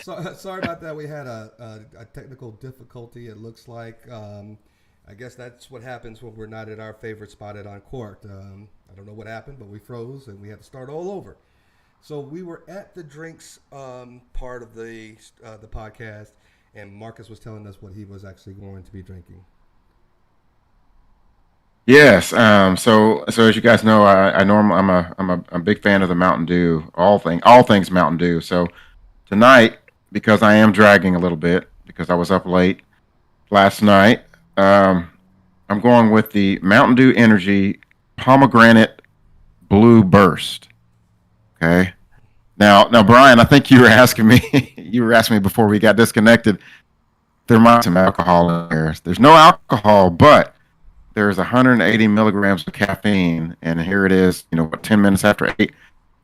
Sorry about that. We had a technical difficulty. It looks like. I guess that's what happens when we're not at our favorite spot at Uncorked. I don't know what happened, but we froze and we had to start all over. So we were at the drinks part of the podcast, and Marcus was telling us what he was actually going to be drinking. Yes. So as you guys know, I'm a big fan of the Mountain Dew. All things Mountain Dew. So tonight, because I am dragging a little bit because I was up late last night, um, I'm going with the Mountain Dew Energy Pomegranate Blue Burst. Okay. Now, Brian, I think you were asking me. You were asking me before we got disconnected. There might be some alcohol in there. There's no alcohol, but there's 180 milligrams of caffeine, and here it is. 10 minutes after 8.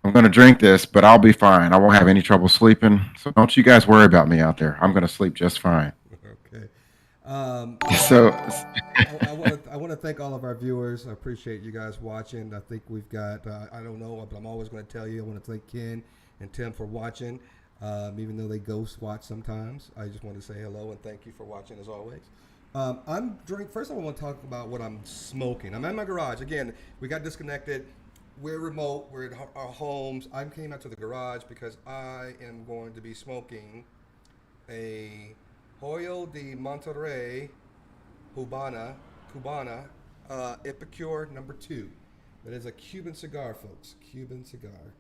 I'm going to drink this, but I'll be fine. I won't have any trouble sleeping. So don't you guys worry about me out there. I'm going to sleep just fine. Okay. Um, So, I want to thank all of our viewers. I appreciate you guys watching. I think we've got I don't know, but I'm always going to tell you. I want to thank Ken and Tim for watching, even though they ghost watch sometimes. I just want to say hello and thank you for watching as always. I'm drink. First, I want to talk about what I'm smoking. I'm in my garage again. We got disconnected. We're remote. We're at our homes. I came out to the garage because I am going to be smoking a Hoyo de Monterrey Cubana Epicure number two. That is a Cuban cigar, folks. Cuban cigar.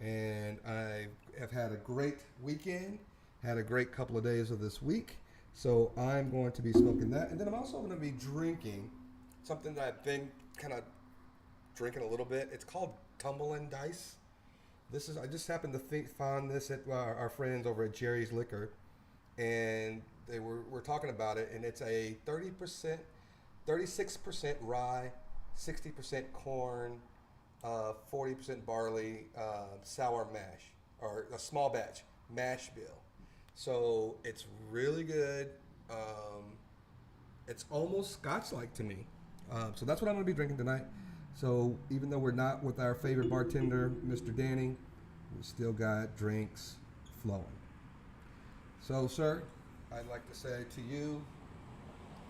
And I have had a great weekend. Had a great couple of days of this week. So I'm going to be smoking that. And then I'm also going to be drinking something that I've been kind of drinking a little bit. It's called Tumbling Dice. I just happened to find this at our friends over at Jerry's Liquor, and were talking about it, and it's a 30%, 36% rye, 60% corn, 40% barley, sour mash, or a small batch mash bill. So it's really good. It's almost Scotch-like to me. So that's what I'm going to be drinking tonight. So even though we're not with our favorite bartender, Mr. Danny, we still got drinks flowing. So, sir, I'd like to say to you,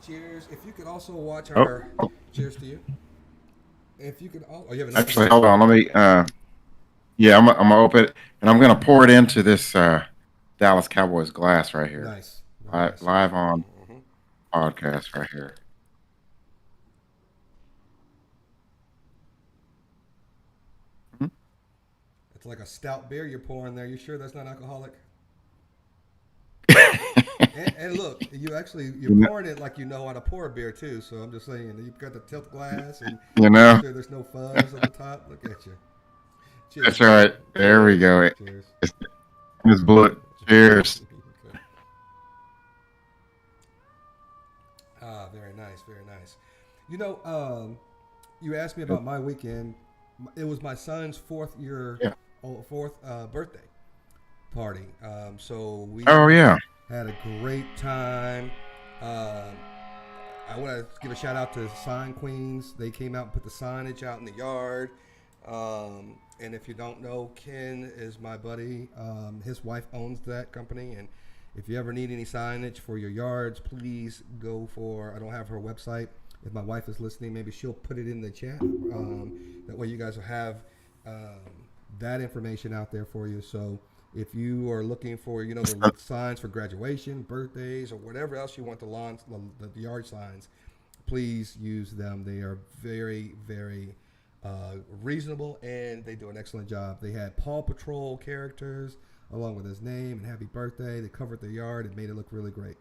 cheers. If you could also watch oh, our cheers to you. If you could, oh, you have another one. actually, hold on. Let me. Yeah, I'm gonna open it, and I'm gonna pour it into this Dallas Cowboys glass right here, Nice, very nice. live on Mm-hmm. podcast right here. It's like a stout beer you're pouring there. You sure that's not alcoholic? And look, you're you know, pouring it like you know how to pour a beer too. So I'm just saying, you've got the tilt glass and you you make know, sure there's no fuzz on the top. Look at you. Cheers, that's sir. right. There we Cheers. go. Cheers. It's bullet. Cheers. Okay. Ah, very nice, very nice. You know, you asked me about my weekend. It was my son's Yeah. fourth birthday party. So Oh we yeah. had a great time. Um, I want to give a shout out to Sign Queens. They came out and put the signage out in the yard. And if you don't know, Ken is my buddy. His wife owns that company. And if you ever need any signage for your yards, please go for, I don't have her website. If my wife is listening, maybe she'll put it in the chat. That way you guys will have um, that information out there for you. So if you are looking for, the signs for graduation, birthdays, or whatever else you want the yard signs, please use them. They are very, very reasonable, and they do an excellent job. They had Paw Patrol characters along with his name and happy birthday. They covered the yard and made it look really great.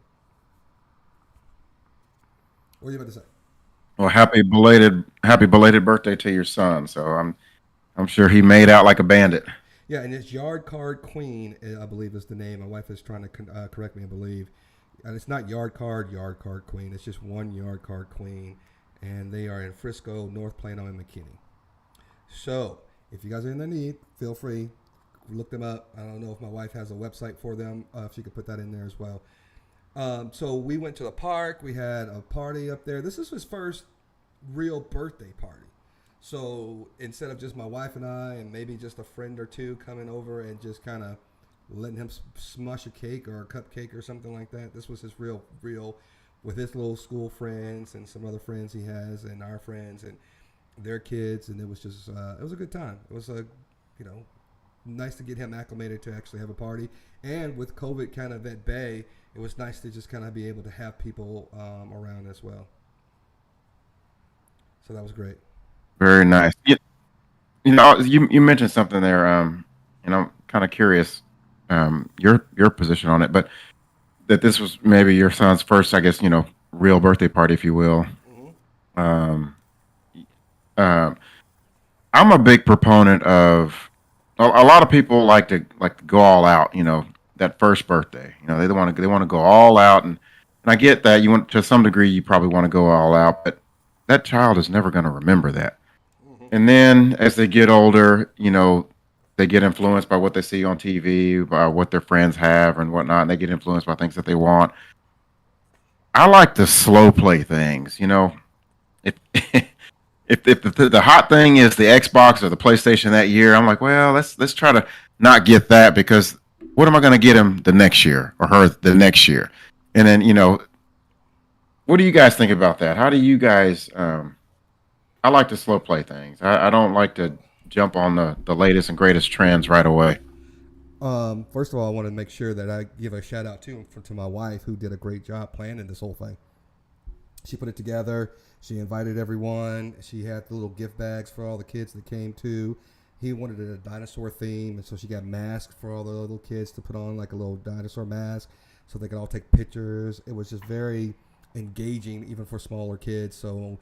What are you about to say? Well, happy belated birthday to your son. So I'm sure he made out like a bandit. Yeah, and it's Yard Card Queen, I believe is the name. My wife is trying to correct me, I believe. And it's not Yard Card Queen. It's just one Yard Card Queen. And they are in Frisco, North Plano, and McKinney. So, if you guys are in the need, feel free. Look them up. I don't know if my wife has a website for them. If she could put that in there as well. So we went to the park. We had a party up there. This is his first real birthday party. So instead of just my wife and I and maybe just a friend or two coming over and just kind of letting him smush a cake or a cupcake or something like that. This was his real, with his little school friends and some other friends he has, and our friends and their kids, and it was just it was a good time. It was a you know nice to get him acclimated to actually have a party, and with COVID kind of at bay, it was nice to just kind of be able to have people around as well. So that was great. Very nice. You mentioned something there, and I'm kind of curious, your position on it, but that this was maybe your son's first, I guess, real birthday party, if you will. Hmm. Um, um, I'm a big proponent of a lot of people like to go all out. That first birthday. They want to go all out, and I get that you want to some degree you probably want to go all out, but that child is never going to remember that. Hmm. And then as they get older, they get influenced by what they see on TV, by what their friends have and whatnot, and they get influenced by things that they want. I like to slow play things. If if the hot thing is the Xbox or the PlayStation that year, I'm like, well, let's try to not get that because what am I going to get him the next year or her the next year? And then what do you guys think about that? How do you guys? I like to slow play things. I don't like to jump on the latest and greatest trends right away. First of all, I want to make sure that I give a shout out to my wife who did a great job planning this whole thing. She put it together. She invited everyone. She had the little gift bags for all the kids that came too. He wanted a dinosaur theme, and so she got masks for all the little kids to put on, like a little dinosaur mask, so they could all take pictures. It was just very engaging, even for smaller kids. So,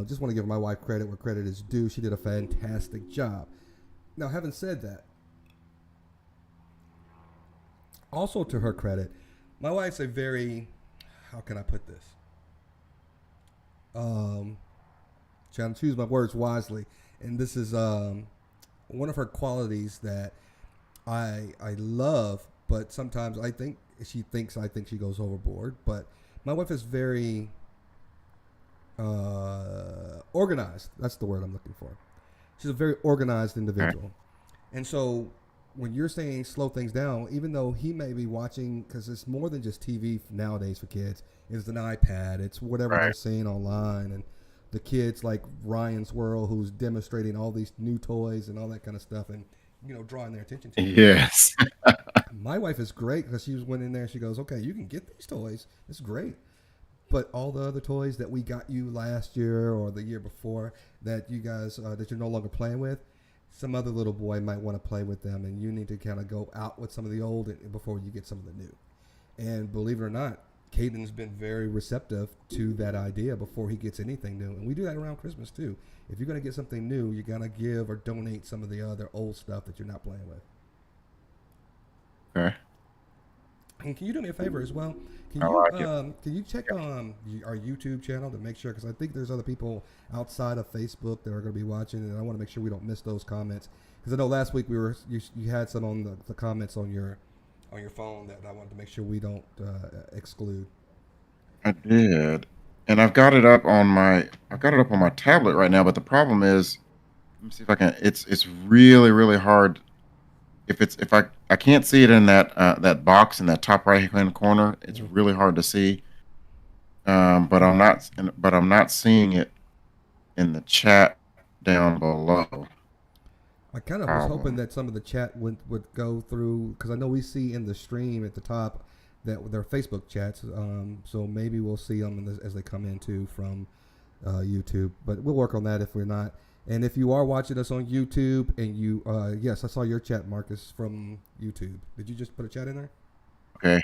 just want to give my wife credit where credit is due. She did a fantastic job. Now, having said that, also to her credit, my wife's a very, how can I put this? Um, Trying to choose my words wisely, and this is one of her qualities that I love, but sometimes I think she goes overboard. But my wife is very organized. That's the word I'm looking for. She's a very organized Okay. individual, and so when you're saying slow things down, even though he may be watching, because it's more than just TV nowadays for kids. It's an iPad. It's whatever they're Right. seeing online, and the kids like Ryan's World, who's demonstrating all these new toys and all that kind of stuff, and drawing their attention to it. Yes. My wife is great because she went in there. She goes, "Okay, you can get these toys. It's great." But all the other toys that we got you last year or the year before that you guys that you're no longer playing with, some other little boy might want to play with them, and you need to kind of go out with some of the old before you get some of the new. And believe it or not, Caden's been very receptive to that idea before he gets anything new. And we do that around Christmas too. If you're going to get something new, you're going to give or donate some of the other old stuff that you're not playing with. Okay. And can you do me a favor as well? I like it. Can you check on our YouTube channel to make sure? Because I think there's other people outside of Facebook that are going to be watching, and I want to make sure we don't miss those comments. Because I know last week you had some on the comments on your phone that I wanted to make sure we don't exclude. I did, and I've got it up on my tablet right now. But the problem is, let me see if I can. It's really really hard. If I can't see it in that box in that top right hand corner, it's Hmm. really hard to see. But I'm not seeing it in the chat down below. I kind of was hoping Problem. that some of the chat would go through because I know we see in the stream at the top that they're Facebook chats. So maybe we'll see them as they come in too from YouTube. But we'll work on that if we're not. And if you are watching us on YouTube and yes, I saw your chat, Marcus, from YouTube. Did you just put a chat in there? Okay,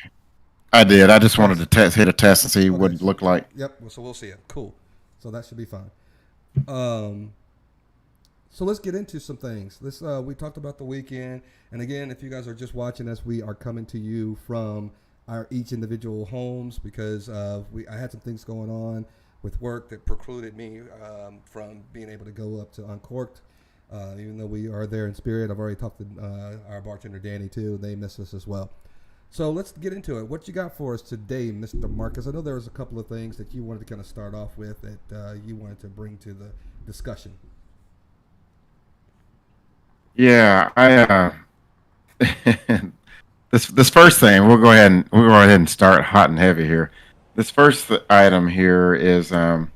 I did. I just wanted to Test. hit a test and see what Okay. it looked like. Yep. So we'll see it. Cool. So that should be fine. Um, So let's get into some things. We talked about the weekend, and again, if you guys are just watching us, we are coming to you from our each individual homes because I had some things going on with work that precluded me from being able to go up to Uncorked. Even though we are there in spirit, I've already talked to our bartender Danny too. They miss us as well. So let's get into it. What you got for us today, Mr. Marcus? I know there was a couple of things that you wanted to kind of start off with that you wanted to bring to the discussion. Yeah, I this first thing, we'll go ahead and start hot and heavy here. This first item here is, and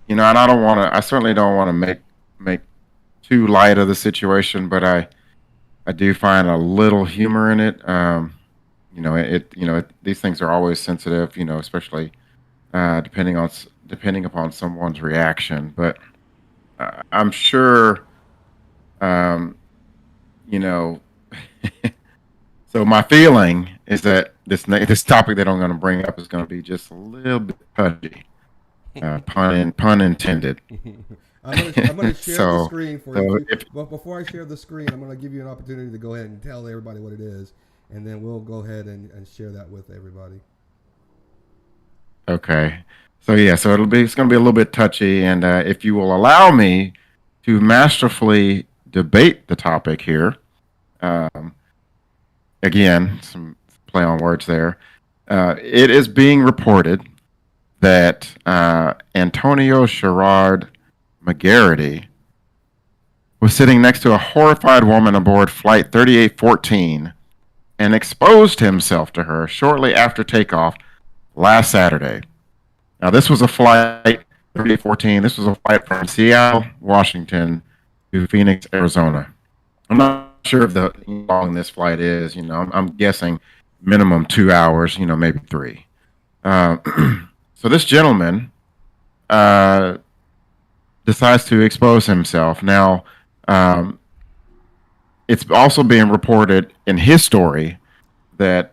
I certainly don't want to make too light of the situation, but I do find a little humor in it. These things are always sensitive, especially depending upon someone's reaction. But I'm sure, um, you know. So my feeling is that this topic that I'm going to bring up is going to be just a little bit touchy, pun intended. I'm gonna share the so screen for so you. if But before I share the screen, I'm gonna give you an opportunity to go ahead and tell everybody what it is, and then we'll go ahead and share that with everybody. okay, so yeah, so it's going to be a little bit touchy, and if you will allow me to masterfully debate the topic here, um, again, some play on words there. It is being reported that Antonio Sherrard McGarity was sitting next to a horrified woman aboard Flight 3814 and exposed himself to her shortly after takeoff last Saturday. Now, this was a flight 3814. This was a flight from Seattle, Washington to Phoenix, Arizona. I'm not sure of the how long this flight is. I'm guessing minimum 2 hours. Maybe three. Uh, so this gentleman uh, decides to expose himself. Now, um, it's also being reported in his story that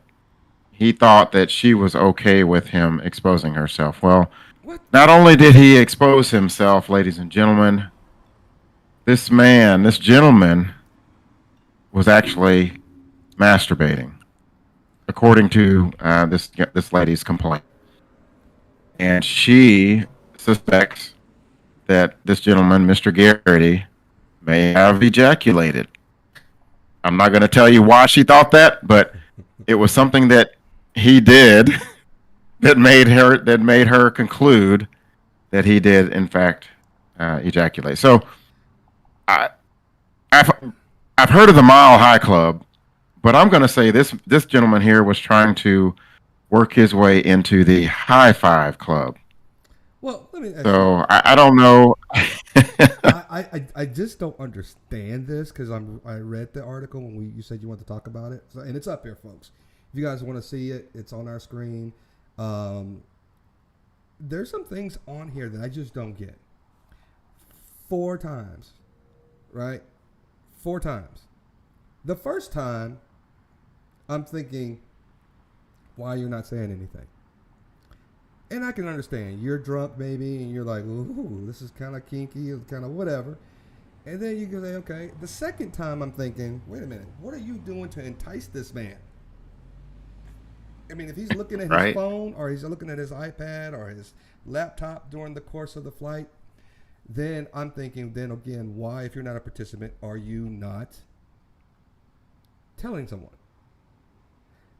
he thought that she was okay with him exposing herself. Well, What? not only did he expose himself, ladies and gentlemen, this gentleman, was actually masturbating, according to this lady's complaint, and she suspects that this gentleman, Mr. Garrity, may have ejaculated. I'm not going to tell you why she thought that, but it was something that he did that made her conclude that he did in fact ejaculate. So I, I've I've heard of the Mile High Club, but I'm going to say this gentleman here was trying to work his way into the High Five Club. Well, let me ask you. So I don't know. I just don't understand this because I read the article when you said you wanted to talk about it, so, and it's up here, folks. If you guys want to see it, it's on our screen. Um, there's some things on here that I just don't get. 4 times, right? 4 times. The first time, I'm thinking, why you're not saying anything? And I can understand. You're drunk, maybe, and you're like, ooh, this is kind of kinky, kind of whatever. And then you can say, okay. The second time, I'm thinking, wait a minute, what are you doing to entice this man? I mean, if he's looking at his Right. phone or he's looking at his iPad or his laptop during the course of the flight, then I'm thinking, then again, why, if you're not a participant, are you not telling someone?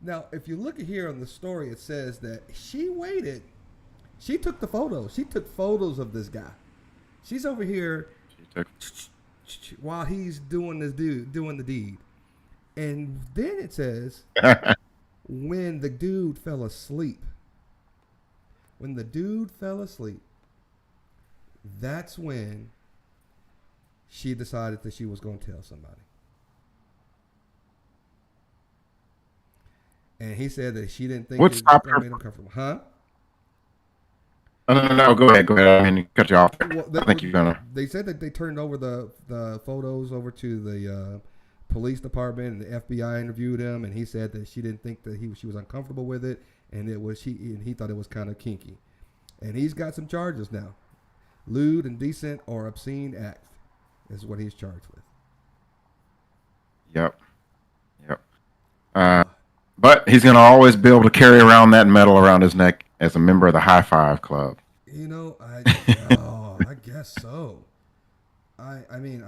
Now, if you look at here on the story, it says that she waited. She took the photos. She took photos of this guy. She's over here while he's doing doing the deed. And then it says when the dude fell asleep. When the dude fell asleep, that's when she decided that she was going to tell somebody. And he said that she didn't think What it stopped her? made him comfortable. Huh? No. Go ahead. Go ahead. I mean, cut you off. Well, I think you're gonna. they said that they turned over the photos over to the police department, and the FBI interviewed him, and he said that she didn't think that she was uncomfortable with it, and he thought it was kind of kinky, and he's got some charges now, lewd, indecent, or obscene act is what he's charged with. Yep. Yep. But he's gonna always be able to carry around that medal around his neck as a member of the High Five Club. I guess so. I mean,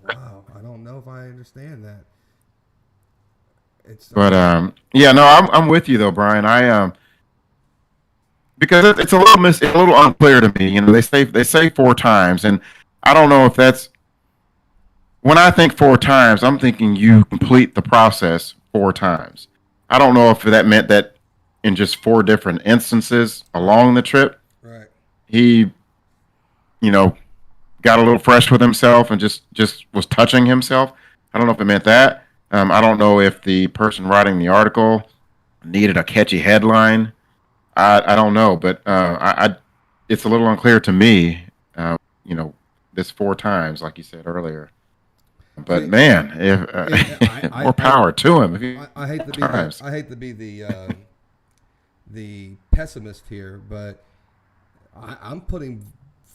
wow, I don't know if I understand that. It's But yeah, no, I'm with you though, Brian. Because it's a little unclear to me. They say 4 times, and I don't know if that's when I think 4 times, I'm thinking you complete the process 4 times. I don't know if that meant that in just 4 different instances Right. along the trip, Right. he, you know, got a little fresh with himself and just was touching himself. I don't know if it meant that. I don't know if the person writing the article needed a catchy headline. I don't know, but it's a little unclear to me. You know, this 4 times, like you said earlier. But See, man, and if more power to him. If he I hate to be times, the pessimist here, but I'm putting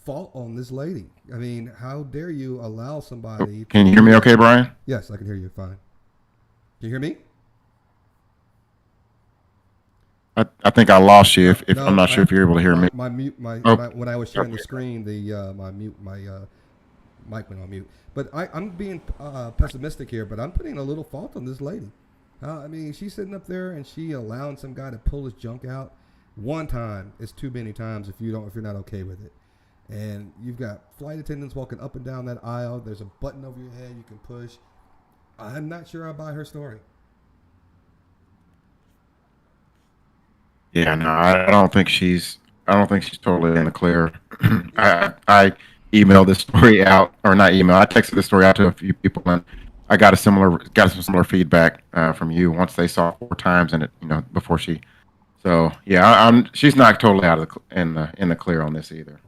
fault on this lady. I mean, how dare you allow somebody to can you hear do me? that? Okay, Brian. Yes, I can hear you fine. Can you hear me? I think I lost you. If I'm No, not sure if you're able to hear me. my mute my Oh, when I was sharing the okay. screen, the my mic went on mute. But I'm being pessimistic here, but I'm putting a little fault on this lady. I mean, she's sitting up there and she allowing some guy to pull his junk out. One time is too many times if you're not okay with it. And you've got flight attendants walking up and down that aisle. There's a button over your head you can push. I'm not sure I buy her story. Yeah, no, I don't think she's. I don't think she's totally in the clear. Yeah, I emailed this story out, or not email. I texted this story out to a few people, and I got some similar feedback from you once they saw 4 times and it, before she. So yeah, she's not totally out of in the clear on this either.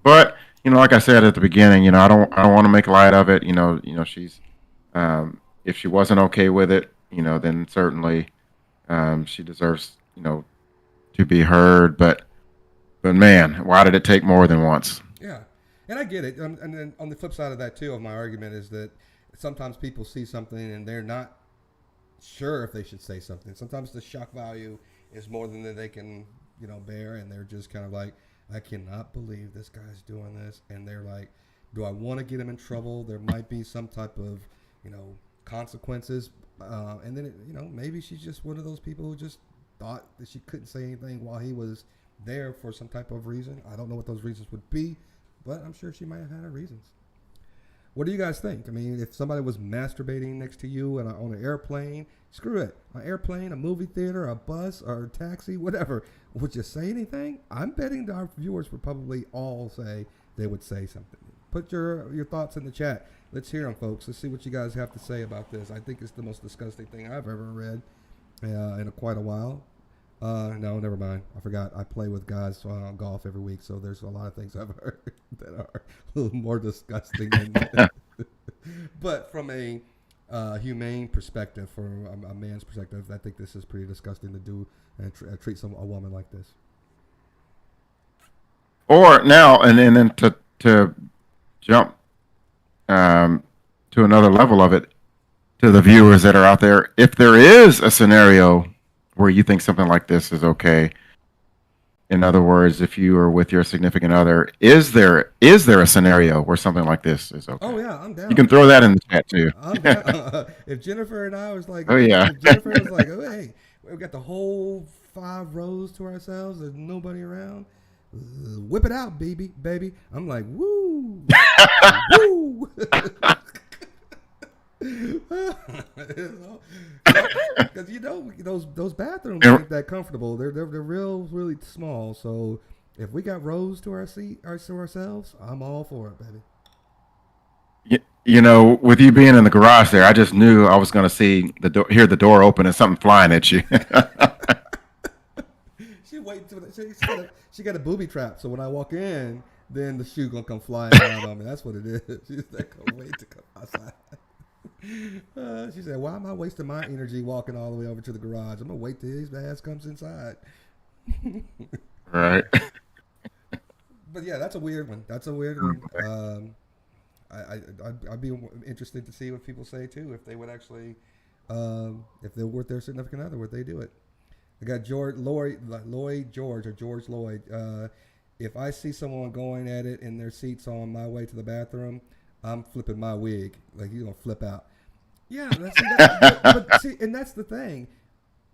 But like I said at the beginning, I don't want to make light of it. She's if she wasn't okay with it, then certainly she deserves to be heard. But man, why did it take more than once? yeah, and I get it. And then on the flip side of that too, of my argument is that sometimes people see something and they're not sure if they should say something. Sometimes the shock value is more than they can, bear, and they're just kind of like, I cannot believe this guy's doing this, and they're like, do I want to get him in trouble? There might be some type of, consequences, and then maybe she's just one of those people who just thought that she couldn't say anything while he was there for some type of reason. I don't know what those reasons would be, but I'm sure she might have had her reasons. What do you guys think? I mean, if somebody was masturbating next to you on an airplane, screw it. An airplane, a movie theater, a bus, or a taxi, whatever. Would you say anything? I'm betting our viewers would probably all say they would say something. Put your thoughts in the chat. Let's hear them, folks. Let's see what you guys have to say about this. I think it's the most disgusting thing I've ever read in quite a while. No, never mind. I forgot. I play with guys on golf every week, so there's a lot of things I've heard that are a little more disgusting than that. But from a humane perspective, from a man's perspective, I think this is pretty disgusting to do and treat a woman like this. Or now and then to jump to another level of it to the viewers that are out there. If there is a scenario where you think something like this is okay, in other words, if you are with your significant other, is there a scenario where something like this is okay? Oh yeah, I'm You down. can throw that in the chat too. I'm down. If Jennifer and I was like, Oh yeah. if Jennifer was like, oh hey, we've got the whole 5 rows to ourselves. There's nobody around. Whip it out, baby. I'm like, woo, woo. Because those bathrooms ain't that comfortable. They're really small. So if we got rows to ourselves, I'm all for it, baby. With you being in the garage there, I just knew I was going to hear the door open and something flying at you. She waiting till she got a booby trap. So when I walk in, then the shoe gonna come flying down on me. That's what it is. She's like, gonna wait to come outside. She said, "Why am I wasting my energy walking all the way over to the garage? I'm gonna wait till his ass comes inside." Right. But yeah, that's a weird one. That's a weird one. I'd be interested to see what people say too, if they would actually, if they're with their significant other, would they do it? I got Lloyd George or George Lloyd. If I see someone going at it in their seats on my way to the bathroom, I'm flipping my wig. Like, you're gonna flip out. Yeah, and that's the thing.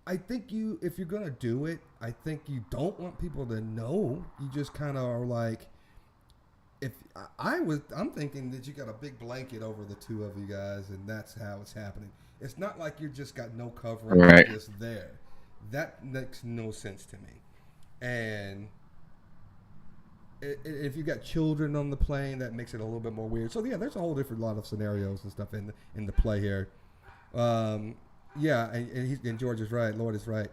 I think if you're gonna do it, I think you don't want people to know. You just kind of are like, if I'm thinking that you got a big blanket over the two of you guys, and that's how it's happening. It's not like you just got no covering, you're Right. just there. That makes no sense to me. And if you got children on the plane, that makes it a little bit more weird. So yeah, there's a whole different lot of scenarios and stuff in the play here. Um, yeah, and George is right. Lord is right.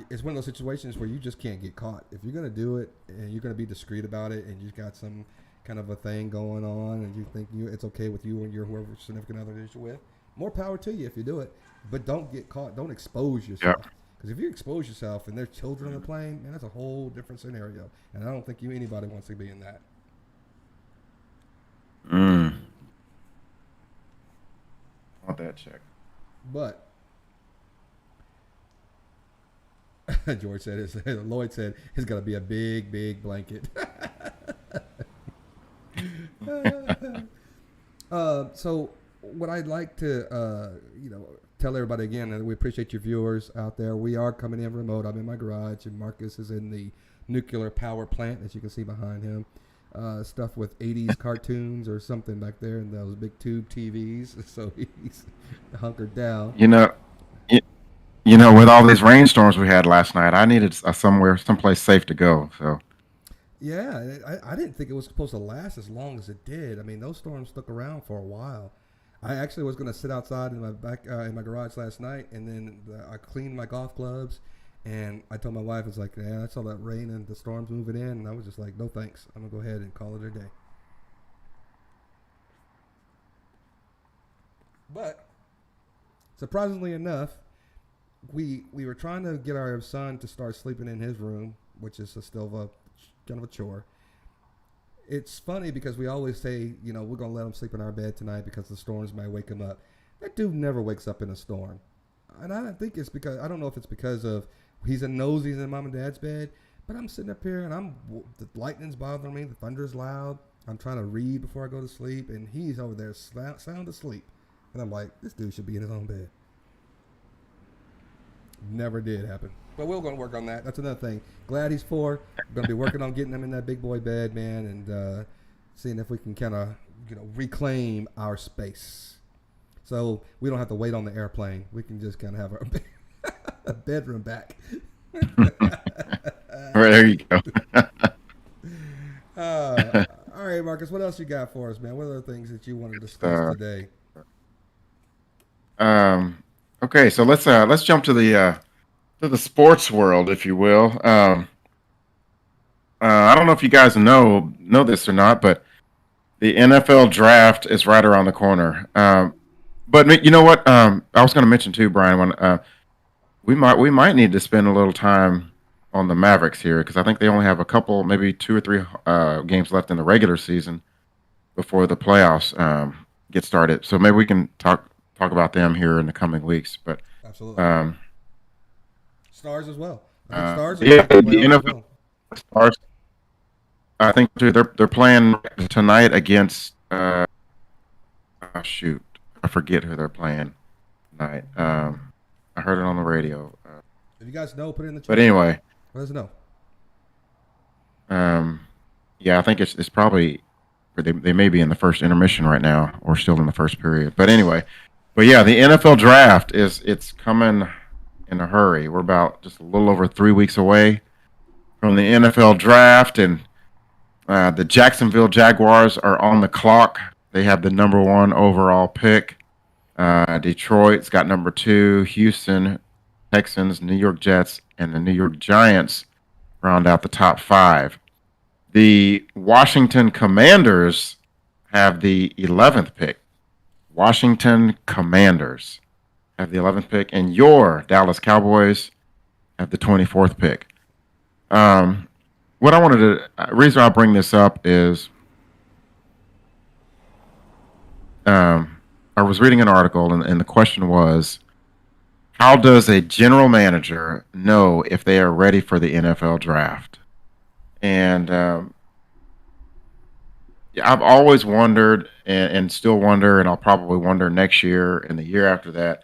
It's one of those situations where you just can't get caught. If you're gonna do it and you're gonna be discreet about it, and you've got some kind of a thing going on, and you think it's okay with you and your whoever significant other is you're with, more power to you if you do it. But don't get caught. Don't expose yourself. Yep. Because if you expose yourself and there's children on the plane, man, that's a whole different scenario. And I don't think anybody wants to be in that. Mm. Want that check? But George said, Lloyd said, it's got to be a big, big blanket. So what I'd like to, tell everybody again, and we appreciate your viewers out there. We are coming in remote. I'm in my garage, and Marcus is in the nuclear power plant, as you can see behind him. Stuff with 80s cartoons or something back there, and those big tube TVs. So he's hunkered down. Y- with all these rainstorms we had last night, I needed someplace safe to go. So Yeah, I didn't think it was supposed to last as long as it did. I mean, those storms stuck around for a while. I actually was going to sit outside in my garage last night, and then I cleaned my golf clubs, and I told my wife, "It's like, yeah, I saw that rain and the storms moving in," and I was just like, "No thanks, I'm gonna go ahead and call it a day." But surprisingly enough, we were trying to get our son to start sleeping in his room, which is still a kind of a chore. It's funny because we always say, we're going to let him sleep in our bed tonight because the storms might wake him up. That dude never wakes up in a storm. And I don't think it's because, I don't know if it's because of he's a nosy in mom and dad's bed, but I'm sitting up here and the lightning's bothering me, the thunder's loud. I'm trying to read before I go to sleep, and he's over there sound asleep. And I'm like, this dude should be in his own bed. Never did happen. But we're going to work on that. That's another thing. Glad he's 4. Going to be working on getting him in that big boy bed, man, and seeing if we can kind of, reclaim our space. So we don't have to wait on the airplane. We can just kind of have our bedroom back. there you go. All right, Marcus, what else you got for us, man? What other things that you want to discuss uh, today? okay, so let's jump to the sports world, if you will. I don't know if you guys know this or not, but the NFL draft is right around the corner. But you know what? I was going to mention too, Brian. When we might need to spend a little time on the Mavericks here because I think they only have a couple, maybe 2 or 3 games left in the regular season before the playoffs get started. So maybe we can talk about them here in the coming weeks. But Absolutely. Stars as well. I think Stars are yeah, making the the playoffs as NFL well. stars. I think too, they're playing tonight against. Shoot, I forget who they're playing tonight. I heard it on the radio. If you guys know, put it in the chat. But anyway, Let us know. um, yeah, I think it's probably they may be in the first intermission right now or still in the first period. But anyway, yeah, the NFL draft it's coming in a hurry. We're about just a little over 3 weeks away from the NFL draft, and the Jacksonville Jaguars are on the clock. They have the number 1 overall pick. Detroit's got number 2. Houston Texans, New York Jets, and the New York Giants round out the top 5. The Washington Commanders have the 11th pick. Washington Commanders have the 11th pick, and your Dallas Cowboys have the 24th pick. What I wanted to reason I bring this up is I was reading an article, and the question was, how does a general manager know if they are ready for the NFL draft? And I've always wondered, and still wonder, and I'll probably wonder next year and the year after that,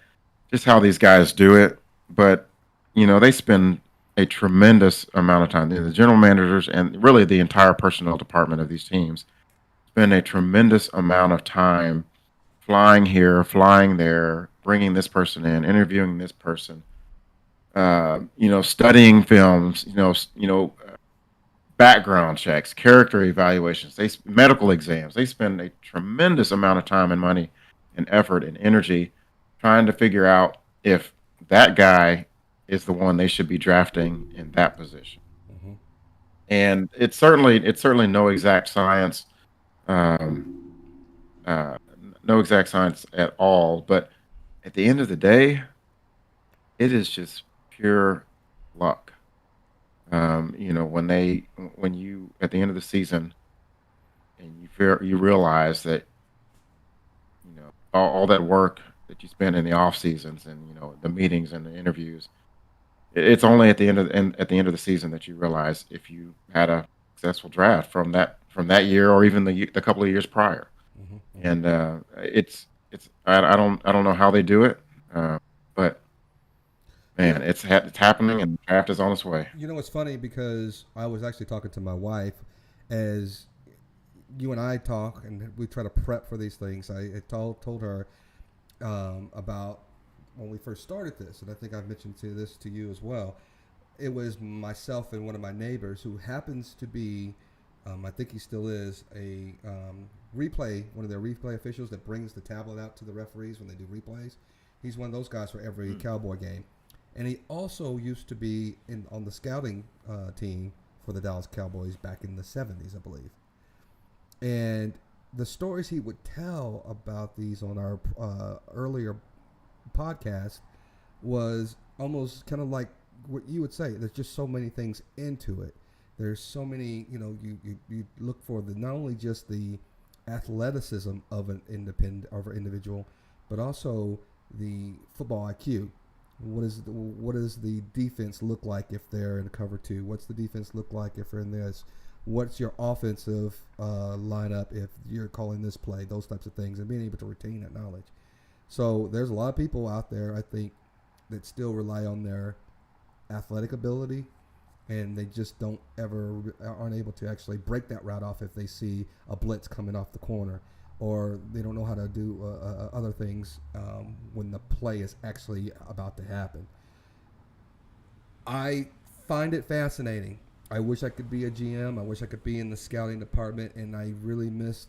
just how these guys do it. But they spend a tremendous amount of time. The general managers and really the entire personnel department of these teams spend a tremendous amount of time flying here, flying there, bringing this person in, interviewing this person, studying films, background checks, character evaluations, medical exams. They spend a tremendous amount of time and money and effort and energy trying to figure out if that guy is the one they should be drafting in that position. Mm-hmm. And it's certainly no exact science, um, no exact science at all. But at the end of the day, it is just pure luck. When you at the end of the season and you realize that all that work that you spend in the off seasons and the meetings and the interviews, it's only at the end of the season that you realize if you had a successful draft from that year or even the couple of years prior. Mm-hmm. Mm-hmm. And I don't know how they do it, but You man, know, it's happening and the draft is on its way. it's funny because I was actually talking to my wife as you and I talk and we try to prep for these things. I told her about when we first started this, and I think I've mentioned this to you as well. It was myself and one of my neighbors who happens to be, I think he still is, one of their replay officials that brings the tablet out to the referees when they do replays. He's one of those guys for every Cowboy game. And he also used to be on the scouting team for the Dallas Cowboys back in the 70s, I believe. And the stories he would tell about these on our earlier podcast was almost kind of like what you would say. There's just so many things into it. There's so many, you look for not only just the athleticism of an individual, but also the football IQ. What does the defense look like if they're in cover two? What's the defense look like if they're in this? What's your offensive lineup if you're calling this play? Those types of things, and being able to retain that knowledge. So there's a lot of people out there, I think, that still rely on their athletic ability, and they just aren't able to actually break that route off if they see a blitz coming off the corner, or they don't know how to do other things when the play is actually about to happen. I find it fascinating. I wish I could be a GM. I wish I could be in the scouting department, and I really miss,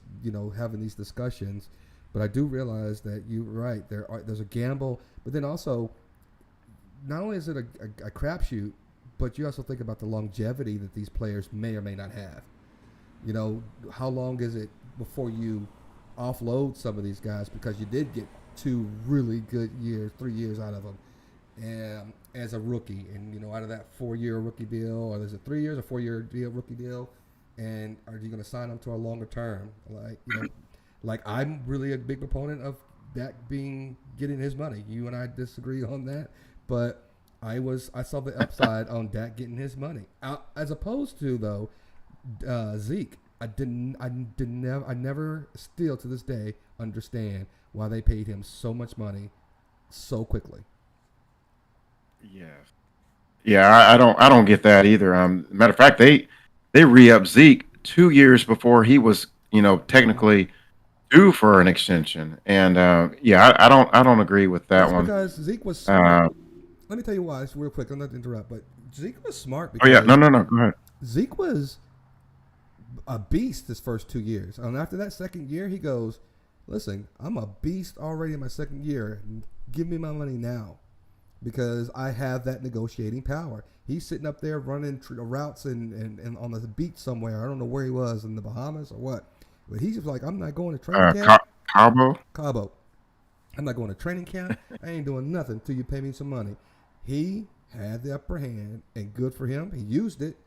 having these discussions. But I do realize that you're right. There's a gamble, but then also, not only is it a crapshoot, but you also think about the longevity that these players may or may not have. How long is it before you offload some of these guys because you did get 2 really good years, 3 years out of them, and as a rookie, and out of that 4-year rookie deal, or is it 3 years or 4-year deal, rookie deal, and are you going to sign them to a longer term? Like I'm really a big proponent of Dak getting his money. You and I disagree on that, but I saw the upside on Dak getting his money, as opposed to though Zeke. I never still to this day understand why they paid him so much money so quickly. Yeah, I don't get that either. Matter of fact, they re-upped Zeke 2 years before he was, technically due for an extension. And I don't agree with that That's one. because Zeke was smart. Let me tell you why. It's real quick. I'm not to interrupt, but Zeke was smart because No, go ahead. Zeke was a beast his first 2 years. And after that second year, he goes, listen, I'm a beast already in my second year. Give me my money now because I have that negotiating power. He's sitting up there running routes and on the beach somewhere. I don't know where he was, in the Bahamas or what. But he's just like, I'm not going to training camp. Cabo. I'm not going to training camp. I ain't doing nothing until you pay me some money. He had the upper hand, and good for him. He used it.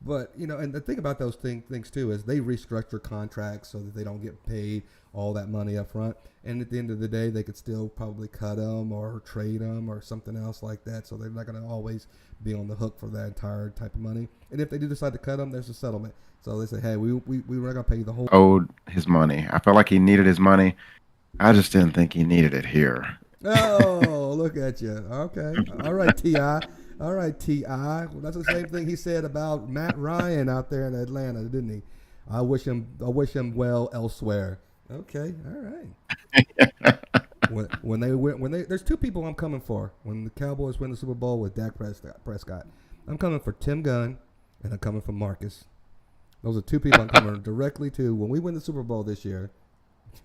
But, and the thing about those things too is they restructure contracts so that they don't get paid all that money up front. And at the end of the day, they could still probably cut them or trade them or something else like that. So they're not going to always be on the hook for that entire type of money. And if they do decide to cut them, there's a settlement. So they say, hey, we were not going to pay you the whole. Owed his money. I felt like he needed his money. I just didn't think he needed it here. Oh, look at you. Okay. All right, T.I. Well, that's the same thing he said about Matt Ryan out there in Atlanta, didn't he? I wish him well elsewhere. Okay, all right. There's two people I'm coming for when the Cowboys win the Super Bowl with Dak Prescott. I'm coming for Tim Gunn, and I'm coming for Marcus. Those are two people I'm coming directly to when we win the Super Bowl this year.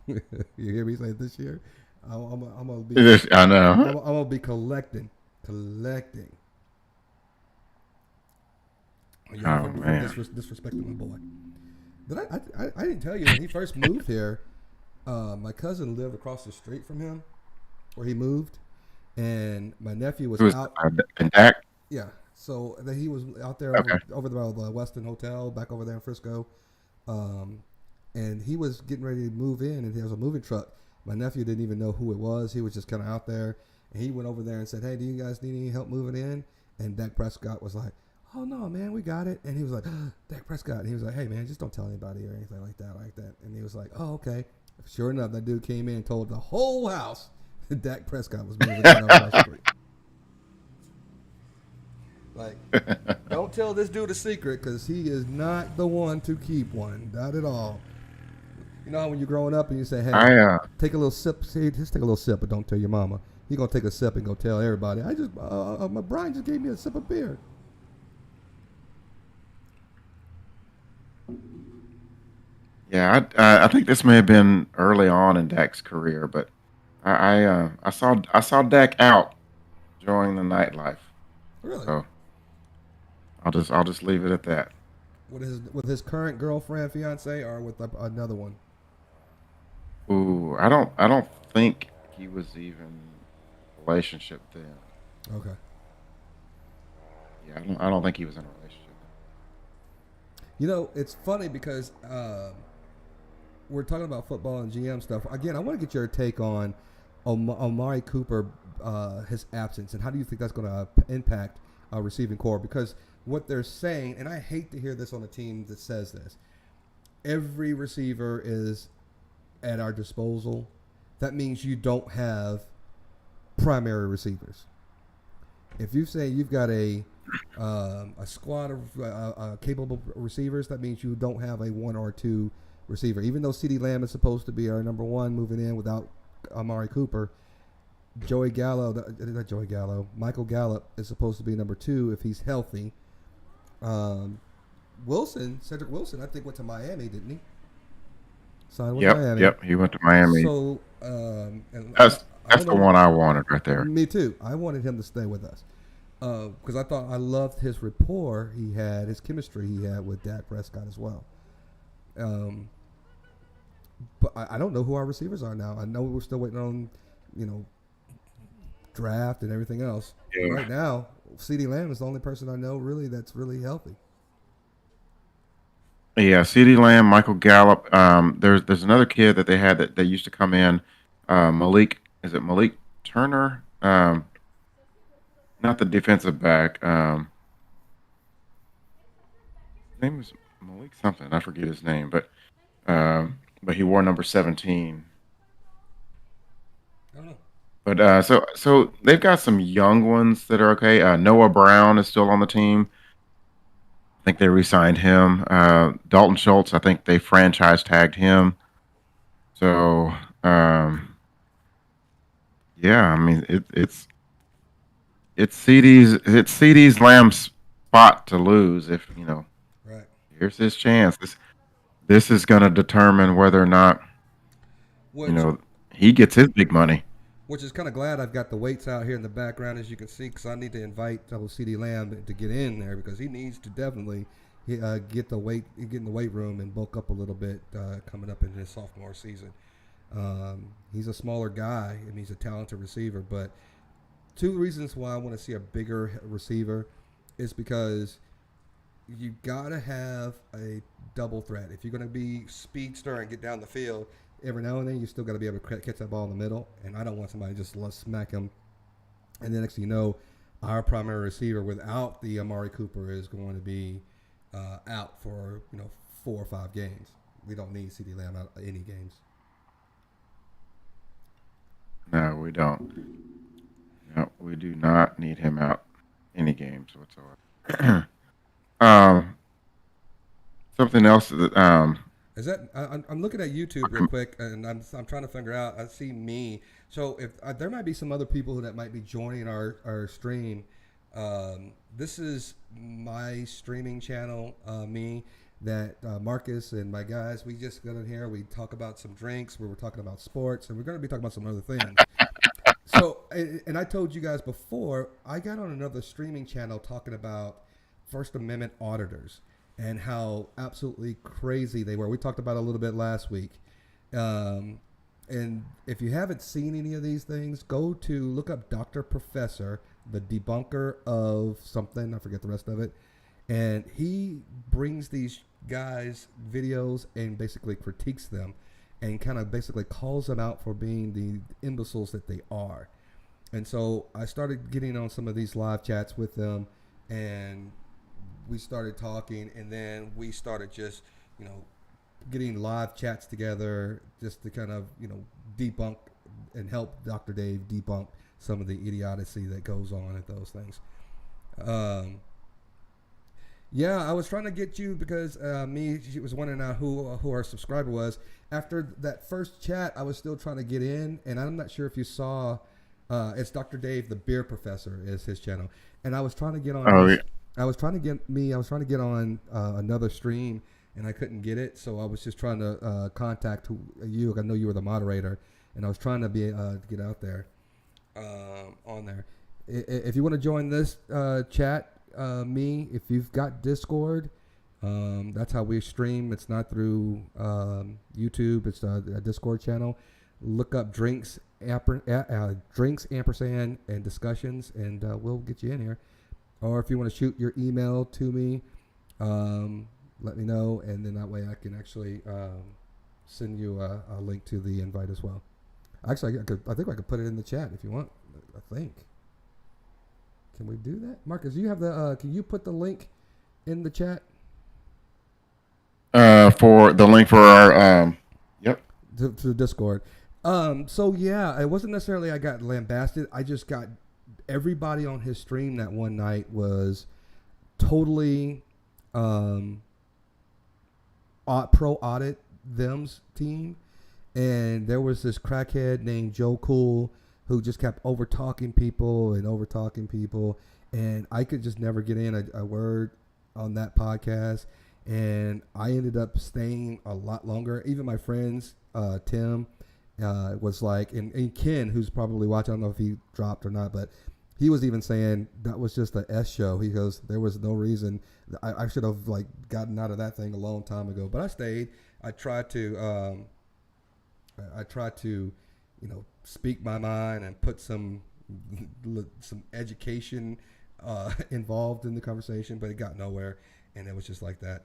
You hear me say this year? I'm gonna be. I know. I'm gonna be collecting. Yeah, Oh for man. disrespecting my boy. I didn't tell you when he first moved here. My cousin lived across the street from him, where he moved, and my nephew was Who was out. Dak? Yeah, so he was out there Okay. over the Weston Hotel back over there in Frisco, um, and he was getting ready to move in, and there was a moving truck. My nephew didn't even know who it was. He was just kind of out there, and he went over there and said, "Hey, do you guys need any help moving in?" And Dak Prescott was like, "Oh no, man, we got it." And he was like, "Dak Prescott," and he was like, "Hey, man, just don't tell anybody or anything like that." And he was like, "Oh, okay." Sure enough, that dude came in and told the whole house that Dak Prescott was moving in across the street. Like, don't tell this dude a secret because he is not the one to keep one. Not at all. You know how when you're growing up and you say, "Hey, I take a little sip. See, just take a little sip, but don't tell your mama." He gonna take a sip and go tell everybody. My Brian just gave me a sip of beer. Yeah, I think this may have been early on in Dak's career, but I saw Dak out enjoying the nightlife. Really? So I'll just leave it at that. With his current girlfriend, fiance, or with another one? Ooh, I don't think he was even in a relationship then. Okay. Yeah, I don't think he was in a relationship. You know, it's funny because we're talking about football and GM stuff. Again, I want to get your take on Amari Cooper, his absence, and how do you think that's going to impact receiving core? Because what they're saying, and I hate to hear this on a team that says this, every receiver is at our disposal. That means you don't have primary receivers. If you say you've got a squad of capable receivers, that means you don't have a one or two receiver. Even though CeeDee Lamb is supposed to be our number one moving in without Amari Cooper, not Joey Gallo, Michael Gallup is supposed to be number two if he's healthy. Um, Cedric Wilson, I think went to Miami, didn't he? Signed with Yep, Miami. yep. He went to Miami. So, and I That's don't the know. one I wanted right there. Me too. I wanted him to stay with us because I loved his rapport he had, his chemistry he had with Dak Prescott as well. Um, but I don't know who our receivers are now. I know we're still waiting on, you know, draft and everything else. But Yeah. right now, CeeDee Lamb is the only person I know really that's really healthy. Yeah, CeeDee Lamb, Michael Gallup. There's another kid that they had that used to come in. Malik, is it Malik Turner? Not the defensive back. His name was Malik something. I forget his name, but he wore number 17. I don't know. But so they've got some young ones that are okay. Noah Brown is still on the team. I think they re-signed him. Dalton Schultz, I think they franchise tagged him. So yeah, I mean it's CD's Lamb's spot to lose if Right. here's his chance. This is going to determine whether or not you Which know he gets his big money. which is kind of glad I've got the weights out here in the background, as you can see, because I need to invite CD Lamb to get in there because he needs to definitely get in the weight room and bulk up a little bit coming up in his sophomore season. He's a smaller guy and he's a talented receiver, but two reasons why I want to see a bigger receiver is because you gotta have a double threat. If you're gonna be speedster and get down the field, every now and then you still gotta be able to catch that ball in the middle. And I don't want somebody to just let smack him. And then next thing you know, our primary receiver without the Amari Cooper is going to be out for 4 or 5 games. We don't need CD Lamb out any games. No, we don't. No, we do not need him out any games whatsoever. um, something else that Is that I'm looking at YouTube real quick, and I'm trying to figure out. I see me. So if there might be some other people that might be joining our stream. This is my streaming channel. Me that Marcus and my guys. We just got in here. We talk about some drinks. We were talking about sports, and we're going to be talking about some other things. So, and I told you guys before, I got on another streaming channel talking about First Amendment auditors and how absolutely crazy they were. We talked about it a little bit last week. And if you haven't seen any of these things, go to look up Dr. Professor, the debunker of something. I forget the rest of it. And he brings these guys videos and basically critiques them and kind of basically calls them out for being the imbeciles that they are. And so I started getting on some of these live chats with them, and we started talking, and then we started just, getting live chats together just to kind of, debunk and help Dr. Dave debunk some of the idiocy that goes on at those things. Yeah, I was trying to get you because she was wondering who our subscriber was. After that first chat, I was still trying to get in, and I'm not sure if you saw. It's Dr. Dave, the beer professor, is his channel, and I was trying to get on. Oh, yeah. I was trying to get on another stream, and I couldn't get it. So I was just trying to contact you. I know you were the moderator, and I was trying to get out there on there. If you want to join this chat. If you've got Discord, that's how we stream. It's not through YouTube. It's a Discord channel. Look up drinks ampersand and discussions, and we'll get you in here. Or if you want to shoot your email to me, let me know, and then that way I can actually send you a link to the invite as well. Actually, I think I could put it in the chat if you want. I think. Can we do that, Marcus? You have the. Can you put the link in the chat? For the link for our yep. To Discord. So yeah, it wasn't necessarily I got lambasted. I just got everybody on his stream that one night was totally pro audit them's team, and there was this crackhead named Joe Cool who just kept over talking people, and I could just never get in a word on that podcast, and I ended up staying a lot longer. Even my friends, Tim, was like, and Ken, who's probably watching, I don't know if he dropped or not, but he was even saying that was just a S show. He goes, there was no reason. I should have gotten out of that thing a long time ago, but I stayed. I tried to speak my mind and put some education involved in the conversation, but it got nowhere, and it was just like that.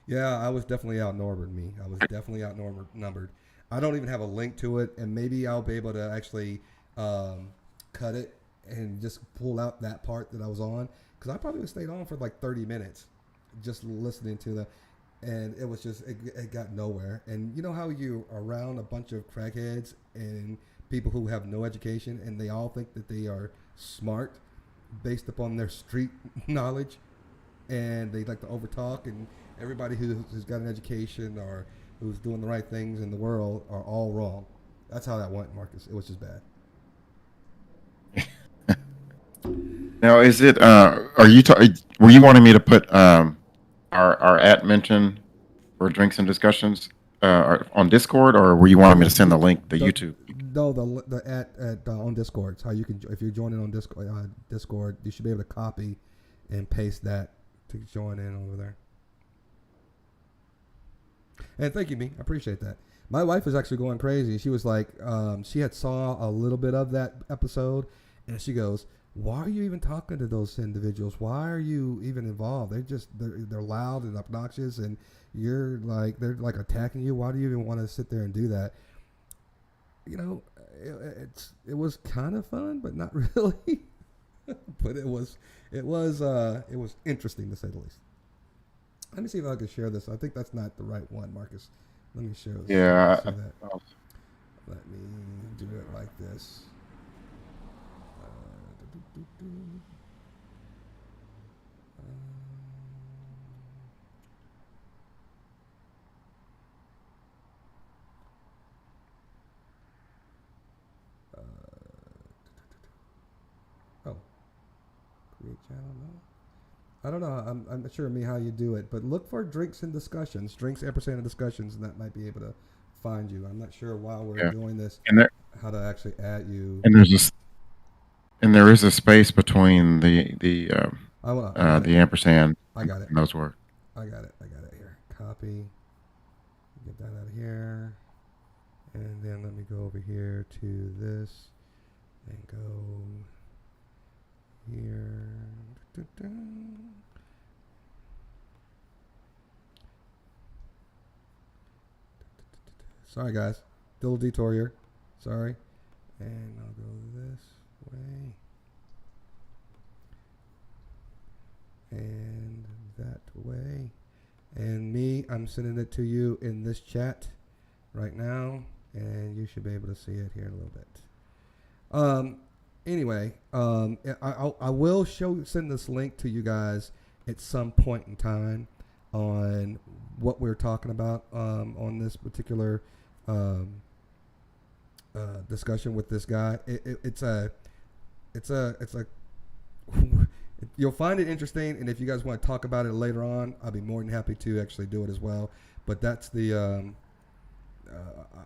Yeah, I was definitely outnumbered. I was definitely outnumbered. I don't even have a link to it, and maybe I'll be able to actually cut it and just pull out that part that I was on, because I probably would have stayed on for 30 minutes just listening to the. And it was just, it got nowhere. And you know how you're around a bunch of crackheads and people who have no education, and they all think that they are smart based upon their street knowledge, and they like to overtalk, and everybody who's got an education or who's doing the right things in the world are all wrong. That's how that went, Marcus. It was just bad. Now, is it? Are you? Were you wanting me to put our at mention for Drinks and Discussions on Discord, or were you wanting me to send the link, the YouTube? No, the at on Discord. It's how you can, if you're joining on Discord, you should be able to copy and paste that to join in over there. And thank you, me. I appreciate that. My wife was actually going crazy. She was like, she had saw a little bit of that episode, and she goes, "Why are you even talking to those individuals? Why are you even involved? They're loud and obnoxious, and they're like attacking you. Why do you even want to sit there and do that?" It was kind of fun, but not really. But it was interesting to say the least. Let me see if I can share this. I think that's not the right one, Marcus. Let me share this. Yeah. Let me do it like this. channel? No. I don't know. I'm not sure me how you do it, but look for Drinks and Discussions, Drinks ampersand Discussions, and that might be able to find you. I'm not sure while we're Yeah. doing this And there how to actually add you. and there's this and there is a space between I got it. the ampersand I got it. and those words. I got it. I got it here. Copy. Get that out of here, and then let me go over here to this, and go here. Sorry, guys. Little detour here. Sorry. And I'll go this way. And that way. And me, I'm sending it to you in this chat right now. And you should be able to see it here in a little bit. Anyway, I will send this link to you guys at some point in time on what we're talking about on this particular discussion with this guy. It's a you'll find it interesting, and if you guys want to talk about it later on, I'll be more than happy to actually do it as well. But that's the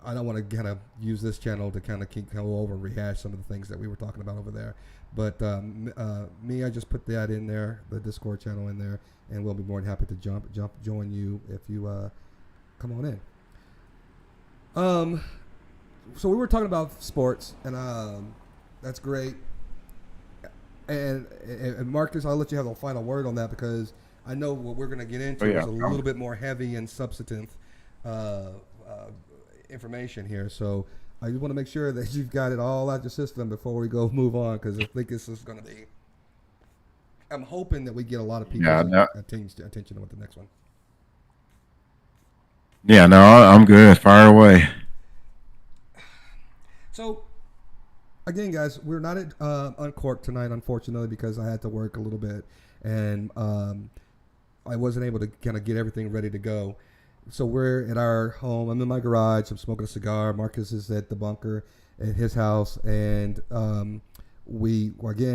I don't want to kind of use this channel to kind of go over and rehash some of the things that we were talking about over there. But I just put that in there, the Discord channel in there, and we'll be more than happy to join you if you come on in. So we were talking about sports, and that's great. And Marcus, I'll let you have the final word on that, because I know what we're going to get into is a little bit more heavy and substantive information here. So I just want to make sure that you've got it all out your system before we go move on, because I think this is going to be. I'm hoping that we get a lot of people's attention with the next one. Yeah, no, I'm good. Fire away. So, again, guys, we're not at Uncorked tonight, unfortunately, because I had to work a little bit, and I wasn't able to kind of get everything ready to go. So we're at our home. I'm in my garage. I'm smoking a cigar. Marcus is at the bunker at his house, and again,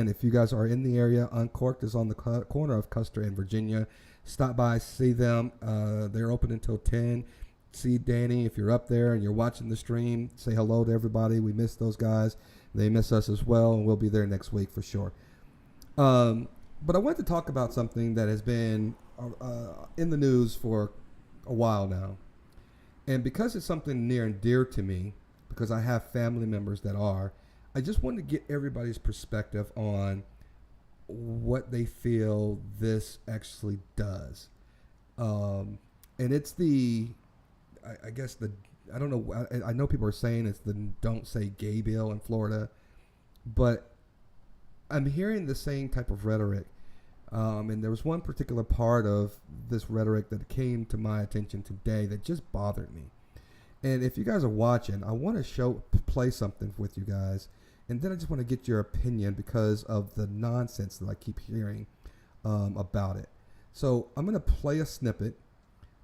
if you guys are in the area, Uncorked is on the corner of Custer and Virginia. Stop by, see them. They're open until 10. See Danny, if you're up there and you're watching the stream, say hello to everybody. We miss those guys. They miss us as well, and we'll be there next week for sure. But I wanted to talk about something that has been in the news for a while now. And because it's something near and dear to me, because I have family members that are, I just wanted to get everybody's perspective on what they feel this actually does. And it's I guess I don't know. I know people are saying it's the Don't Say Gay bill in Florida, but I'm hearing the same type of rhetoric. And there was one particular part of this rhetoric that came to my attention today that just bothered me. And if you guys are watching, I want to play something with you guys. And then I just want to get your opinion because of the nonsense that I keep hearing about it. So I'm going to play a snippet,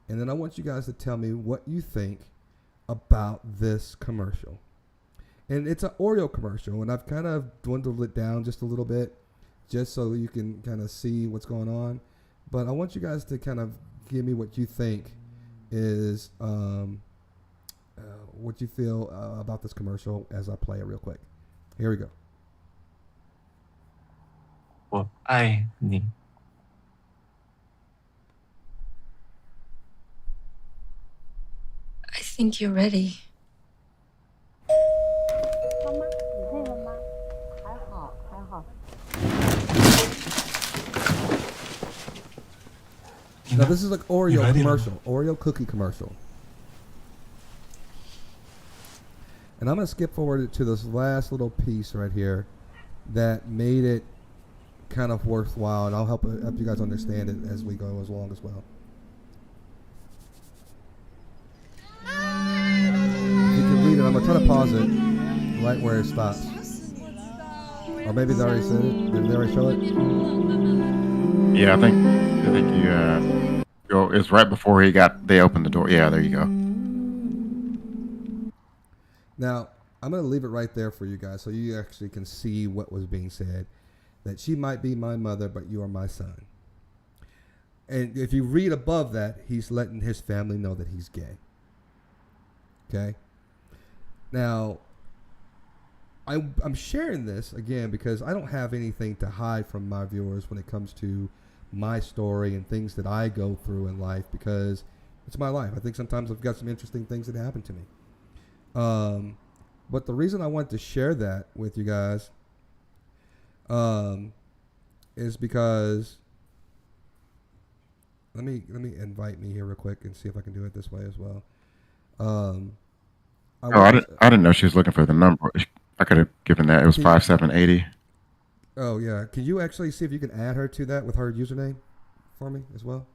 and then I want you guys to tell me what you think about this commercial. And it's an Oreo commercial, and I've kind of dwindled it down just a little bit just so you can kind of see what's going on. But I want you guys to kind of give me what you think is what you feel about this commercial as I play it real quick. Here we go. 我爱你。 I think you're ready. 妈妈，你累了吗？还好，还好。 Now this is like Oreo commercial, Oreo cookie commercial. And I'm going to skip forward to this last little piece right here that made it kind of worthwhile, and I'll help you guys understand it as we go along as well. If you can read it, I'm going to try to pause it right where it stops. Or maybe they already said it. Did they already show it? Yeah, I think you go. It's right before they opened the door. Yeah, there you go. Now, I'm going to leave it right there for you guys so you actually can see what was being said. that she might be my mother, but you are my son. And if you read above that, he's letting his family know that he's gay. Okay? Now, I'm sharing this, again, because I don't have anything to hide from my viewers when it comes to my story and things that I go through in life, because it's my life. I think sometimes I've got some interesting things that happen to me. But the reason I wanted to share that with you guys is because let me invite me here real quick and see if I can do it this way as well. I didn't know she was looking for the number. I could have given that. It was 5780. Oh yeah. Can you actually see if you can add her to that with her username for me as well?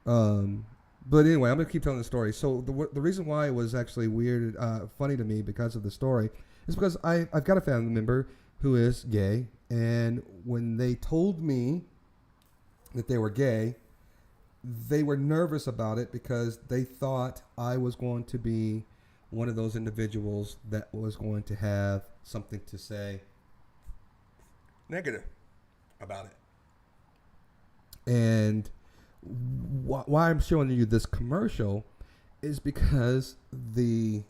But anyway, I'm gonna keep telling the story. So the reason why it was actually weird, funny to me because of the story is because I've got a family member who is gay, and when they told me that they were gay, they were nervous about it because they thought I was going to be one of those individuals that was going to have something to say negative about it. And why I'm showing you this commercial is because the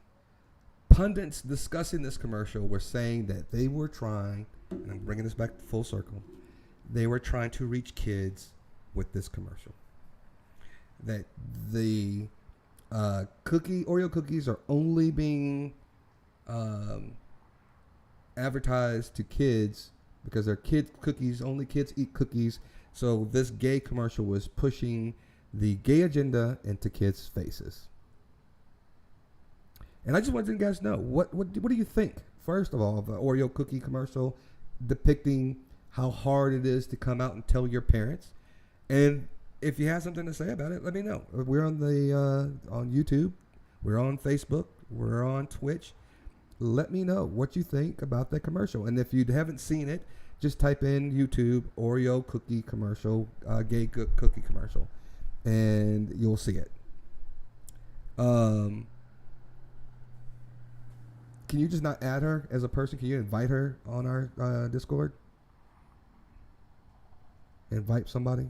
pundits discussing this commercial were saying that they were trying, and I'm bringing this back full circle, they were trying to reach kids with this commercial. That the Oreo cookies are only being advertised to kids because they're kids cookies, only kids eat cookies. So this gay commercial was pushing the gay agenda into kids' faces. And I just wanted you guys to know, what do you think, first of all, of the Oreo cookie commercial depicting how hard it is to come out and tell your parents? And if you have something to say about it, let me know. We're on on YouTube. We're on Facebook. We're on Twitch. Let me know what you think about that commercial. And if you haven't seen it, just type in YouTube Oreo cookie commercial, gay cookie commercial, and you'll see it. Can you just not add her as a person? Can you invite her on our Discord? Invite somebody.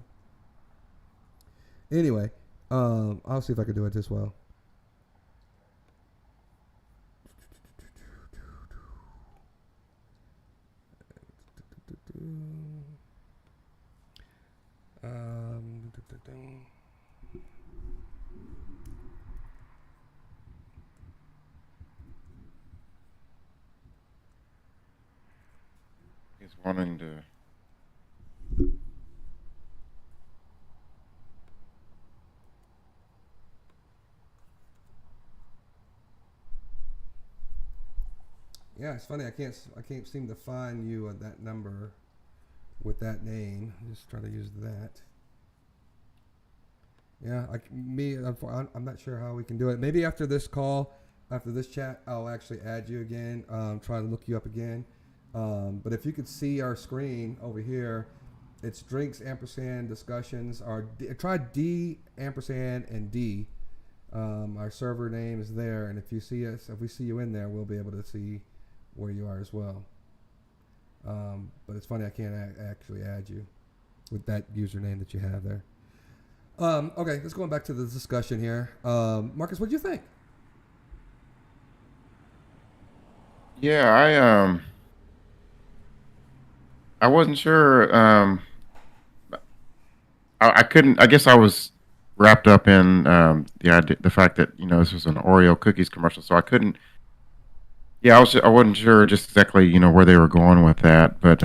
Anyway, I'll see if I can do it as well. He's wanting to. Yeah, it's funny. I can't seem to find you at that number with that name. Just try to use that. Yeah, I'm not sure how we can do it. Maybe after this call, after this chat, I'll actually add you again. Try to look you up again. But if you could see our screen over here, it's Drinks&Discussions. Try D ampersand and D. Our server name is there, and if we see you in there, we'll be able to see where you are as well. But it's funny, I can't actually add you with that username that you have there. Okay, let's go back to the discussion here. Marcus, what do you think? Yeah, I wasn't sure. I couldn't. I guess I was wrapped up in the fact that this was an Oreo cookies commercial, so I couldn't. Yeah, I wasn't sure just exactly where they were going with that, but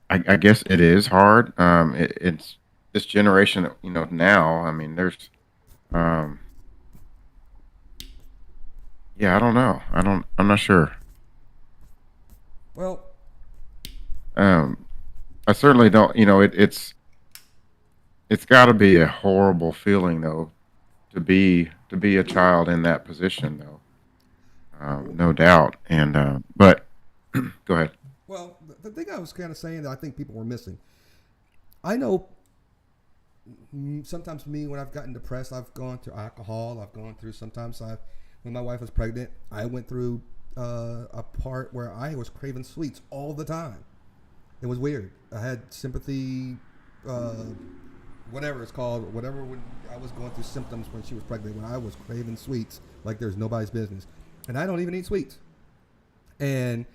I guess it is hard. It's this generation, now. I mean, there's, yeah, I don't know. I'm not sure. Well, I certainly don't. It's got to be a horrible feeling though to be a child in that position though. No doubt. And but go ahead. Well, the thing I was kind of saying that I think people were missing. I know sometimes when I've gotten depressed, I've gone through alcohol. I've gone through, sometimes I've when my wife was pregnant, I went through a part where I was craving sweets all the time. It was weird. I had sympathy, whatever it's called, whatever when I was going through symptoms when she was pregnant, when I was craving sweets like there's nobody's business. And I don't even eat sweets. And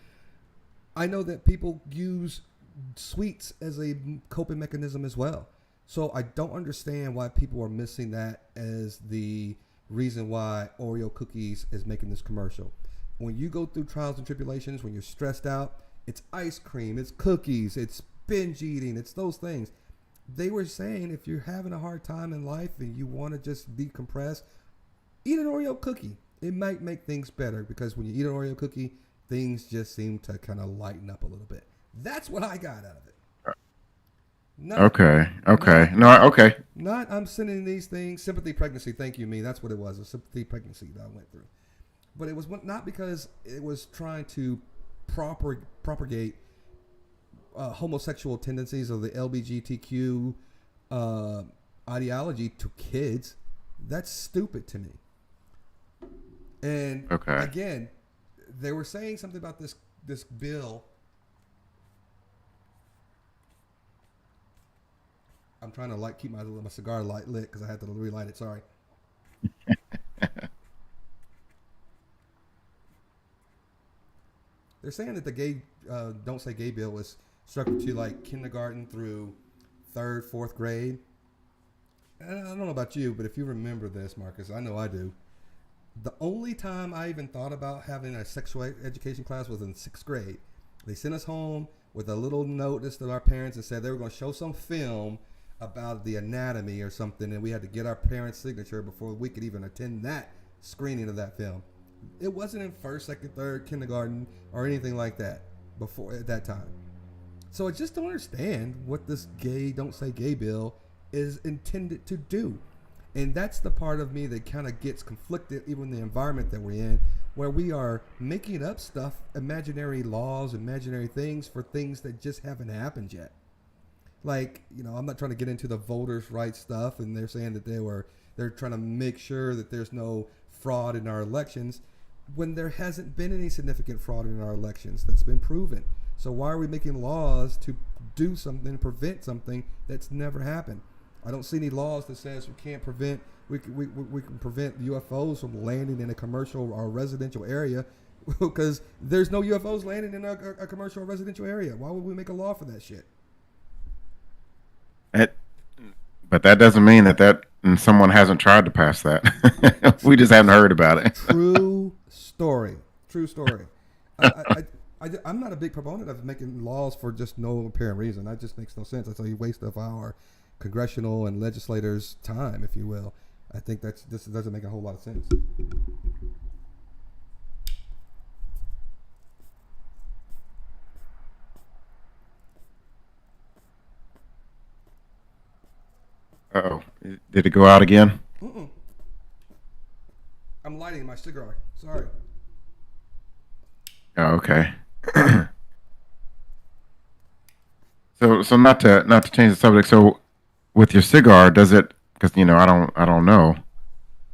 I know that people use sweets as a coping mechanism as well. So I don't understand why people are missing that as the reason why Oreo cookies is making this commercial. When you go through trials and tribulations, when you're stressed out, it's ice cream, it's cookies, it's binge eating, it's those things. They were saying if you're having a hard time in life and you want to just decompress, eat an Oreo cookie. It might make things better because when you eat an Oreo cookie, things just seem to kind of lighten up a little bit. That's what I got out of it. Okay. Not I'm sending these things. Sympathy pregnancy. Thank you, me. That's what it was. A sympathy pregnancy that I went through. But it was not because it was trying to propagate homosexual tendencies of the LGBTQ ideology to kids. That's stupid to me. And again, they were saying something about this bill. I'm trying to keep my cigar light lit because I had to relight it. Sorry. They're saying that the gay don't say gay bill was struck to like kindergarten through 3rd, 4th grade. And I don't know about you, but if you remember this, Marcus, I know I do. The only time I even thought about having a sexual education class was in 6th grade. They sent us home with a little notice to our parents and said they were going to show some film about the anatomy or something, and we had to get our parents' signature before we could even attend that screening of that film. It wasn't in 1st, 2nd, 3rd, kindergarten, or anything like that before at that time. So I just don't understand what this don't say gay bill is intended to do. And that's the part of me that kind of gets conflicted, even in the environment that we're in, where we are making up stuff, imaginary laws, imaginary things for things that just haven't happened yet. Like, I'm not trying to get into the voters' rights stuff, and they're saying that they're trying to make sure that there's no fraud in our elections when there hasn't been any significant fraud in our elections that's been proven. So why are we making laws to do something, prevent something that's never happened? I don't see any laws that says we can prevent UFOs from landing in a commercial or residential area because there's no UFOs landing in a commercial or residential area. Why would we make a law for that shit? But that doesn't mean that someone hasn't tried to pass that. We just haven't heard about it. True story. I'm not a big proponent of making laws for just no apparent reason. That just makes no sense. That's a waste of our congressional and legislators' time, if you will. I think this doesn't make a whole lot of sense. Uh-oh. Did it go out again? Mm-mm. I'm lighting my cigar. Sorry. Oh, okay. So not to change the subject. So with your cigar, does it? Because I don't know.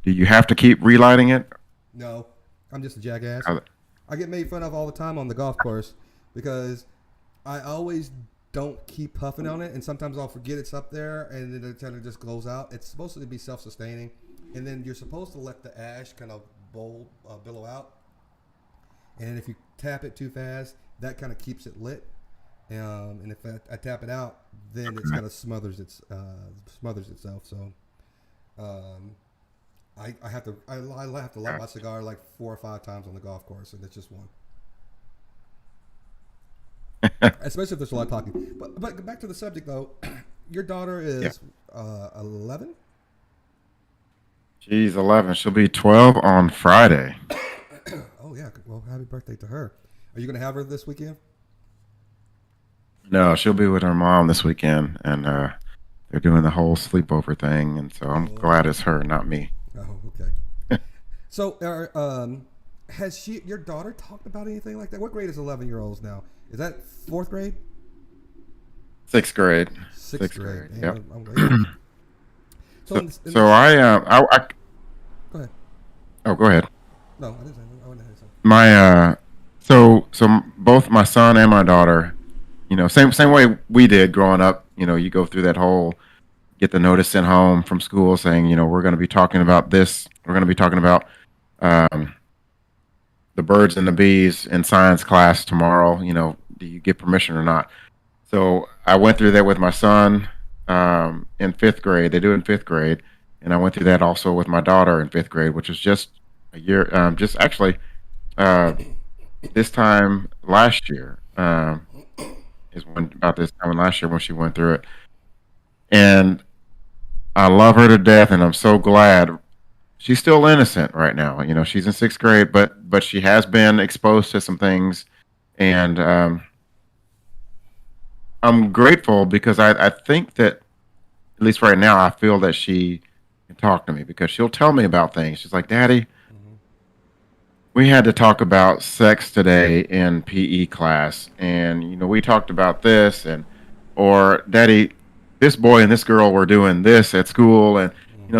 Do you have to keep relighting it? No, I'm just a jackass. I get made fun of all the time on the golf course because I always don't keep puffing on it, and sometimes I'll forget it's up there, and then it kind of just goes out. It's supposed to be self-sustaining, and then you're supposed to let the ash kind of billow out. And if you tap it too fast, that kind of keeps it lit. And if I tap it out, then it's kind of smothers itself. So I have to light my cigar like 4 or 5 times on the golf course, and it's just one. Especially if there's a lot of talking. But back to the subject though, your daughter is 11. She's 11. She'll be 12 on Friday. Oh yeah. Well, happy birthday to her. Are you going to have her this weekend? No, she'll be with her mom this weekend, and they're doing the whole sleepover thing, and so I'm glad it's her, not me. Oh, okay. So, has your daughter talked about anything like that? What grade is 11-year-olds now? Is that 4th grade? 6th grade. 6th grade. Yep. So I go ahead. Oh, go ahead. No, I didn't say anything. I wouldn't say something. My so both my son and my daughter, same way we did growing up. You go through that whole get the notice sent home from school saying, we're going to be talking about this. We're going to be talking about um, the birds and the bees in science class tomorrow. Do you get permission or not? So I went through that with my son in fifth grade. They do it in fifth grade, and I went through that also with my daughter in fifth grade, which was just a year, just actually uh, this time last year is when about this time last year when she went through it, and I love her to death, and I'm so glad she's still innocent right now. She's in sixth grade, but she has been exposed to some things, and I'm grateful because I think that at least right now I feel that she can talk to me because she'll tell me about things. She's like, "Daddy, we had to talk about sex today in PE class, and we talked about this, and or Daddy, this boy and this girl were doing this at school, and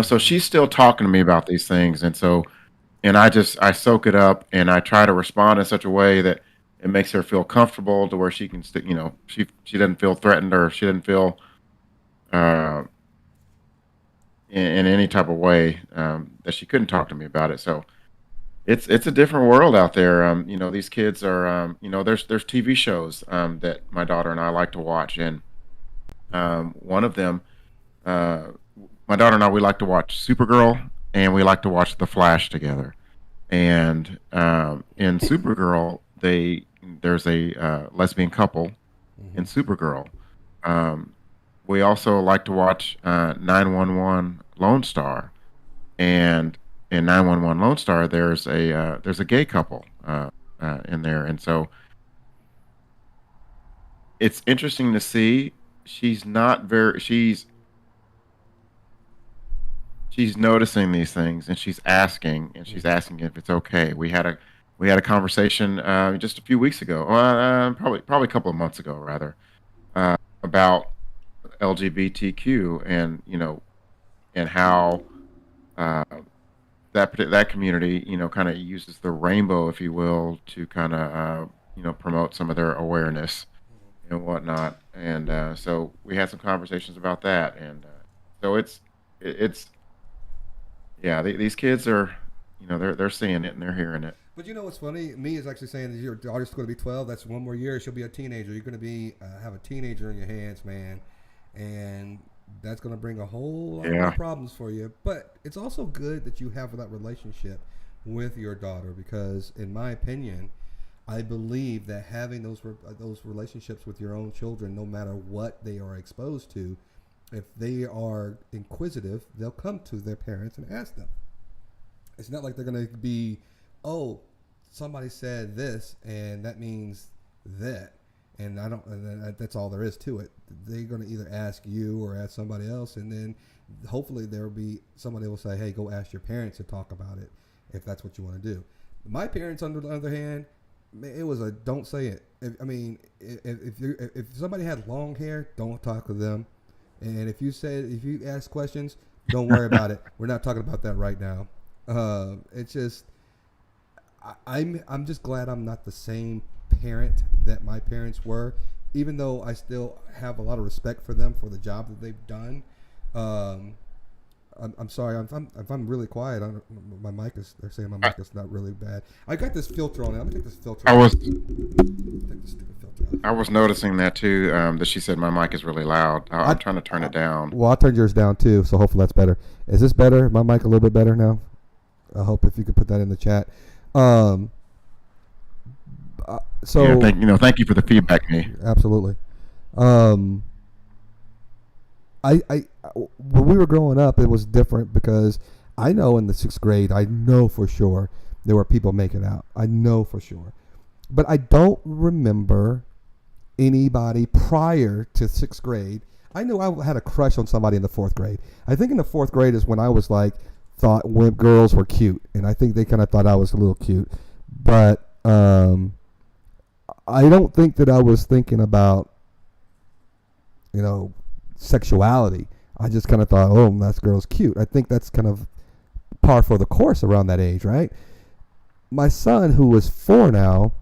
so she's still talking to me about these things, and I soak it up, and I try to respond in such a way that it makes her feel comfortable to where she can, she doesn't feel threatened or she doesn't feel uh, in any type of way that she couldn't talk to me about it. So it's a different world out there. These kids are, there's TV shows that my daughter and I like to watch, and one of them, uh, my daughter and I, we like to watch Supergirl, and we like to watch The Flash together. And in Supergirl, there's a lesbian couple in Supergirl. Um, we also like to watch 911 Lone Star, and in 911 Lone Star, there's a gay couple in there, and so it's interesting to see. She's not very. She's noticing these things, and she's asking if it's okay. We had a conversation just a few weeks ago, probably a couple of months ago, rather, about LGBTQ, and and how uh, that community, kind of uses the rainbow, if you will, to kind of promote some of their awareness and whatnot. And so we had some conversations about that, and so it's yeah, these kids are, they're seeing it and they're hearing it. But you know what's funny? Me is actually saying that your daughter's going to be 12. That's one more year. She'll be a teenager. You're going to be have a teenager in your hands, man, and that's going to bring a whole lot Yeah, of problems for you. But it's also good that you have that relationship with your daughter because, in my opinion, I believe that having those relationships with your own children, no matter what they are exposed to, if they are inquisitive, they'll come to their parents and ask them. It's not like they're going to be, oh, somebody said this and that means that, and I don't. And that's all there is to it. They're going to either ask you or ask somebody else, and then hopefully there will be somebody will say, hey, go ask your parents to talk about it if that's what you want to do. My parents, on the other hand, it was a don't say it. If somebody had long hair, don't talk to them. And if you ask questions, don't worry about it. We're not talking about that right now. It's just I'm just glad I'm not the same parent that my parents were, even though I still have a lot of respect for them for the job that they've done. Um, I'm sorry if I'm really quiet. My mic is. They're saying my I, mic is not really bad. I got this filter on it. Let me take this filter I off. was Take this stupid filter off. I was noticing that too. That she said my mic is really loud. I'm trying to turn it down. Well, I'll turn yours down too, so hopefully that's better. Is this better? My mic a little bit better now? I hope if you could put that in the chat. Um, Yeah, so thank you for the feedback, me. absolutely. Um, I when we were growing up, it was different because I know in the sixth grade, I know for sure there were people making out. I know for sure, but I don't remember anybody prior to sixth grade. I knew I had a crush on somebody in the fourth grade. I think in the fourth grade is when I was like thought when girls were cute, and I think they kind of thought I was a little cute, but I don't think that I was thinking about sexuality. I just kind of thought, oh, that girl's cute. I think that's kind of par for the course around that age, right? my son, who is 4 now,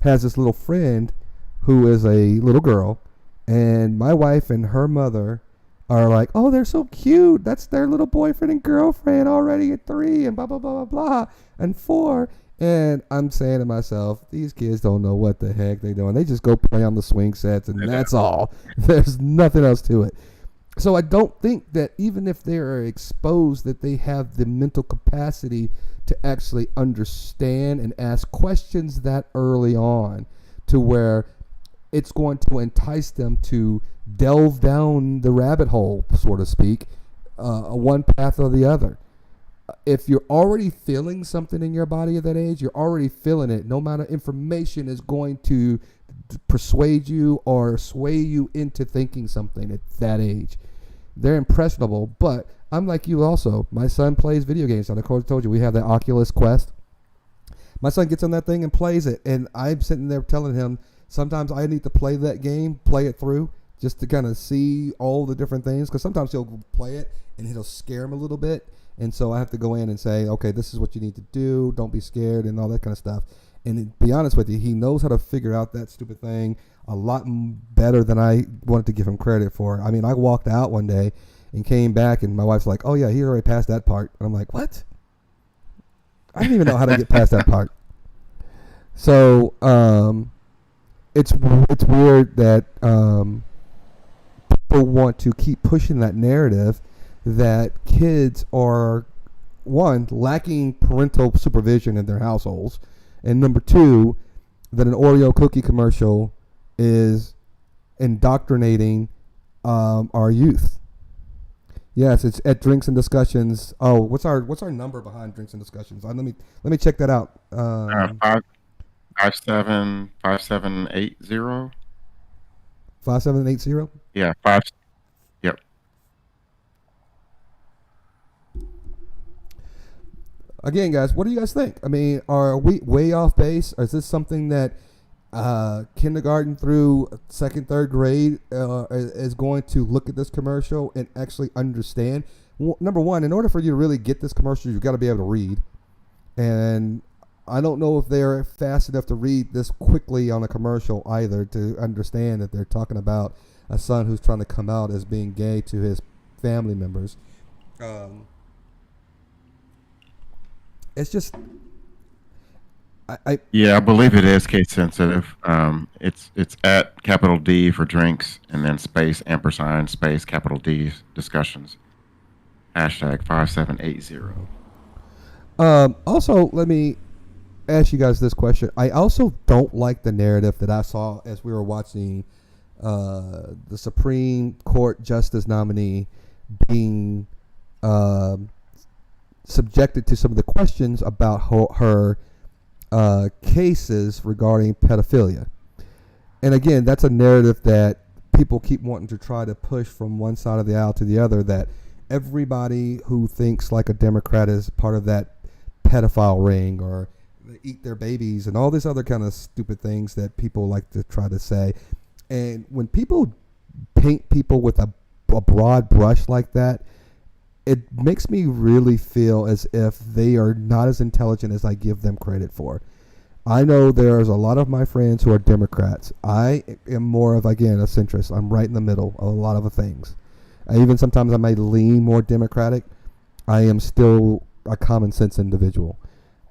has this little friend who is a little girl, and my wife and her mother are like, oh, they're so cute. That's their little boyfriend and girlfriend already at 3 and blah, blah, blah, blah, blah, and 4. And I'm saying to myself, these kids don't know what the heck they're doing. They just go play on the swing sets, and that's all. There's nothing else to it. So I don't think that even if they are exposed, that they have the mental capacity to actually understand and ask questions that early on, to where it's going to entice them to delve down the rabbit hole, so to speak, one path or the other. If you're already feeling something in your body at that age, you're already feeling it. No amount of information is going to persuade you or sway you into thinking something at that age. They're impressionable, but I'm like you also. My son plays video games. I told you we have that Oculus Quest. My son gets on that thing and plays it, and I'm sitting there telling him sometimes I need to play that game, play it through, just to kind of see all the different things, because sometimes he'll play it and it'll scare him a little bit, and so I have to go in and say, okay, this is what you need to do, don't be scared, and all that kind of stuff. And to be honest with you, he knows how to figure out that stupid thing a lot better than I wanted to give him credit for. I mean, I walked out one day and came back, and my wife's like, oh yeah, he already passed that part. And I'm like, what? I didn't even know how to get past that part. So it's weird that people want to keep pushing that narrative that kids are, one, lacking parental supervision in their households, and number 2, that an Oreo cookie commercial is indoctrinating our youth. Yes, it's at Drinks and Discussions. Oh, what's our number behind Drinks and Discussions? Let me check that out. 5780. 5780. Yeah, 5. Yep. Again, guys, what do you guys think? I mean, are we way off base? Or is this something that kindergarten through 2nd, 3rd grade is going to look at this commercial and actually understand? Well, number one, in order for you to really get this commercial, you've got to be able to read. And I don't know if they're fast enough to read this quickly on a commercial either to understand that they're talking about a son who's trying to come out as being gay to his family members. It's just... I believe it is case sensitive. It's at capital D for drinks and then space ampersand space capital D discussions. #5780. Also, let me ask you guys this question. I also don't like the narrative that I saw as we were watching the Supreme Court Justice nominee being subjected to some of the questions about her cases regarding pedophilia. And again, that's a narrative that people keep wanting to try to push from one side of the aisle to the other, that everybody who thinks like a Democrat is part of that pedophile ring, or they eat their babies and all these other kind of stupid things that people like to try to say. And when people paint people with a broad brush like that, it makes me really feel as if they are not as intelligent as I give them credit for. I know there's a lot of my friends who are Democrats. I am more of, again, a centrist. I'm right in the middle of a lot of things. Even sometimes I may lean more Democratic. I am still a common sense individual.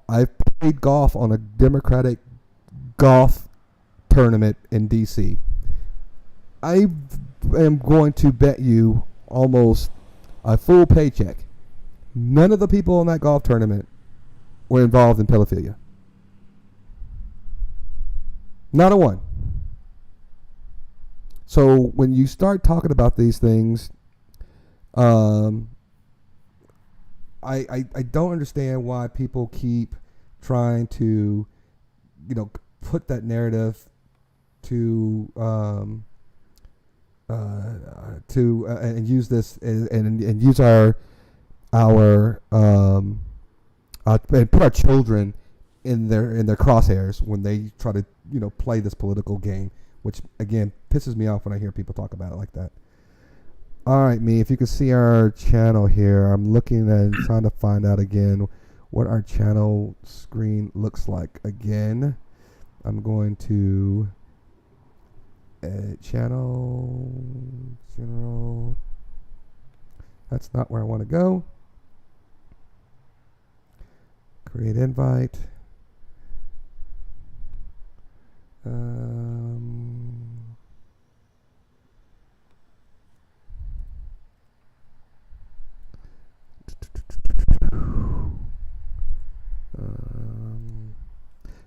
I've played golf on a Democratic golf tournament in D.C. I am going to bet you almost a full paycheck none of the people in that golf tournament were involved in pedophilia. Not a one. So when you start talking about these things, I don't understand why people keep trying to, put that narrative to and use this and use our and put our children in their crosshairs when they try to play this political game, which again pisses me off when I hear people talk about it like that. All right, if you can see our channel here, I'm looking and trying to find out again what our channel screen looks like. Again, I'm going to edit channel, general. That's not where I want to go. Create invite.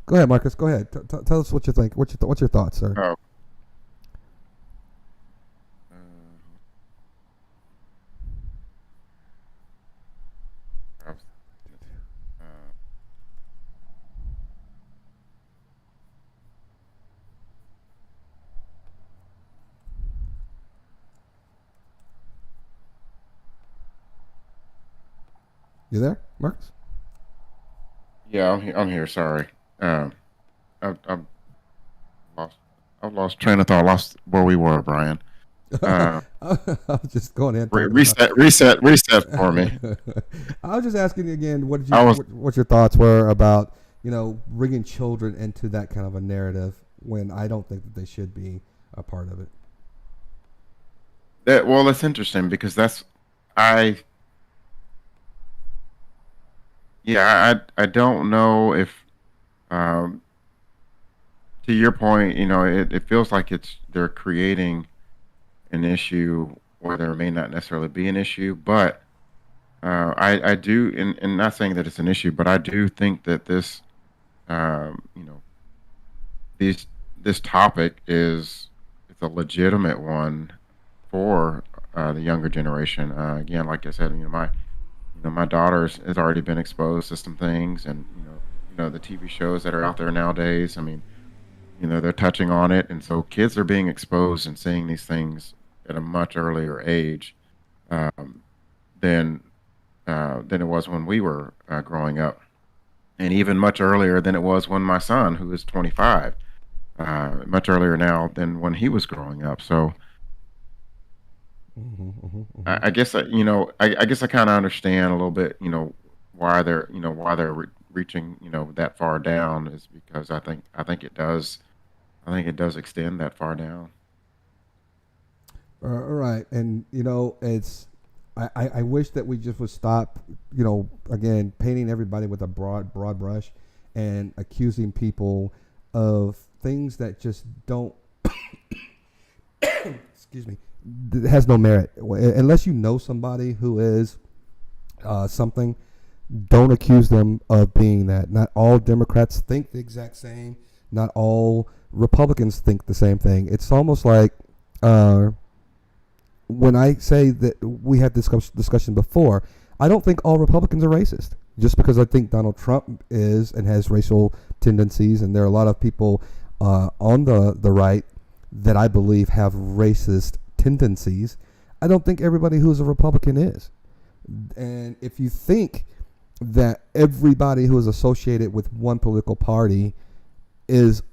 Go ahead, Marcus. Go ahead. Tell us what you think. What's your thoughts, sir? Oh. You there, Marcus? Yeah, I'm here. Sorry. I've lost train of thought. Lost where we were, Brian. I was just going in. Reset for me. I was just asking you again. What your thoughts were about bringing children into that kind of a narrative when I don't think that they should be a part of it. That's interesting because I don't know if, to your point, it feels like they're creating an issue where there may not necessarily be an issue, but I do, and not saying that it's an issue, but I do think that this topic it's a legitimate one for the younger generation. Again, like I said, my daughter has already been exposed to some things, and the TV shows that are out there nowadays. I mean, they're touching on it, and so kids are being exposed and seeing these things at a much earlier age than it was when we were growing up, and even much earlier than it was when my son, who is 25, much earlier now than when he was growing up. So. I guess I kind of understand a little bit, why they're reaching, that far down is because I think it does extend that far down. All right, and it's I wish that we just would stop, again painting everybody with a broad brush and accusing people of things that just don't. Excuse me. Has no merit unless you know somebody who is something. Don't accuse them of being that. Not all Democrats think the exact same. Not all Republicans think the same thing. It's almost like when I say that we had this discussion before, I don't think all Republicans are racist. Just because I think Donald Trump is and has racial tendencies, and there are a lot of people on the right that I believe have racist tendencies, I don't think everybody who's a Republican is. And if you think that everybody who is associated with one political party is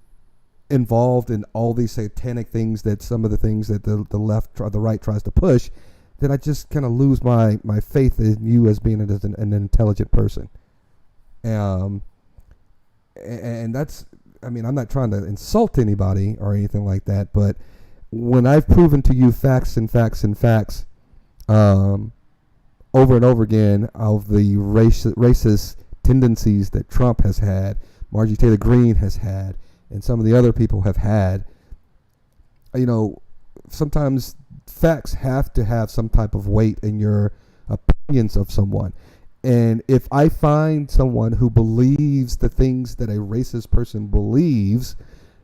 involved in all these satanic things, that some of the things that the left or the right tries to push, then I just kind of lose my faith in you as being an intelligent person. And that's, I mean, I'm not trying to insult anybody or anything like that, but when I've proven to you facts over and over again of the racist tendencies that Trump has had, Marjorie Taylor Greene has had, and some of the other people have had, sometimes facts have to have some type of weight in your opinions of someone. And if I find someone who believes the things that a racist person believes,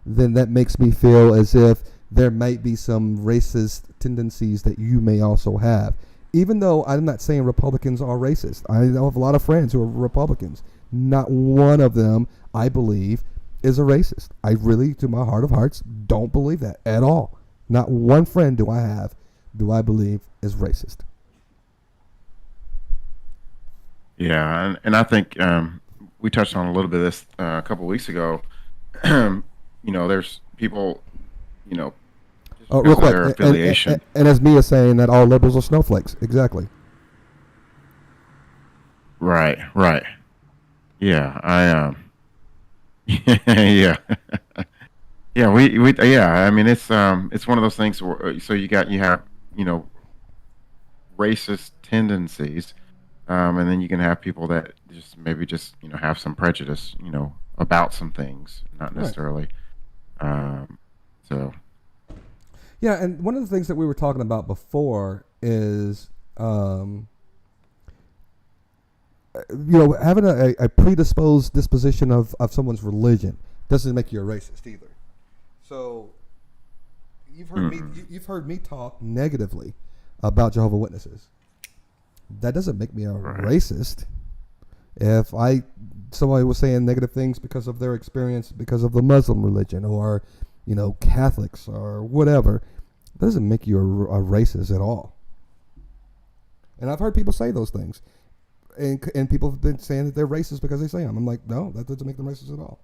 then that makes me feel as if there might be some racist tendencies that you may also have. Even though I'm not saying Republicans are racist. I know of a lot of friends who are Republicans. Not one of them, I believe, is a racist. I really, to my heart of hearts, don't believe that at all. Not one friend do I believe is racist. Yeah, and I think we touched on a little bit of this a couple of weeks ago. There's people, real quick, their affiliation. And as Mia saying that all liberals are snowflakes. Exactly. Right. Yeah, yeah. Yeah, we yeah, I mean it's one of those things where so you have, you know, racist tendencies, and then you can have people that just maybe just, you know, have some prejudice, you know, about some things, not Right. necessarily. Um, so Yeah, and one of the things that we were talking about before is, having a predisposed disposition of someone's religion doesn't make you a racist either. So you've heard me talk negatively about Jehovah's Witnesses. That doesn't make me a right, racist. If somebody was saying negative things because of their experience because of the Muslim religion or, Catholics or whatever, that doesn't make you a racist at all. And I've heard people say those things, and people have been saying that they're racist because they say them. I'm like, no, that doesn't make them racist at all.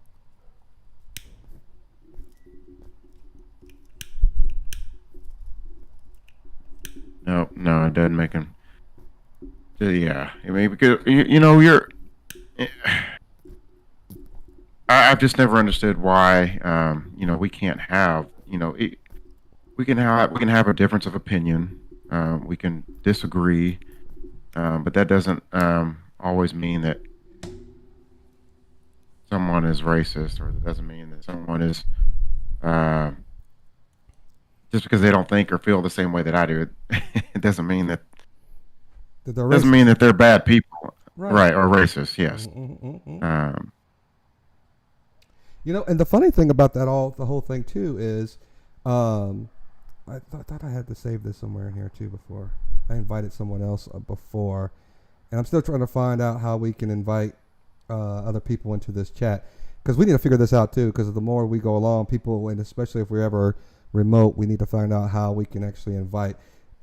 no, it doesn't make them. Yeah, I mean because you know you're. I've just never understood why we can't have we can have a difference of opinion. We can disagree, but that doesn't always mean that someone is racist, or that doesn't mean that someone is uh, just because they don't think or feel the same way that I do. It doesn't mean that They're doesn't racist. mean that they're bad people, Right. or racist. Yes. Mm-mm-mm-mm. Um, And the funny thing about the whole thing too is, I thought I had to save this somewhere in here too before. I invited someone else before, and I'm still trying to find out how we can invite other people into this chat, because we need to figure this out too. Because the more we go along, people, and especially if we're ever remote, we need to find out how we can actually invite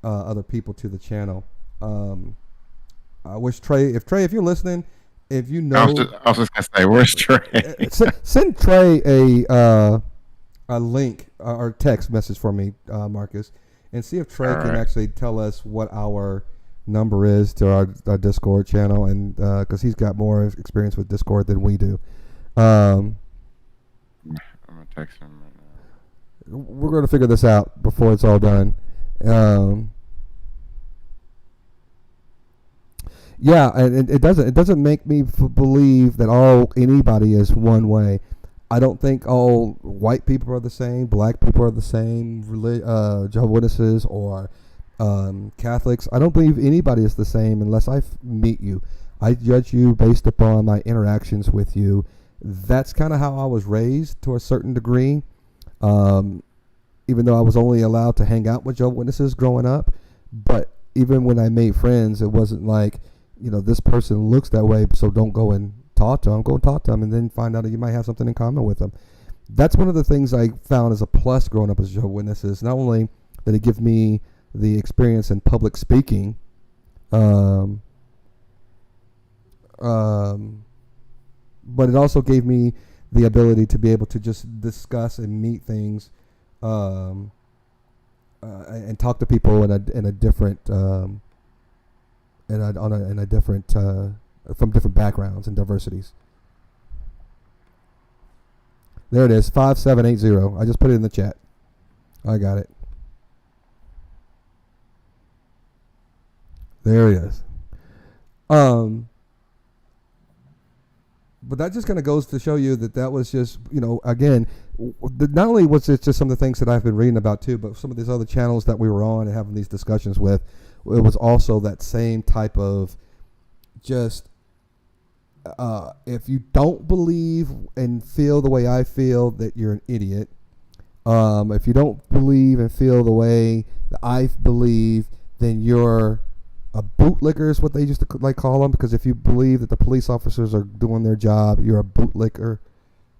other people to the channel. I wish Trey, if you're listening, if you know, I was just gonna say, where's Trey? send Trey a link or text message for me, Marcus, and see if Trey All can right. actually tell us what our number is to our Discord channel, and because he's got more experience with Discord than we do. I'm gonna text him right now. We're going to figure this out before it's all done. Yeah, and it doesn't make me believe that anybody is one way. I don't think all white people are the same, black people are the same, Jehovah's Witnesses or Catholics. I don't believe anybody is the same unless I meet you. I judge you based upon my interactions with you. That's kind of how I was raised to a certain degree. Even though I was only allowed to hang out with Jehovah's Witnesses growing up, but even when I made friends, it wasn't like, this person looks that way, so don't go and talk to them. Go and talk to them, and then find out that you might have something in common with them. That's one of the things I found as a plus growing up as Jehovah's Witnesses. Not only did it give me the experience in public speaking, but it also gave me the ability to be able to just discuss and meet things, and talk to people in a different from different backgrounds and diversities. There it is, 5780. I just put it in the chat. I got it. There it is. But that just kind of goes to show you that was just, again, not only was it just some of the things that I've been reading about too, but some of these other channels that we were on and having these discussions with, it was also that same type of just, if you don't believe and feel the way I feel, that you're an idiot. If you don't believe and feel the way that I believe, then you're a bootlicker, is what they used to call them. Because if you believe that the police officers are doing their job, you're a bootlicker,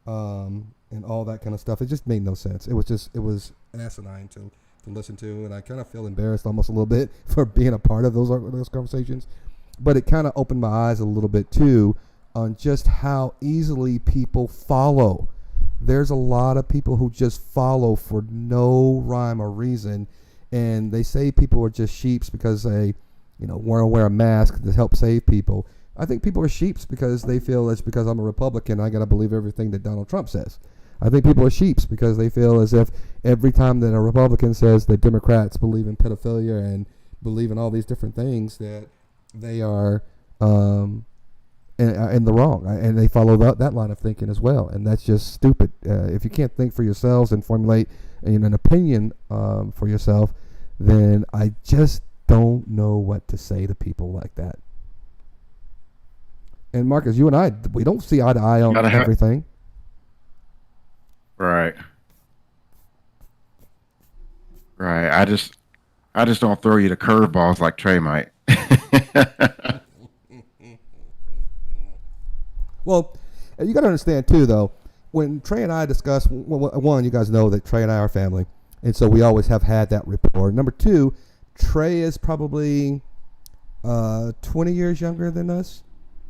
and all that kind of stuff. It just made no sense. It was asinine to listen to, and I kind of feel embarrassed almost a little bit for being a part of those conversations. But it kind of opened my eyes a little bit too on just how easily people follow. There's a lot of people who just follow for no rhyme or reason, and they say people are just sheeps because they, want to wear a mask to help save people. I think people are sheeps because they feel it's because I'm a Republican, I got to believe everything that Donald Trump says. I think people are sheeps because they feel as if every time that a Republican says that Democrats believe in pedophilia and believe in all these different things, that they are in the wrong, and they follow that line of thinking as well, and that's just stupid. If you can't think for yourselves and formulate an opinion for yourself, then I just don't know what to say to people like that. And Marcus, you and I, we don't see eye to eye on everything. Right. I just don't throw you the curveballs like Trey might. Well, you got to understand too, though. When Trey and I discuss, one, you guys know that Trey and I are family, and so we always have had that rapport. Number two, Trey is probably 20 years younger than us.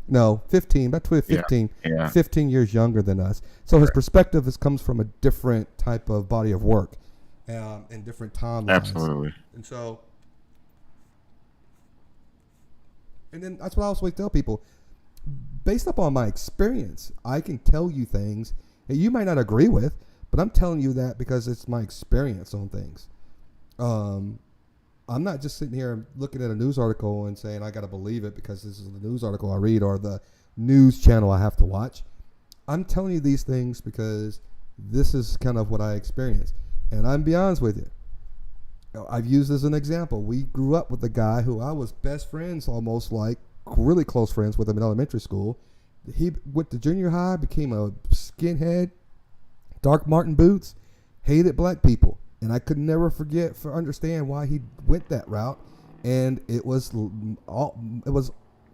No, 15, about 15, yeah. 15 years younger than us. So his perspective comes from a different type of body of work and different timelines. Absolutely. And so, and then that's what I always tell people. Based upon my experience, I can tell you things that you might not agree with, but I'm telling you that because it's my experience on things. I'm not just sitting here looking at a news article and saying I got to believe it because this is the news article I read or the news channel I have to watch. I'm telling you these things because this is kind of what I experienced. And I'm be honest with you. I've used as an example. We grew up with a guy who I was best friends, almost like really close friends with him in elementary school. He went to junior high, became a skinhead, Doc Marten boots, hated black people. And I could never understand why he went that route. And it was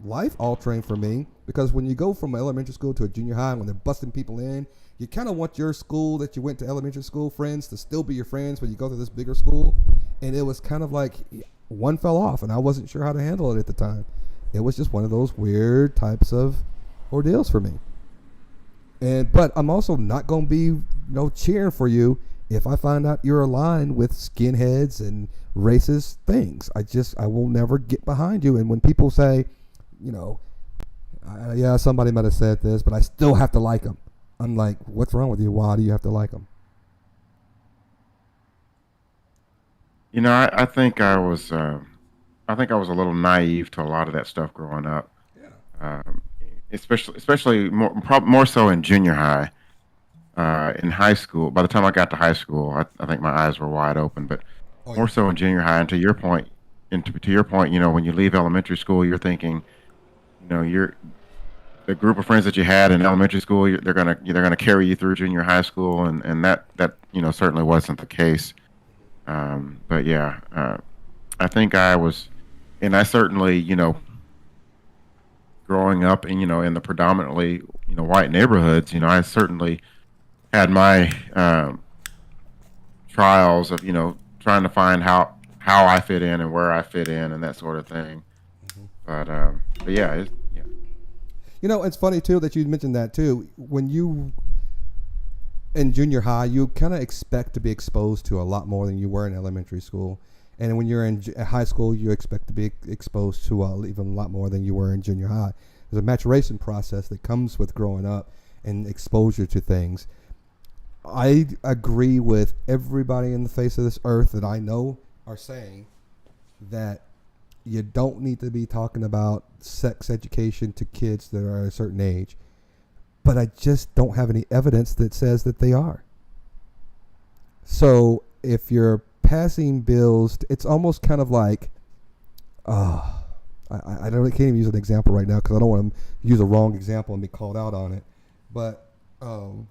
life altering for me because when you go from elementary school to a junior high, when they're busting people in, you kind of want your school that you went to elementary school friends to still be your friends when you go to this bigger school. And it was kind of like one fell off and I wasn't sure how to handle it at the time. It was just one of those weird types of ordeals for me. But I'm also not going to be cheering for you if I find out you're aligned with skinheads and racist things. I will never get behind you. And when people say, yeah, somebody might have said this, but I still have to like them. I'm like, what's wrong with you? Why do you have to like them? I think I was a little naive to a lot of that stuff growing up. Yeah. Especially more so in junior high. In high school, by the time I got to high school, I think my eyes were wide open. But more so in junior high, and to your point, when you leave elementary school, you're thinking, you're the group of friends that you had in elementary school, they're gonna carry you through junior high school, and that certainly wasn't the case. But yeah, I think I was, and I certainly growing up in the predominantly white neighborhoods, I certainly had my trials of trying to find how I fit in and where I fit in and that sort of thing. Mm-hmm. But yeah. It's funny too that you mentioned that too. When you in junior high, you kind of expect to be exposed to a lot more than you were in elementary school, and when you're in high school, you expect to be exposed to even a lot more than you were in junior high. There's a maturation process that comes with growing up and exposure to things. I agree with everybody in the face of this earth that I know are saying that you don't need to be talking about sex education to kids that are a certain age. But I just don't have any evidence that says that they are. So if you're passing bills, it's almost kind of like, I can't even use an example right now because I don't want to use a wrong example and be called out on it. But as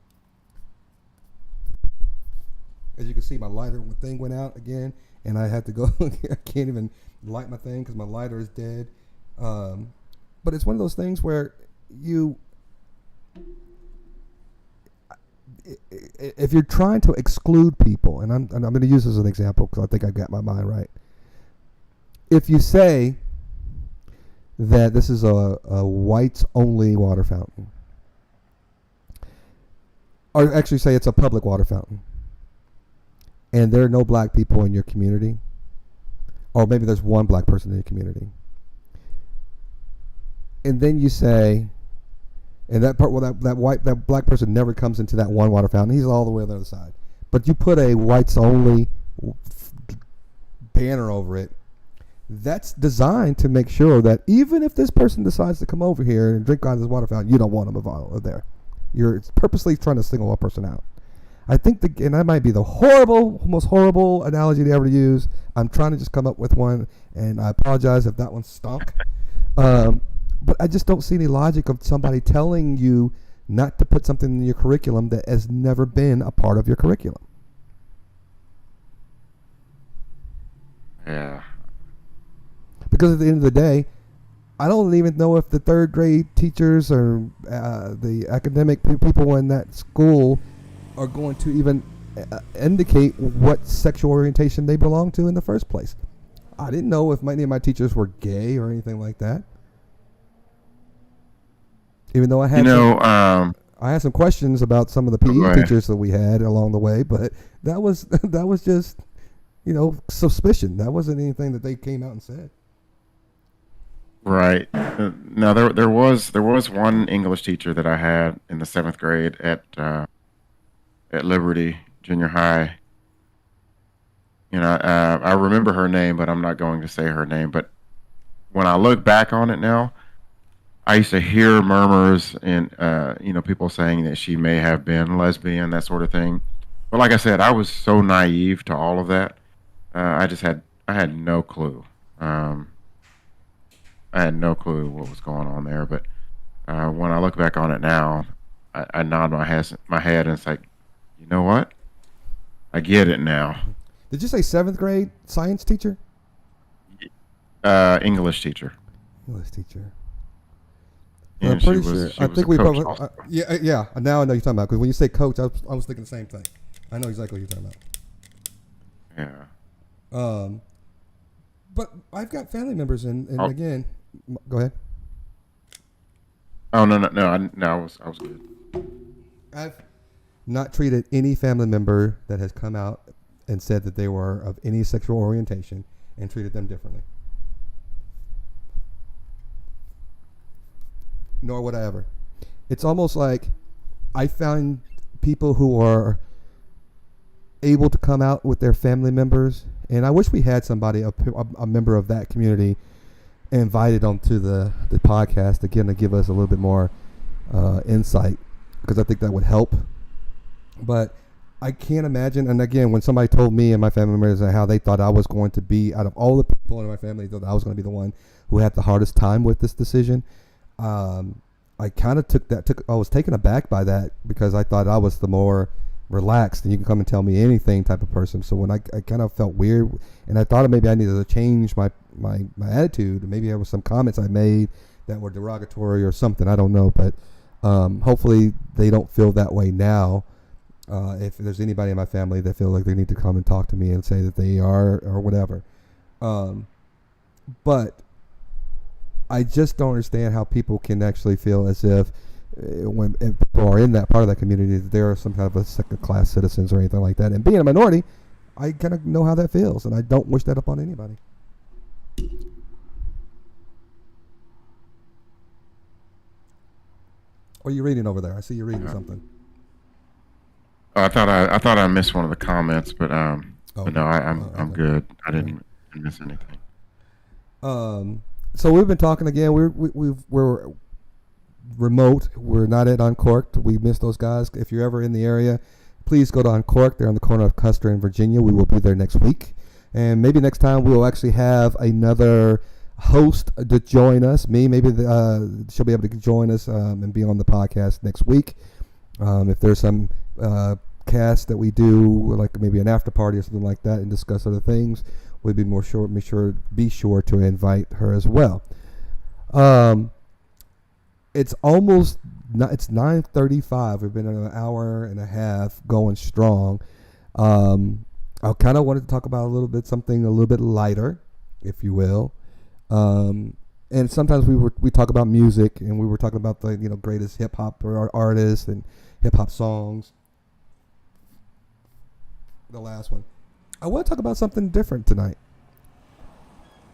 you can see, my lighter thing went out again, and I had to go. I can't even light my thing because my lighter is dead. But it's one of those things where if you're trying to exclude people, and I'm going to use this as an example because I think I got my mind right. If you say that this is a whites-only water fountain, or actually say it's a public water fountain, and there are no black people in your community, or maybe there's one black person in your community, and then you say, and that part, well, that black person never comes into that one water fountain. He's all the way on the other side. But you put a whites only banner over it. That's designed to make sure that even if this person decides to come over here and drink out of this water fountain, you don't want them over there. You're purposely trying to single one person out. I think, and that might be the most horrible analogy to ever use. I'm trying to just come up with one, and I apologize if that one stunk. But I just don't see any logic of somebody telling you not to put something in your curriculum that has never been a part of your curriculum. Yeah. Because at the end of the day, I don't even know if the third grade teachers or the academic people in that school are going to even indicate what sexual orientation they belong to in the first place. I didn't know if any of my teachers were gay or anything like that. Even though I had I had some questions about some of the PE teachers that we had along the way, but that was just, suspicion. That wasn't anything that they came out and said. Right. No, there was one English teacher that I had in the 7th grade at Liberty Junior High. I remember her name, but I'm not going to say her name. But when I look back on it now, I used to hear murmurs and people saying that she may have been lesbian, that sort of thing. But like I said, I was so naive to all of that. I had no clue. I had no clue what was going on there. But when I look back on it now, I nod my head and it's like, you know what? I get it now. Did you say 7th grade science teacher? English teacher. English teacher. Yeah, I'm pretty sure. I think we probably. Yeah. Now I know you're talking about, because when you say coach, I was thinking the same thing. I know exactly what you're talking about. Yeah. But I've got family members, and again, go ahead. Oh no! I was good. I've not treated any family member that has come out and said that they were of any sexual orientation and treated them differently. Nor would I ever. It's almost like I found people who are able to come out with their family members, and I wish we had somebody, a member of that community, invited onto the podcast again to give us a little bit more insight, because I think that would help. But I can't imagine, and again, when somebody told me and my family members how they thought I was going to be, out of all the people in my family, thought I was going to be the one who had the hardest time with this decision. I kind of I was taken aback by that, because I thought I was the more relaxed and you can come and tell me anything type of person. So when I kind of felt weird, and I thought maybe I needed to change my attitude, maybe there was some comments I made that were derogatory or something, I don't know, but hopefully they don't feel that way now. If there's anybody in my family that feel like they need to come and talk to me and say that they are or whatever. But I just don't understand how people can actually feel as if when people are in that part of that community, that they're some kind of a second-class citizens or anything like that. And being a minority, I kind of know how that feels, and I don't wish that upon anybody. What are you reading over there? I see you're reading something. I thought I missed one of the comments, but no, I'm good. I didn't miss anything. So we've been talking again. We're remote. We're not at Uncorked. We miss those guys. If you're ever in the area, please go to Uncorked. They're on the corner of Custer and Virginia. We will be there next week, and maybe next time we will actually have another host to join us. Maybe she'll be able to join us and be on the podcast next week. If there's some cast that we do, like maybe an after party or something like that, and discuss other things, we'd be be sure to invite her as well. It's almost it's 9:35. We've been an hour and a half going strong. I kind of wanted to talk about something a little bit lighter, if you will. And sometimes we talk about music, and we were talking about the greatest hip hop artists and hip hop songs. The last one. I want to talk about something different tonight.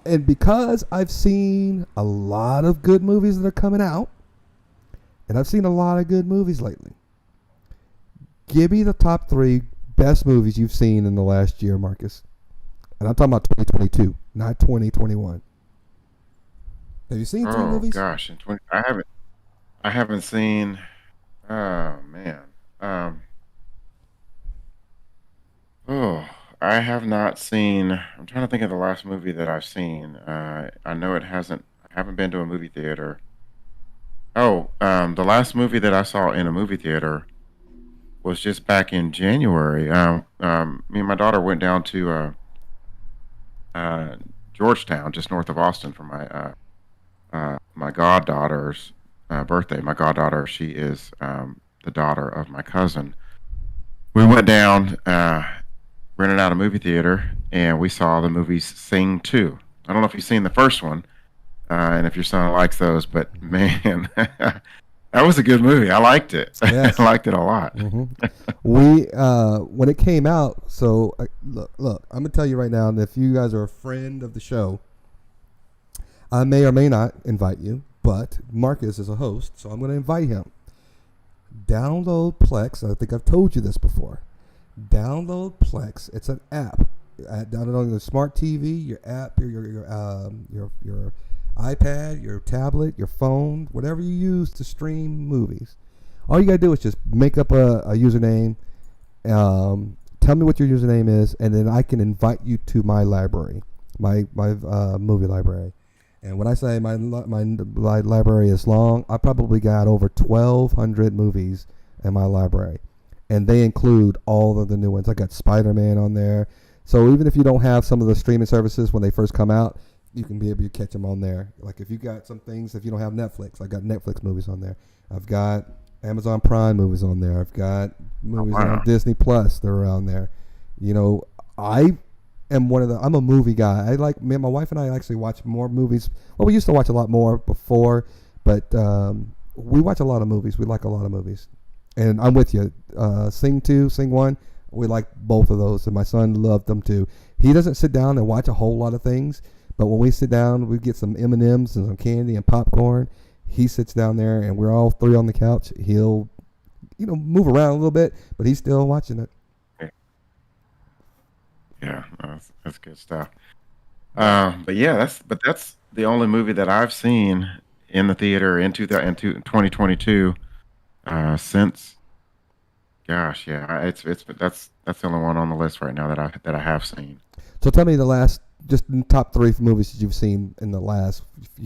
And because I've seen a lot of good movies that are coming out, and I've seen a lot of good movies lately, give me the top 3 best movies you've seen in the last year, Marcus. And I'm talking about 2022, not 2021. Have you seen 3 Oh movies? gosh, I haven't seen. Oh man. Oh, I have not seen. I'm trying to think of the last movie that I've seen. I know it hasn't. I haven't been to a movie theater. Oh, the last movie that I saw in a movie theater was just back in January. Me and my daughter went down to uh, Georgetown, just north of Austin, for my goddaughter's birthday. My goddaughter, she is the daughter of my cousin. We went down, rented out a movie theater, and we saw the movie Sing 2. I don't know if you've seen the first one, and if your son likes those, but man, that was a good movie. I liked it. Yes. I liked it a lot. Mm-hmm. We when it came out. So look, I'm gonna tell you right now, and if you guys are a friend of the show, I may or may not invite you, but Marcus is a host, so I'm going to invite him. Download Plex. I think I've told you this before. Download Plex. It's an app. Download on your smart TV, your app, your iPad, your tablet, your phone, whatever you use to stream movies. All you gotta do is just make up a username. Tell me what your username is, and then I can invite you to my library, my movie library. And when I say my library is long, I probably got over 1,200 movies in my library. And they include all of the new ones. I got Spider-Man on there. So even if you don't have some of the streaming services when they first come out, you can be able to catch them on there. Like if you got some things, if you don't have Netflix, I got Netflix movies on there. I've got Amazon Prime movies on there. I've got movies on Disney Plus that are on there. You know, I'm a movie guy. I like, me and my wife and I actually watch more movies. Well, we used to watch a lot more before, but we watch a lot of movies. We like a lot of movies. And I'm with you. Sing 2, Sing 1, we like both of those, and my son loved them too. He doesn't sit down and watch a whole lot of things, but when we sit down, we get some M&Ms and some candy and popcorn. He sits down there, and we're all 3 on the couch. He'll, move around a little bit, but he's still watching it. Yeah, that's good stuff. But yeah, that's the only movie that I've seen in the theater in 2022 since. Gosh, yeah, it's that's the only one on the list right now that I have seen. So tell me just top 3 movies that you've seen in the last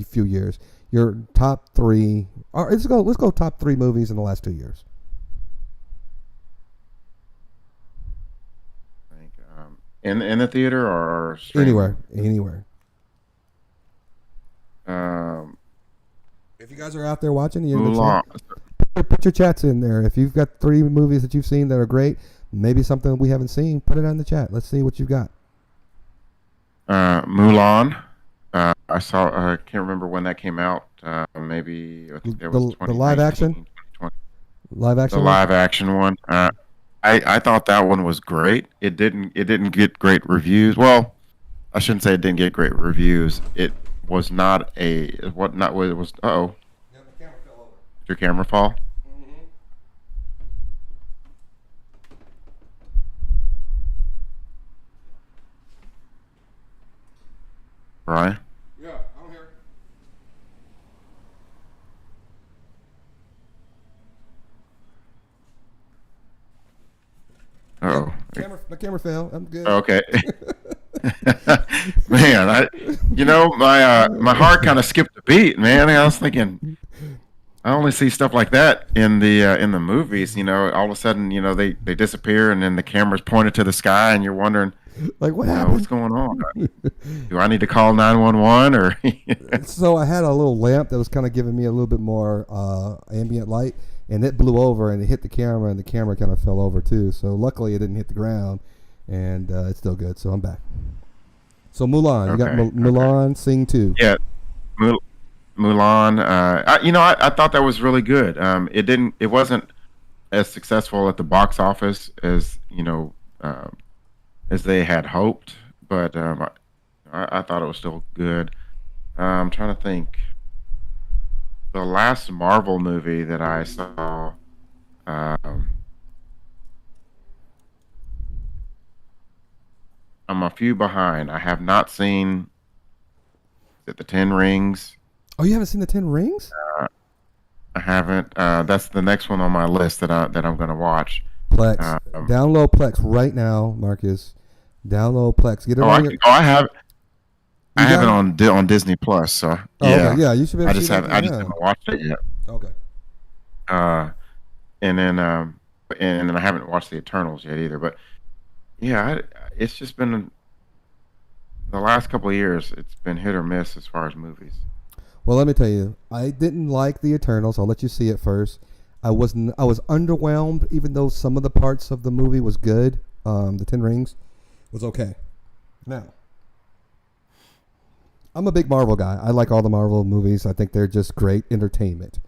few years. Your top 3, or let's go top 3 movies in the last 2 years. I think in the theater or streaming? Anywhere. If you guys are out there watching, Mulan. Put your chats in there. If you've got 3 movies that you've seen that are great, maybe something we haven't seen, put it in the chat. Let's see what you've got. Mulan. I saw. I can't remember when that came out. Maybe I think that was the live action. 2020. Live action. The live action one. I thought that one was great. It didn't get great reviews. Well, I shouldn't say it didn't get great reviews. It was not a what not what it was. Uh-oh. Yeah, the camera fell over. Did your camera fall? Mm-hmm. Brian? Yeah, I'm here. Uh-oh. My camera fell. I'm good. Okay. Man, my heart kind of skipped a beat, man. I was thinking, I only see stuff like that in the movies. All of a sudden, they disappear, and then the camera's pointed to the sky, and you're wondering, Like, what happened? what's going on? Do I need to call 911 or? So I had a little lamp that was kind of giving me a little bit more ambient light, and it blew over and it hit the camera, and the camera kind of fell over too. So luckily it didn't hit the ground, and it's still good. So I'm back. So Mulan, you got Mulan, Sing 2. Yeah, Mulan. I thought that was really good. It wasn't as successful at the box office as as they had hoped, but I thought it was still good. I'm trying to think. The last Marvel movie that I saw, um, I'm a few behind. I have not seen. Is it the Ten Rings? Oh, you haven't seen the Ten Rings? I haven't. That's the next one on my list that I'm going to watch. Plex. Um, Download Plex right now, Marcus. Download Plex. Get it oh, on your. I have. You I have it got on Disney Plus. So Oh, yeah, okay. Yeah, you should be able I to just see that. haven't. I just Yeah. haven't watched it yet. Okay. Uh, and then and then I haven't watched the Eternals yet either. But yeah, it's just been the last couple of years. It's been hit or miss as far as movies. Well, let me tell you, I didn't like the Eternals. I'll let you see it first. I was underwhelmed, even though some of the parts of the movie was good. The Ten Rings was okay. Now, I'm a big Marvel guy. I like all the Marvel movies. I think they're just great entertainment.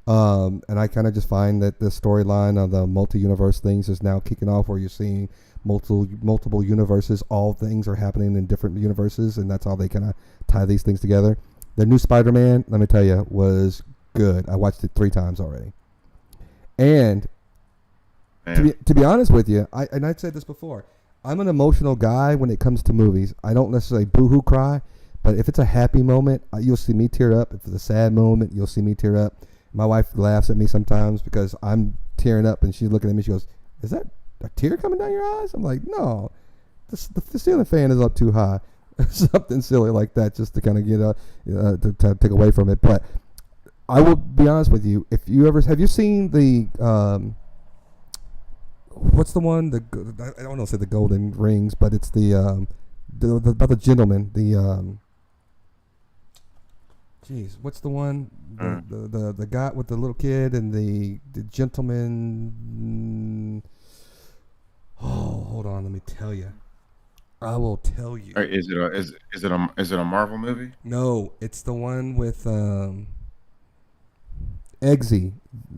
And I kind of just find that the storyline of the multi-universe things is now kicking off, where you're seeing multiple universes. All things are happening in different universes, and that's how they kind of tie these things together. The new Spider-Man, let me tell you, was good. I watched it 3 times already. And to be honest with you, I've said this before, I'm an emotional guy when it comes to movies. I don't necessarily boo-hoo cry, but if it's a happy moment, you'll see me tear up. If it's a sad moment, you'll see me tear up. My wife laughs at me sometimes because I'm tearing up, and she's looking at me. She goes, "Is that a tear coming down your eyes?" I'm like, "No, the ceiling fan is up too high." Something silly like that, just to kind of get to take away from it. But I will be honest with you. If you ever have you seen the what's the one? I don't want to say the Golden Rings, but it's the about the gentleman. Jeez, what's the one? The guy with the little kid and the gentleman. Oh, hold on, let me tell you. I will tell you. Is it a Marvel movie? No, it's the one with Eggsy.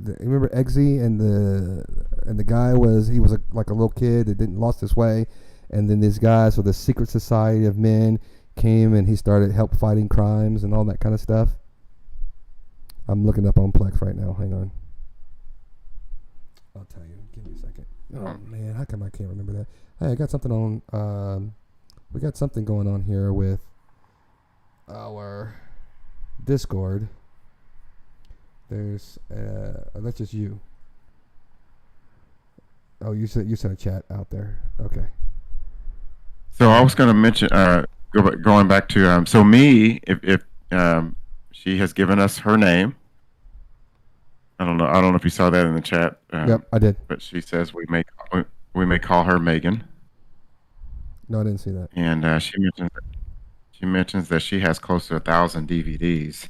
Remember Eggsy and the guy was like a little kid that didn't lost his way, and then these guys with the secret society of men came and he started help fighting crimes and all that kind of stuff. I'm looking up on Plex right now. Hang on. I'll tell you. Give me a second. Oh man, how come I can't remember that? Hey, I got something on. We got something going on here with our Discord. There's that's just you. Oh, you sent a chat out there. Okay. So I was going to mention going back to so me if she has given us her name. I don't know if you saw that in the chat. Yep, I did. But she says we may call her Megan. No, I didn't see that. And she mentions that she has close to 1,000 DVDs.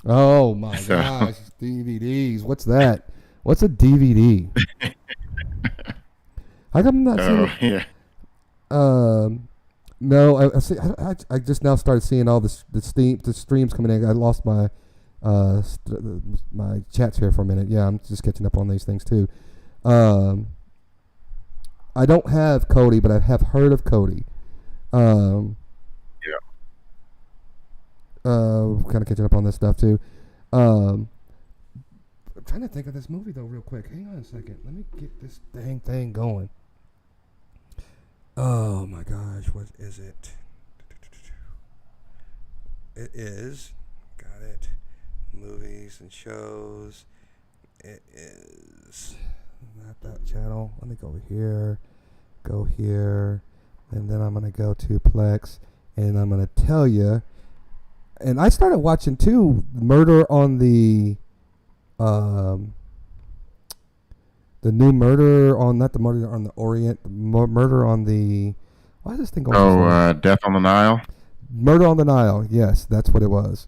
Oh my gosh, DVDs! What's that? What's a DVD? How come I'm not seeing it? Yeah. No, I see. I just now started seeing all the streams coming in. I lost my my chats here for a minute. Yeah, I'm just catching up on these things too. I don't have Cody, but I have heard of Cody. Yeah. Kind of catching up on this stuff too. I'm trying to think of this movie though, real quick. Hang on a second. Let me get this dang thing going. Oh my gosh, what is it? It is. Got it. Movies and shows. It is not that channel. Let me go over here. Go here. And then I'm going to go to Plex. And I'm going to tell you. And I started watching too. Murder on the new Murder on, not the Murder on the Orient. Murder on the, why is this thing going on? Death on the Nile. Murder on the Nile. Yes, that's what it was.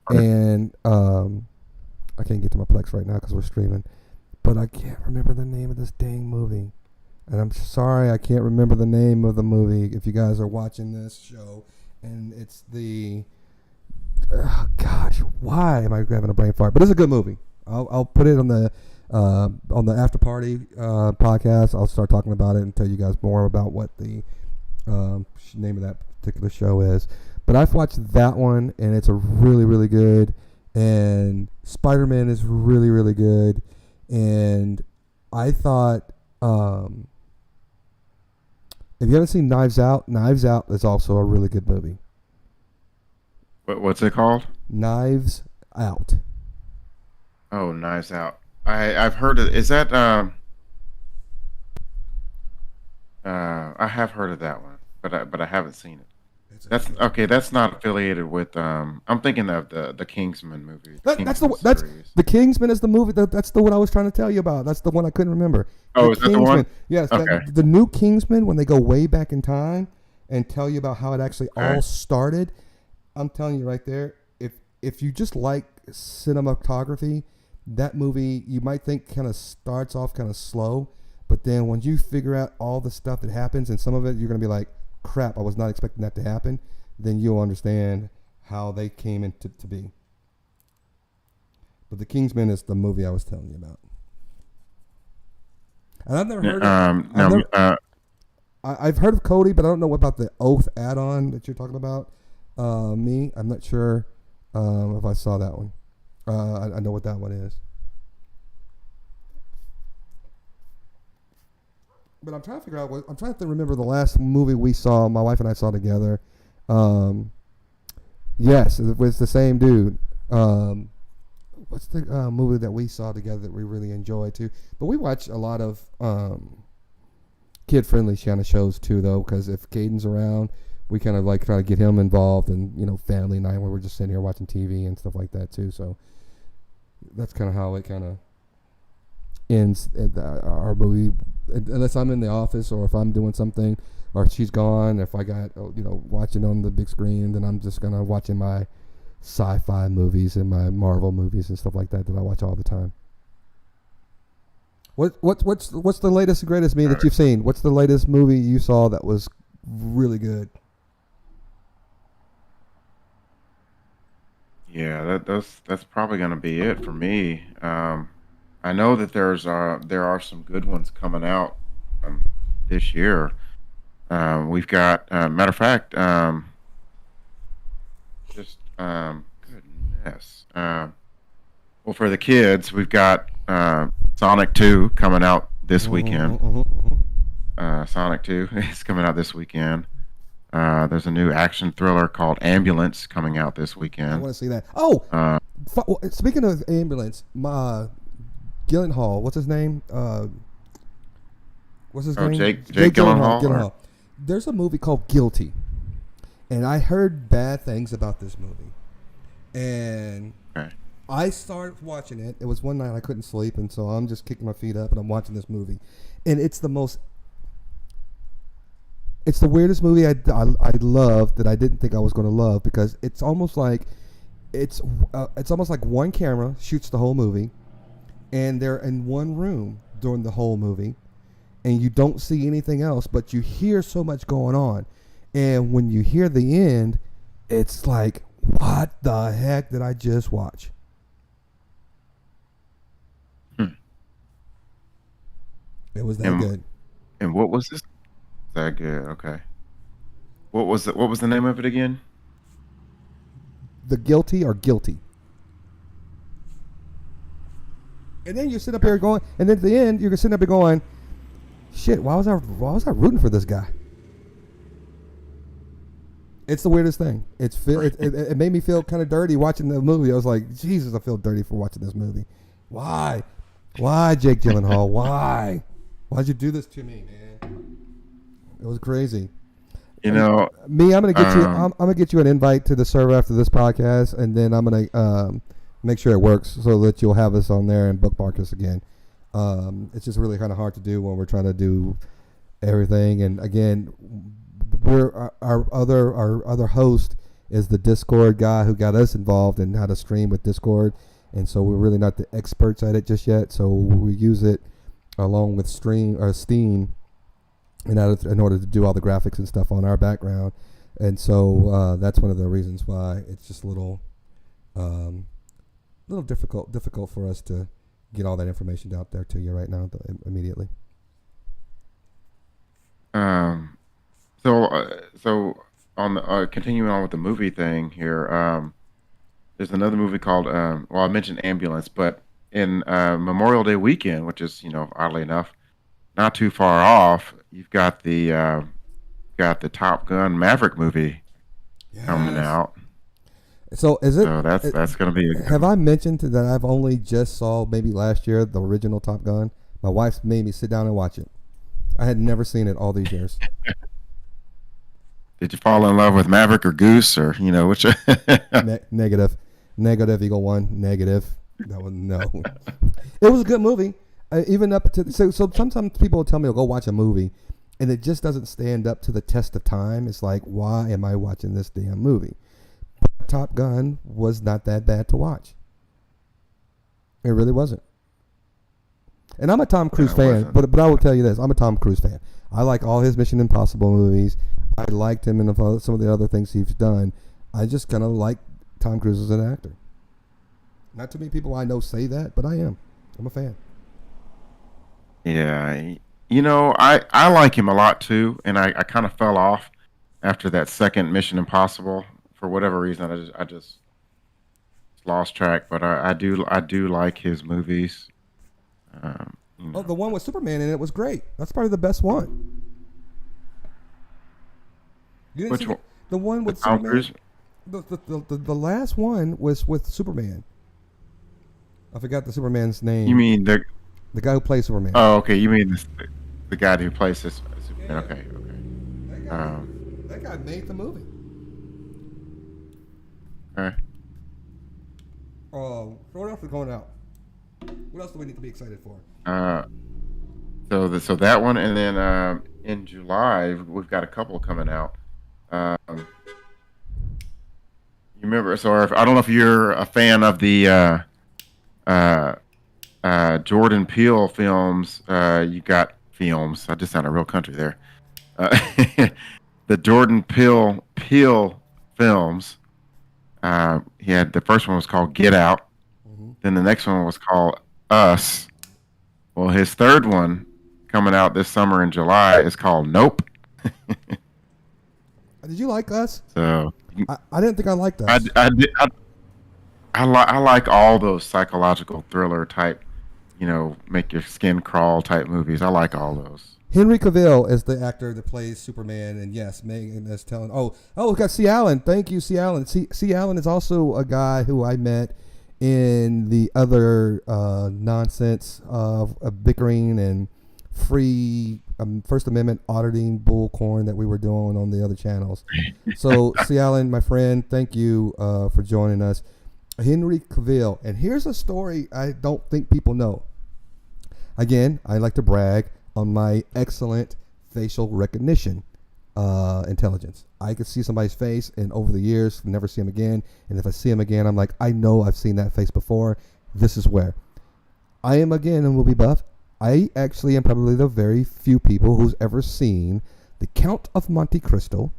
And I can't get to my Plex right now because we're streaming. But I can't remember the name of this dang movie. And I'm sorry I can't remember the name of the movie if you guys are watching this show. And it's the... Oh, gosh, why am I having a brain fart? But it's a good movie. I'll put it on the after party podcast. I'll start talking about it and tell you guys more about what the Name of that particular show is. But I've watched that one, and it's a really, really good. And Spider-Man is really, really good. And I thought, if you haven't seen Knives Out is also a really good movie. What's it called? Knives Out. Oh, Knives Out. I've heard of. Is that I have heard of that one, but I haven't seen it. That's okay. That's not affiliated with. I'm thinking of the Kingsman movie. That's Series. the Kingsman is the movie. That's the one I was trying to tell you about. That's the one I couldn't remember. Oh, the is that the one? Yes, Okay. the new Kingsman, when they go way back in time and tell you about how it actually all started. I'm telling you right there. If you just like cinematography, that movie you might think kind of starts off kind of slow, but then when you figure out all the stuff that happens, and some of it you're gonna be like, crap, I was not expecting that to happen, then you'll understand how they came into to be. But the Kingsman is the movie I was telling you about. And I've never heard of I've heard of Cody, but I don't know about the Oath add-on that you're talking about. I'm not sure if I saw that one. I know what that one is. But I'm trying to figure out I'm trying to remember the last movie we saw, my wife and I saw together. Yes, it was the same dude. What's the movie that we saw together that we really enjoyed too? But we watch a lot of kid-friendly kind of shows too, though, because if Caden's around, we kind of like try to get him involved in, family night where we're just sitting here watching TV and stuff like that too. So that's kind of how it kind of ends our movie, unless I'm in the office or if I'm doing something or she's gone. If I got watching on the big screen, then I'm just gonna watching my sci-fi movies and my Marvel movies and stuff like that I watch all the time. What's the latest and greatest movie that you've seen? What's the latest movie you saw that was really good? Yeah, that's probably going to be it for me. I know that there are some good ones coming out this year. We've got matter of fact, goodness. Well, for the kids, we've got Sonic 2 coming out this weekend. Sonic 2 is coming out this weekend. There's a new action thriller called Ambulance coming out this weekend. I want to see that. Oh, speaking of Ambulance, Gyllenhaal, what's his name? Jake Gyllenhaal. Gyllenhaal. There's a movie called Guilty, and I heard bad things about this movie, and I started watching it. It was one night I couldn't sleep, and so I'm just kicking my feet up and I'm watching this movie, and it's the weirdest movie I love that I didn't think I was going to love, because it's almost like one camera shoots the whole movie, and they're in one room during the whole movie, and you don't see anything else, but you hear so much going on, and when you hear the end, it's like, what the heck did I just watch? It was that good. And what was this? That good? Okay. What was the name of it again? The Guilty or Guilty. And then you sit up here going, and then at the end you're sitting up here going, shit, why was I rooting for this guy? It's the weirdest thing. It made me feel kind of dirty watching the movie. I was like, Jesus, I feel dirty for watching this movie. Why, Jake Gyllenhaal? Why'd you do this to me, man? It was crazy. Me, I'm gonna get you. I'm gonna get you an invite to the server after this podcast, and then I'm gonna make sure it works so that you'll have us on there and bookmark us again. It's just really kind of hard to do when we're trying to do everything. And again, our other host is the Discord guy who got us involved in how to stream with Discord, and so we're really not the experts at it just yet. So we use it along with Steam in order to do all the graphics and stuff on our background. And so that's one of the reasons why it's just a little difficult for us to get all that information out there to you right now immediately. So on the continuing on with the movie thing here, there's another movie called well, I mentioned Ambulance, but in Memorial Day weekend, which is oddly enough not too far off, you've got the Top Gun Maverick movie coming Yes. out. So is it? So that's gonna be a good Have one. I mentioned that I've only just saw maybe last year the original Top Gun? My wife made me sit down and watch it. I had never seen it all these years. Did you fall in love with Maverick or Goose or which? Negative, negative. Eagle one. Negative. That was no. It was a good movie. Even up to so sometimes people will tell me to go watch a movie, and it just doesn't stand up to the test of time. It's like, why am I watching this damn movie? But Top Gun was not that bad to watch. It really wasn't. And I'm a Tom Cruise it fan, wasn't. but I will tell you this: I'm a Tom Cruise fan. I like all his Mission Impossible movies. I liked him in some of the other things he's done. I just kind of like Tom Cruise as an actor. Not too many people I know say that, but I am. I'm a fan. Yeah, I like him a lot too, and I kind of fell off after that second Mission Impossible for whatever reason. I just lost track, but I do like his movies. Um, you Oh, know, the one with Superman in it was great. That's probably the best one. You didn't see which one? the one The with Tom Superman? Cruise? The last one was with Superman. I forgot the Superman's You name. mean the? The guy who plays Superman. Oh, okay. You mean the guy who plays this Superman? Yeah. Okay, okay. That guy, Um, that guy made the movie. okay. So what else is going out? What else do we need to be excited for? Uh, so that one, and then in July we've got a couple coming out. You remember? So I don't know if you're a fan of the uh, Jordan Peele films. You got films. I just sounded real country there. Uh, the Jordan Peele films. He had the first one was called Get Out. Mm-hmm. Then the next one was called Us. Well, his third one coming out this summer in July is called Nope. Did you like Us? So I didn't think I liked I Us. I, did- I like all those psychological thriller type, make your skin crawl type movies. I like all those. Henry Cavill is the actor that plays Superman, and yes, Megan is telling. We got C. Allen. Thank you, C. Allen. C. Allen is also a guy who I met in the other nonsense of bickering and free First Amendment auditing bullcorn that we were doing on the other channels. So, C. Allen, my friend, thank you for joining us. Henry Cavill, and here's a story I don't think people know. Again, I like to brag on my excellent facial recognition intelligence. I could see somebody's face, and over the years, never see him again. And if I see him again, I'm like, I know I've seen that face before. This is where I am again, and will be buff. I actually am probably the very few people who's ever seen the Count of Monte Cristo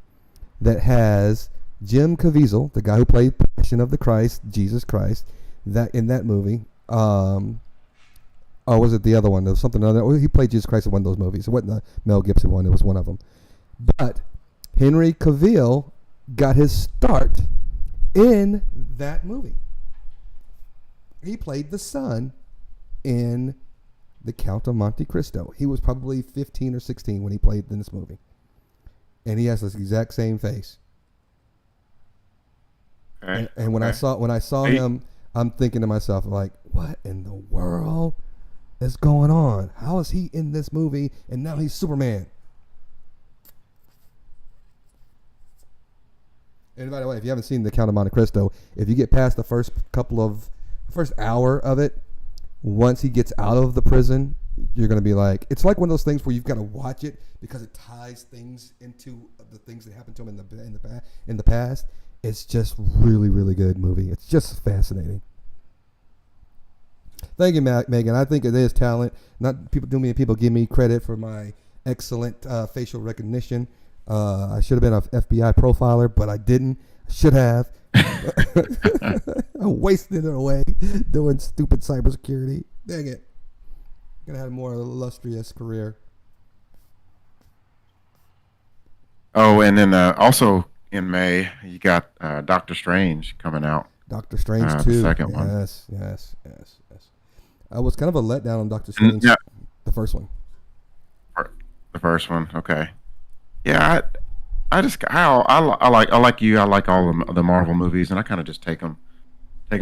that has Jim Caviezel, the guy who played Passion of the Christ, Jesus Christ, that in that movie. Or was it the other one? There was something other. He played Jesus Christ in one of those movies. It wasn't the Mel Gibson one. It was one of them. But Henry Cavill got his start in that movie. He played the son in The Count of Monte Cristo. He was probably 15 or 16 when he played in this movie. And he has this exact same face. Okay. And when I saw Hey. him, I'm thinking to myself, like, what in the world is going on? How is he in this movie and now he's Superman? And by the way, if you haven't seen The Count of Monte Cristo, if you get past the first hour of it, once he gets out of the prison, you're going to be like, it's like one of those things where you've got to watch it because it ties things into the things that happened to him in the past. It's just really, really good movie. It's just fascinating. Thank you, Megan. I think it is talent. Not people. Too many people give me credit for my excellent facial recognition. I should have been an FBI profiler, but I didn't. I should have. I wasted it away doing stupid cybersecurity. Dang it. Gonna have a more illustrious career. Oh, and then also in May you got Doctor Strange coming out. Doctor Strange The 2. second one. Yes. I was kind of a letdown on Doctor And, Strange, yeah, the first one. the first one. Okay. Yeah, I like you. I like all the Marvel movies, and I kind of just take them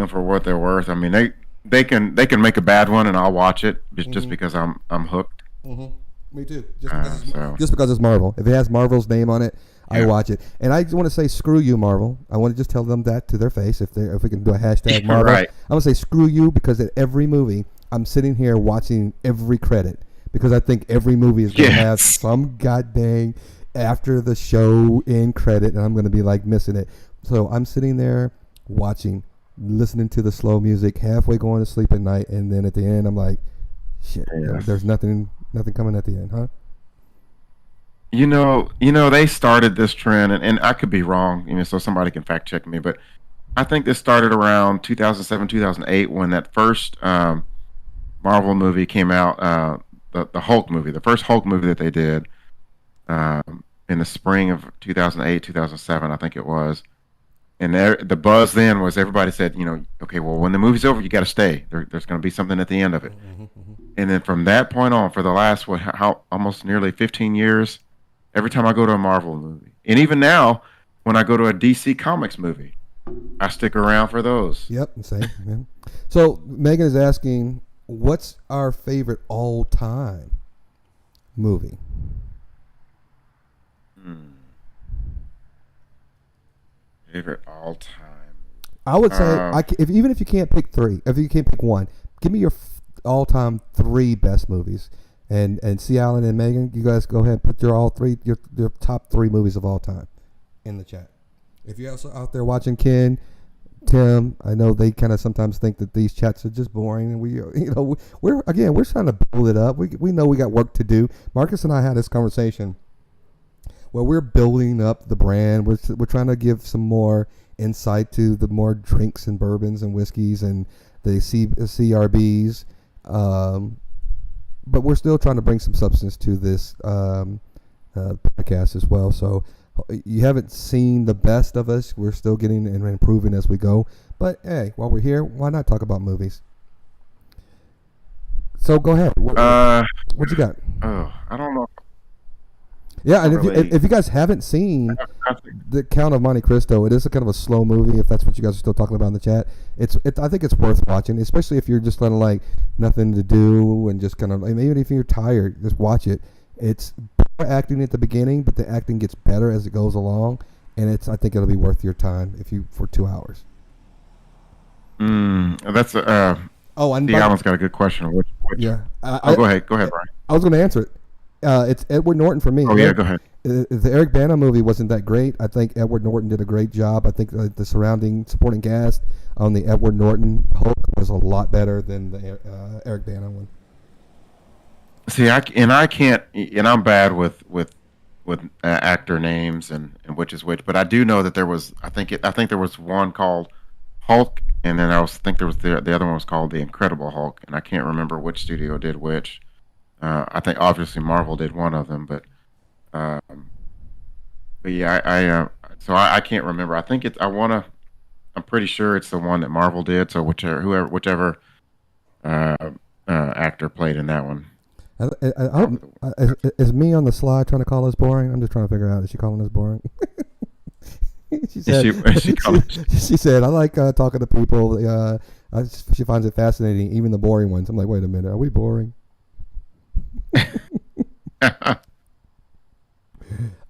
for what they're worth. I mean, they can make a bad one, and I'll watch it just because I'm hooked. Me too. So Just because it's Marvel. If it has Marvel's name on it, I Yeah. watch it. And I want to say screw you, Marvel. I want to just tell them that to their face. If we can do a hashtag Marvel, Right. I'm gonna say screw you because at every movie I'm sitting here watching every credit because I think every movie is gonna have Yes. some goddamn after the show end credit, and I'm gonna be like missing it. So I'm sitting there watching, listening to the slow music, halfway going to sleep at night, and then at the end I'm like, shit, Yes. there's nothing coming at the end, huh? They started this trend, and I could be wrong, so somebody can fact check me, but I think this started around 2007, 2008 when that first Marvel movie came out, the Hulk movie, the first Hulk movie that they did in the spring of 2008, 2007, I think it was. And the buzz then was everybody said, okay, well, when the movie's over, you got to stay. There's going to be something at the end of it. And then from that point on, for the last almost nearly 15 years, every time I go to a Marvel movie, and even now, when I go to a DC Comics movie, I stick around for those. Yep, same. Yeah. So Megan is asking, what's our favorite all-time movie? Favorite all time. I would say, even if you can't pick three, if you can't pick one, give me your all-time three best movies. And C. Allen and Megan, you guys go ahead and put your top three movies of all time in the chat. If you're also out there watching, Ken, Tim, I know they kind of sometimes think that these chats are just boring, and we're trying to build it up. We know we got work to do. Marcus and I had this conversation where we're building up the brand. We're trying to give some more insight to the more drinks and bourbons and whiskeys and the CRBs, but we're still trying to bring some substance to this podcast as well. So you haven't seen the best of us. We're still getting and improving as we go. But hey, while we're here, why not talk about movies? So go ahead. What you got? Oh, I don't know. Yeah, and Really? if you guys haven't seen The Count of Monte Cristo, it is a kind of a slow movie. If that's what you guys are still talking about in the chat, I think it's worth watching, especially if you're just kind of like nothing to do and just kind of even if you're tired, just watch it. It's poor acting at the beginning, but the acting gets better as it goes along, and I think it'll be worth your time for 2 hours. That's And Alan's got a good question. Which yeah, go ahead, Brian. I was going to answer it. It's Edward Norton for me. Oh yeah, go ahead. The Eric Bana movie wasn't that great. I think Edward Norton did a great job. I think the surrounding supporting cast on the Edward Norton Hulk was a lot better than the Eric Bana one. See, I can't, and I'm bad with actor names and which is which, but I do know that there was. I think there was one called Hulk, and then I think there was the other one was called The Incredible Hulk, and I can't remember which studio did which. I think obviously Marvel did one of them, but yeah, I can't remember. I think I'm pretty sure it's the one that Marvel did. So whichever actor played in that one. Is me on the slide trying to call us boring? I'm just trying to figure out, is she calling us boring? She said, I like talking to people. She finds it fascinating, even the boring ones. I'm like, wait a minute, are we boring?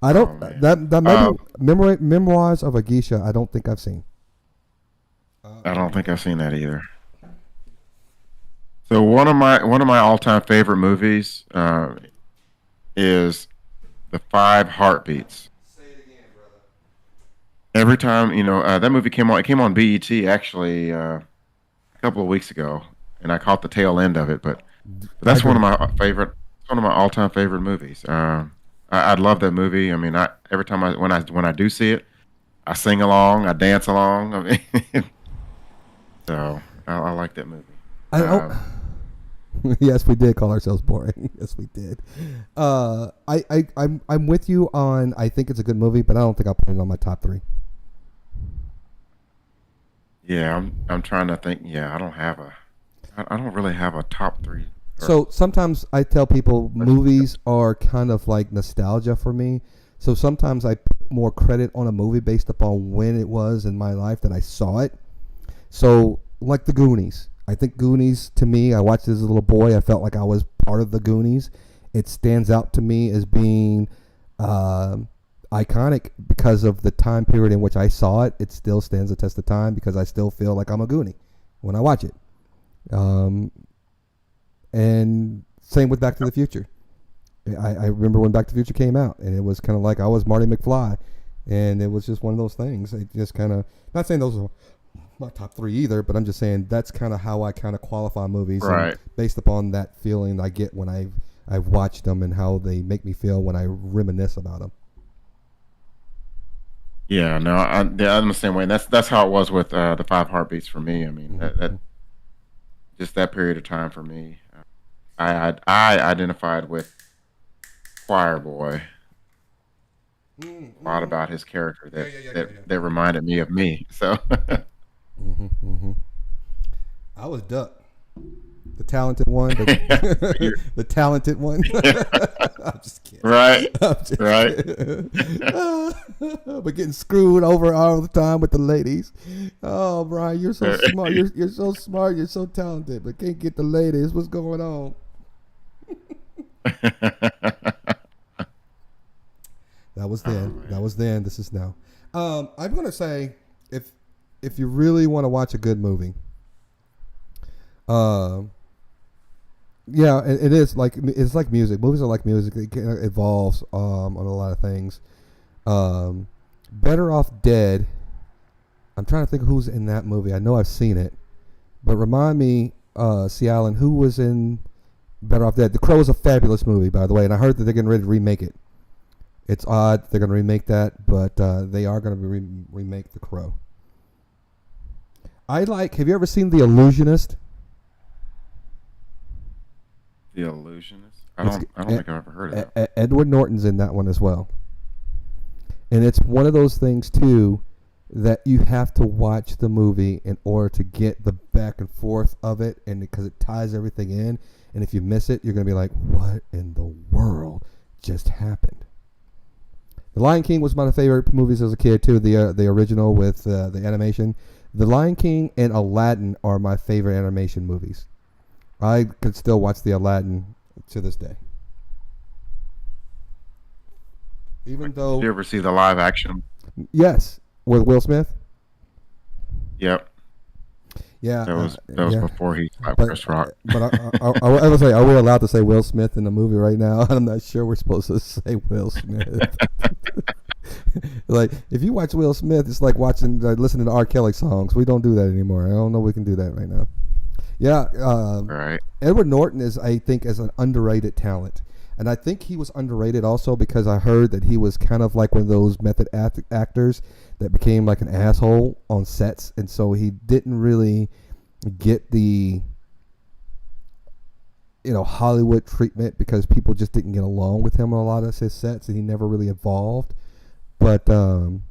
I don't. Memoirs of a Geisha. I don't think I've seen. I don't think I've seen that either. So one of my all-time favorite movies is The Five Heartbeats. Say it again, brother. Every time that movie came on, it came on BET actually a couple of weeks ago, and I caught the tail end of it. But that's one of my all-time favorite movies. I love that movie. I mean, every time when I do see it, I sing along, I dance along. I mean, so I like that movie. Yes, we did call ourselves boring. Yes, we did. I'm with you on. I think it's a good movie, but I don't think I'll put it on my top 3. Yeah, I'm trying to think. Yeah, I don't really have a top 3. So sometimes I tell people movies are kind of like nostalgia for me. So sometimes I put more credit on a movie based upon when it was in my life that I saw it. So like the Goonies. I think Goonies, to me, I watched it as a little boy. I felt like I was part of the Goonies. It stands out to me as being iconic because of the time period in which I saw it. It still stands the test of time because I still feel like I'm a Goonie when I watch it. And same with Back to the Future. I remember when Back to the Future came out, and it was kind of like I was Marty McFly, and it was just one of those things. It just kind of, not saying those are my top 3 either, but I'm just saying that's kind of how I kind of qualify movies, Right. and based upon that feeling I get when I've watched them and how they make me feel when I reminisce about them. Yeah, no, I'm the same way. That's how it was with the 5 Heartbeats for me. I mean, that just that period of time for me. I identified with Choir Boy. A lot about his character that reminded me of me. So I was Duck, the talented one, the talented one. I'm just kidding. right, I'm just right. kidding. But getting screwed over all the time with the ladies. Oh, Brian, you're so smart. You're so smart. You're so talented, but can't get the ladies. What's going on? That was then. That was then. This is now. I'm gonna say if you really want to watch a good movie, yeah, it is like it's like music. Movies are like music. It evolves on a lot of things. Better Off Dead. I'm trying to think of who's in that movie. I know I've seen it, but remind me, C. Allen, who was in Better Off Dead? The Crow is a fabulous movie, by the way, and I heard that they're getting ready to remake it. It's odd they're going to remake that, but they are going to remake The Crow. Have you ever seen The Illusionist? The Illusionist. I don't think I've ever heard of that. Edward Norton's in that one as well. And it's one of those things, too, that you have to watch the movie in order to get the back and forth of it, and because it ties everything in. And if you miss it, you're going to be like, what in the world just happened? The Lion King was one of my favorite movies as a kid, too, the original with the animation. The Lion King and Aladdin are my favorite animation movies. I could still watch the Aladdin to this day. Even though... Did you ever see the live action? Yes, with Will Smith? Yep. Yeah. That was before he slapped Chris Rock. But I would say, are we allowed to say Will Smith in the movie right now? I'm not sure we're supposed to say Will Smith. Like, if you watch Will Smith, it's like listening to R. Kelly songs. We don't do that anymore. I don't know if we can do that right now. Yeah. Right. Edward Norton is an underrated talent. And I think he was underrated also because I heard that he was kind of like one of those method actors that became like an asshole on sets. And so he didn't really get the, Hollywood treatment because people just didn't get along with him on a lot of his sets, and he never really evolved. But Alan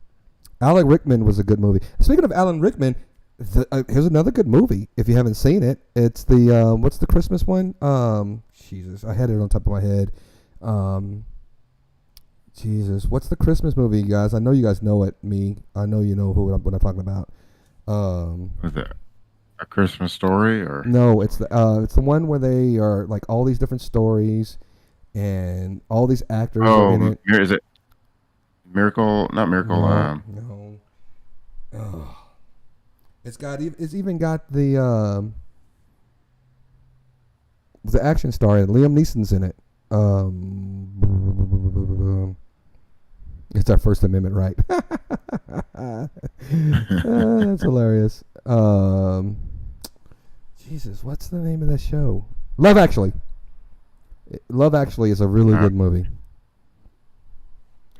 Rickman was a good movie. Speaking of Alan Rickman, here's another good movie. If you haven't seen it, it's the what's the Christmas one? Jesus, I had it on top of my head. Jesus, what's the Christmas movie, you guys? I know you guys know it. I know you know what I'm talking about. Was it A Christmas Story or? No, it's the one where they are like all these different stories, and all these actors are in it. Is it Miracle? Not Miracle. No. Oh. It's even got the action star in it. Liam Neeson's in it. It's our First Amendment right. That's hilarious. Jesus, what's the name of that show? Love Actually. Love Actually is a really good movie.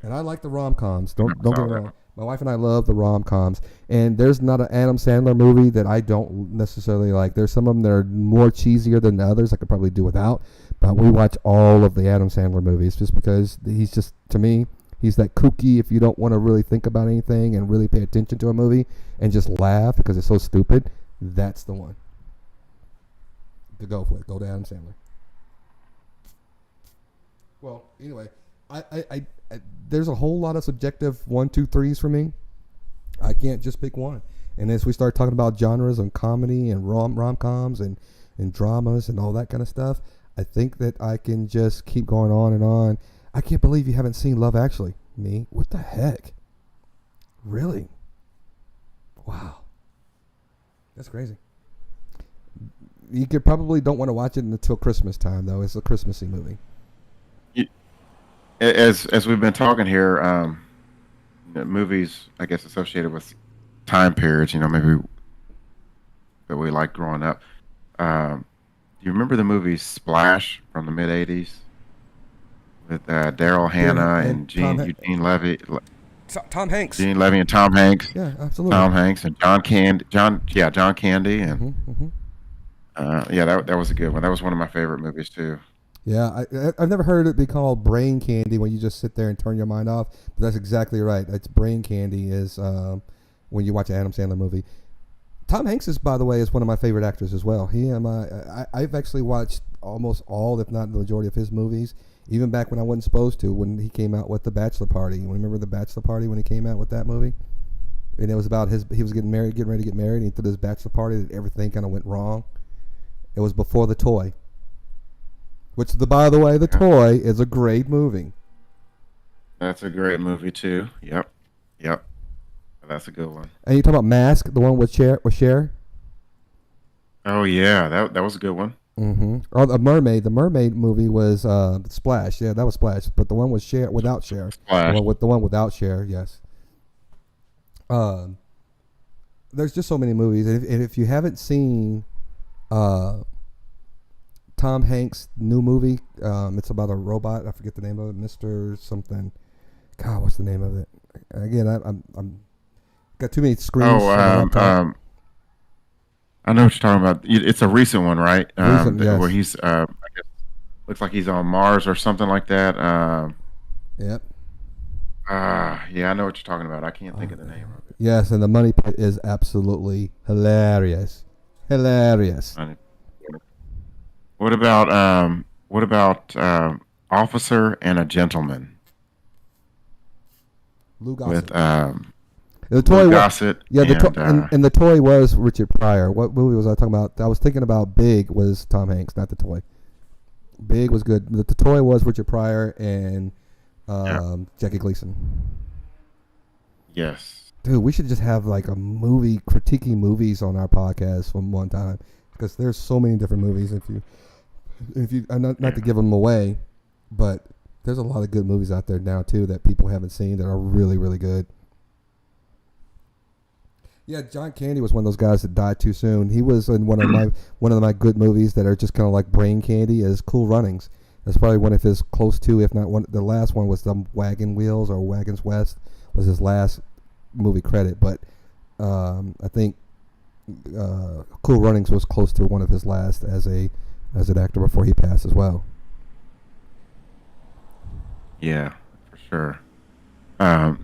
And I like the rom-coms. Don't Never get saw me that wrong. one. My wife and I love the rom-coms. And there's not an Adam Sandler movie that I don't necessarily like. There's some of them that are more cheesier than others I could probably do without. But we watch all of the Adam Sandler movies just because he's just, to me, he's that kooky if you don't want to really think about anything and really pay attention to a movie and just laugh because it's so stupid. That's the one to go with. Go to Adam Sandler. Well, anyway, I there's a whole lot of subjective 1, 2, 3s for me. I can't just pick one. And as we start talking about genres and comedy and rom-coms and dramas and all that kind of stuff, I think that I can just keep going on and on. I can't believe you haven't seen Love Actually. Me? What the heck? Really? Wow. That's crazy. You could probably don't want to watch it until Christmas time, though. It's a Christmassy movie. As we've been talking here, movies, I guess, associated with time periods, maybe that we liked growing up. Do you remember the movie Splash from the mid '80s with Daryl Hannah and Eugene Levy, Tom Hanks. Gene Levy and Tom Hanks? Yeah, absolutely. Tom Hanks and John Candy, and that was a good one. That was one of my favorite movies too. Yeah, I've never heard it be called brain candy when you just sit there and turn your mind off. But that's exactly right. It's brain candy is when you watch an Adam Sandler movie. Tom Hanks is, by the way, is one of my favorite actors as well. I've actually watched almost all, if not the majority, of his movies. Even back when I wasn't supposed to, when he came out with The Bachelor Party. You remember The Bachelor Party when he came out with that movie? And it was about he was getting ready to get married, and he threw his bachelor party and everything kind of went wrong. It was before The Toy. Which, by the way, The Toy is a great movie. That's a great movie too. Yep. That's a good one. And you talk about Mask, the one with Cher? Oh yeah, that was a good one. Mm-hmm. Or The Mermaid movie was Splash. Yeah, that was Splash. But the one with Cher without Cher. Splash. The one without Cher. Yes. There's just so many movies, and if you haven't seen Tom Hanks' new movie, it's about a robot. I forget the name of it, Mr. something. God, what's the name of it? Again, I'm got too many screens. I know what you're talking about. It's a recent one, right? Yes. Where he's, I guess, looks like he's on Mars or something like that. Yep. Yeah, I know what you're talking about. I can't think of the name of it. Yes, and The Money Pit is absolutely hilarious. Hilarious. What about Officer and a Gentleman? Lou Gossett. With the toy Lou Gossett. Yeah, and, and the toy was Richard Pryor. What movie was I talking about? I was thinking about Big was Tom Hanks, not the toy. Big was good. The toy was Richard Pryor and Jackie Gleason. Yes. Dude, we should just have like a movie critiquing movies on our podcast from one time because there's so many different movies. If you not to give them away, but there's a lot of good movies out there now too that people haven't seen that are really, really good. Yeah, John Candy was one of those guys that died too soon. He was in one of my good movies that are just kind of like brain candy is Cool Runnings. That's probably one of his close to, if not one. The last one was the Wagon Wheels or Wagons West was his last movie credit, but I think Cool Runnings was close to one of his last as an actor before he passed as well. Yeah, for sure.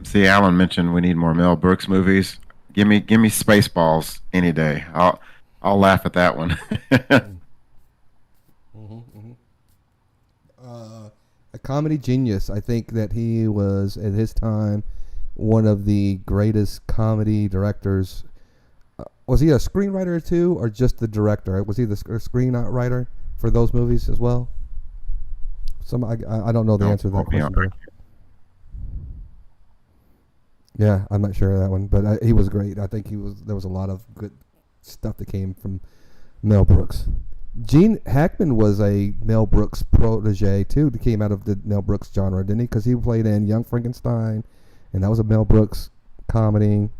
See, Alan mentioned we need more Mel Brooks movies. Give me Spaceballs any day. I'll laugh at that one. A comedy genius. I think that he was at his time one of the greatest comedy directors. Was he a screenwriter too, or just the director? Was he the screenwriter for those movies as well? I don't know the answer to that question. Yeah, I'm not sure of that one, but he was great. I think there was a lot of good stuff that came from Mel Brooks. Gene Hackman was a Mel Brooks protege too. That came out of the Mel Brooks genre, didn't he? Because he played in Young Frankenstein, and that was a Mel Brooks comedy.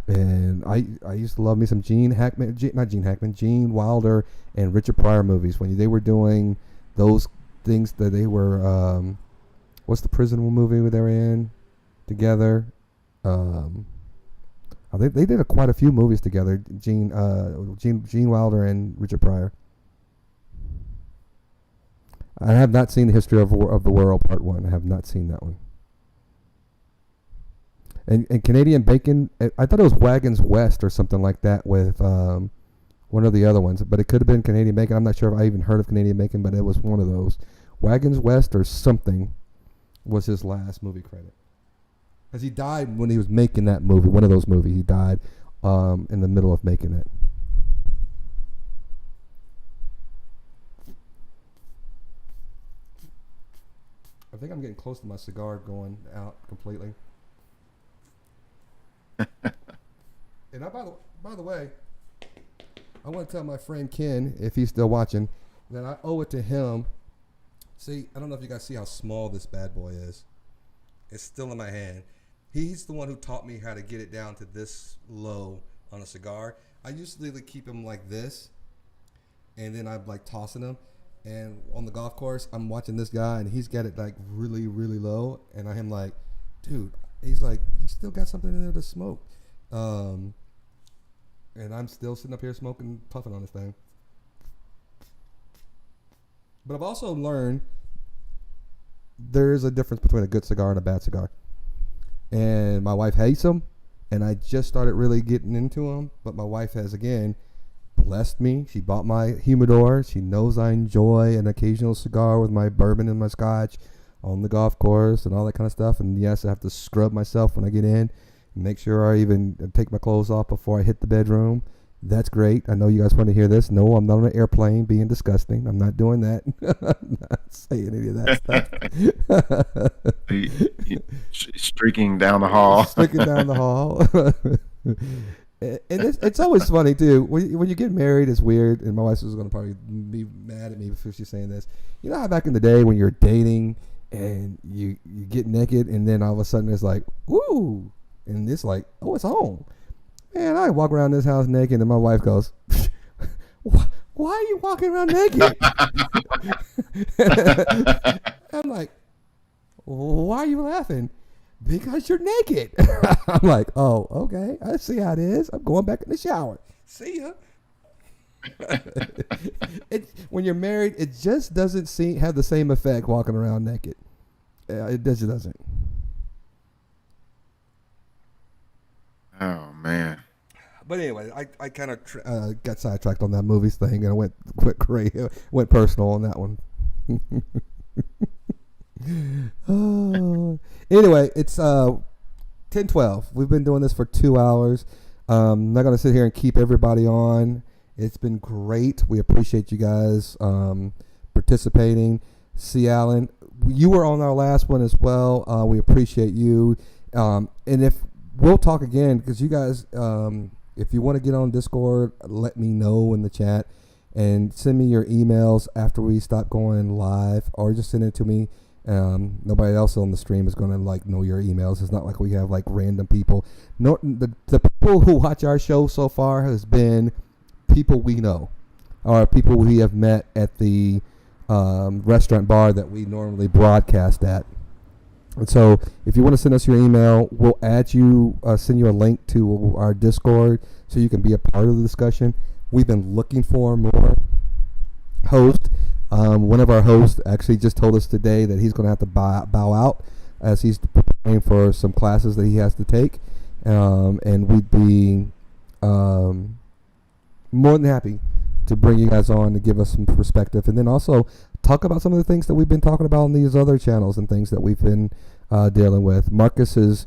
And I used to love me some Gene Wilder and Richard Pryor movies when they were doing those things that they were what's the prison movie they were in together? I think they did quite a few movies together. Gene Wilder and Richard Pryor. I have not seen the History of the World Part 1. I have not seen that one. And Canadian Bacon, I thought it was Wagons West or something like that with one of the other ones, but it could have been Canadian Bacon. I'm not sure if I even heard of Canadian Bacon, but it was one of those. Wagons West or something was his last movie credit. Because he died when he was making that movie, one of those movies. He died in the middle of making it. I think I'm getting close to my cigar going out completely. And by the way, I want to tell my friend Ken, if he's still watching, that I owe it to him. See, I don't know if you guys see how small this bad boy is. It's still in my hand. He's the one who taught me how to get it down to this low on a cigar. I used to literally keep him like this, and then I'm like tossing him. And on the golf course, I'm watching this guy, and he's got it like really, really low. And I'm like, dude, he's like, he still got something in there to smoke. And I'm still sitting up here smoking, puffing on this thing. But I've also learned there is a difference between a good cigar and a bad cigar. And my wife hates them, and I just started really getting into them. But my wife has, again, blessed me. She bought my humidor. She knows I enjoy an occasional cigar with my bourbon and my scotch on the golf course and all that kind of stuff. And yes, I have to scrub myself when I get in, make sure I even take my clothes off before I hit the bedroom. That's great. I know you guys want to hear this. No, I'm not on an airplane being disgusting. I'm not doing that. I'm not saying any of that stuff. Streaking down the hall. Streaking down the hall. And it's always funny, too. When you get married, it's weird. And my wife is going to probably be mad at me if she's saying this. You know how back in the day when you're dating and you get naked and then all of a sudden it's like, ooh. And it's like, oh, it's home. Man, I walk around this house naked, and my wife goes, why are you walking around naked? I'm like, why are you laughing? Because you're naked. I'm like, oh, okay. I see how it is. I'm going back in the shower. See ya. When you're married, it just doesn't have the same effect walking around naked. It just doesn't. Oh, man. But anyway, I kind of got sidetracked on that movies thing, and I went personal on that one. Anyway, it's 10:12. We've been doing this for 2 hours. I'm not going to sit here and keep everybody on. It's been great. We appreciate you guys participating. C. Allen, you were on our last one as well. We appreciate you. And if we'll talk again, because you guys, if you want to get on Discord, let me know in the chat and send me your emails after we stop going live, or just send it to me. Nobody else on the stream is going to know your emails. It's not like we have random people. No, the people who watch our show so far has been people we know, or people we have met at the restaurant bar that we normally broadcast at. And so if you want to send us your email, we'll add you, send you a link to our Discord so you can be a part of the discussion. We've been looking for more hosts. One of our hosts actually just told us today that he's going to have to bow out as he's preparing for some classes that he has to take. And we'd be more than happy to bring you guys on to give us some perspective, and then also talk about some of the things that we've been talking about on these other channels and things that we've been dealing with. Marcus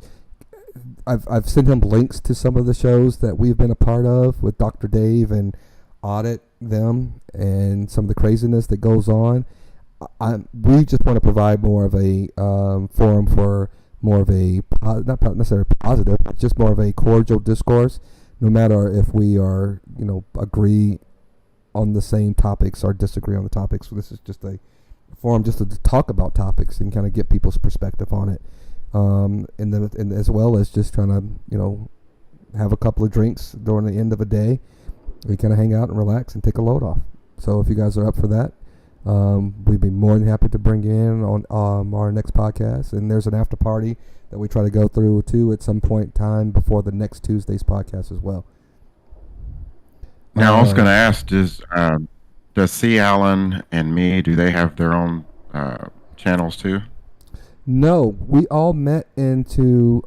I've sent him links to some of the shows that we've been a part of with Dr. Dave and audit them and some of the craziness that goes on. We just want to provide more of a forum for more of a, not necessarily positive, but just more of a cordial discourse, no matter if we are, agree on the same topics or disagree on the topics. So this is just a forum just to talk about topics and kind of get people's perspective on it. And as well as just trying to, have a couple of drinks during the end of a day. We kind of hang out and relax and take a load off. So if you guys are up for that, We'd be more than happy to bring you in on our next podcast. And there's an after party that we try to go through too at some point in time before the next Tuesday's podcast as well. Now, I was going to ask, does C. Allen and me, do they have their own channels too? No, we all met into.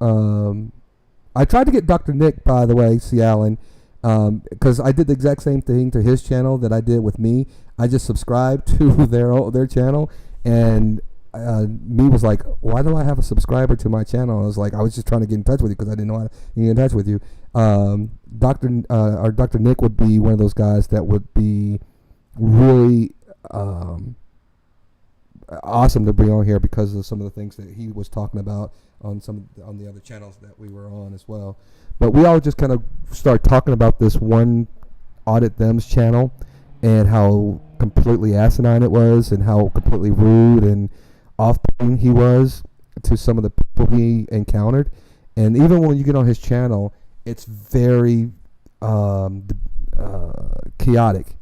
I tried to get Dr. Nick, by the way, C. Allen, because I did the exact same thing to his channel that I did with me. I just subscribed to their channel, and me was like, "Why do I have a subscriber to my channel?" I was like, "I was just trying to get in touch with you because I didn't know how to get in touch with you." Dr. Nick would be one of those guys that would be really awesome to bring on here because of some of the things that he was talking about on the other channels that we were on as well. But we all just kind of start talking about this one Audit Them's channel and how completely asinine it was and how completely rude and off-putting he was to some of the people he encountered. And even when you get on his channel, it's very chaotic.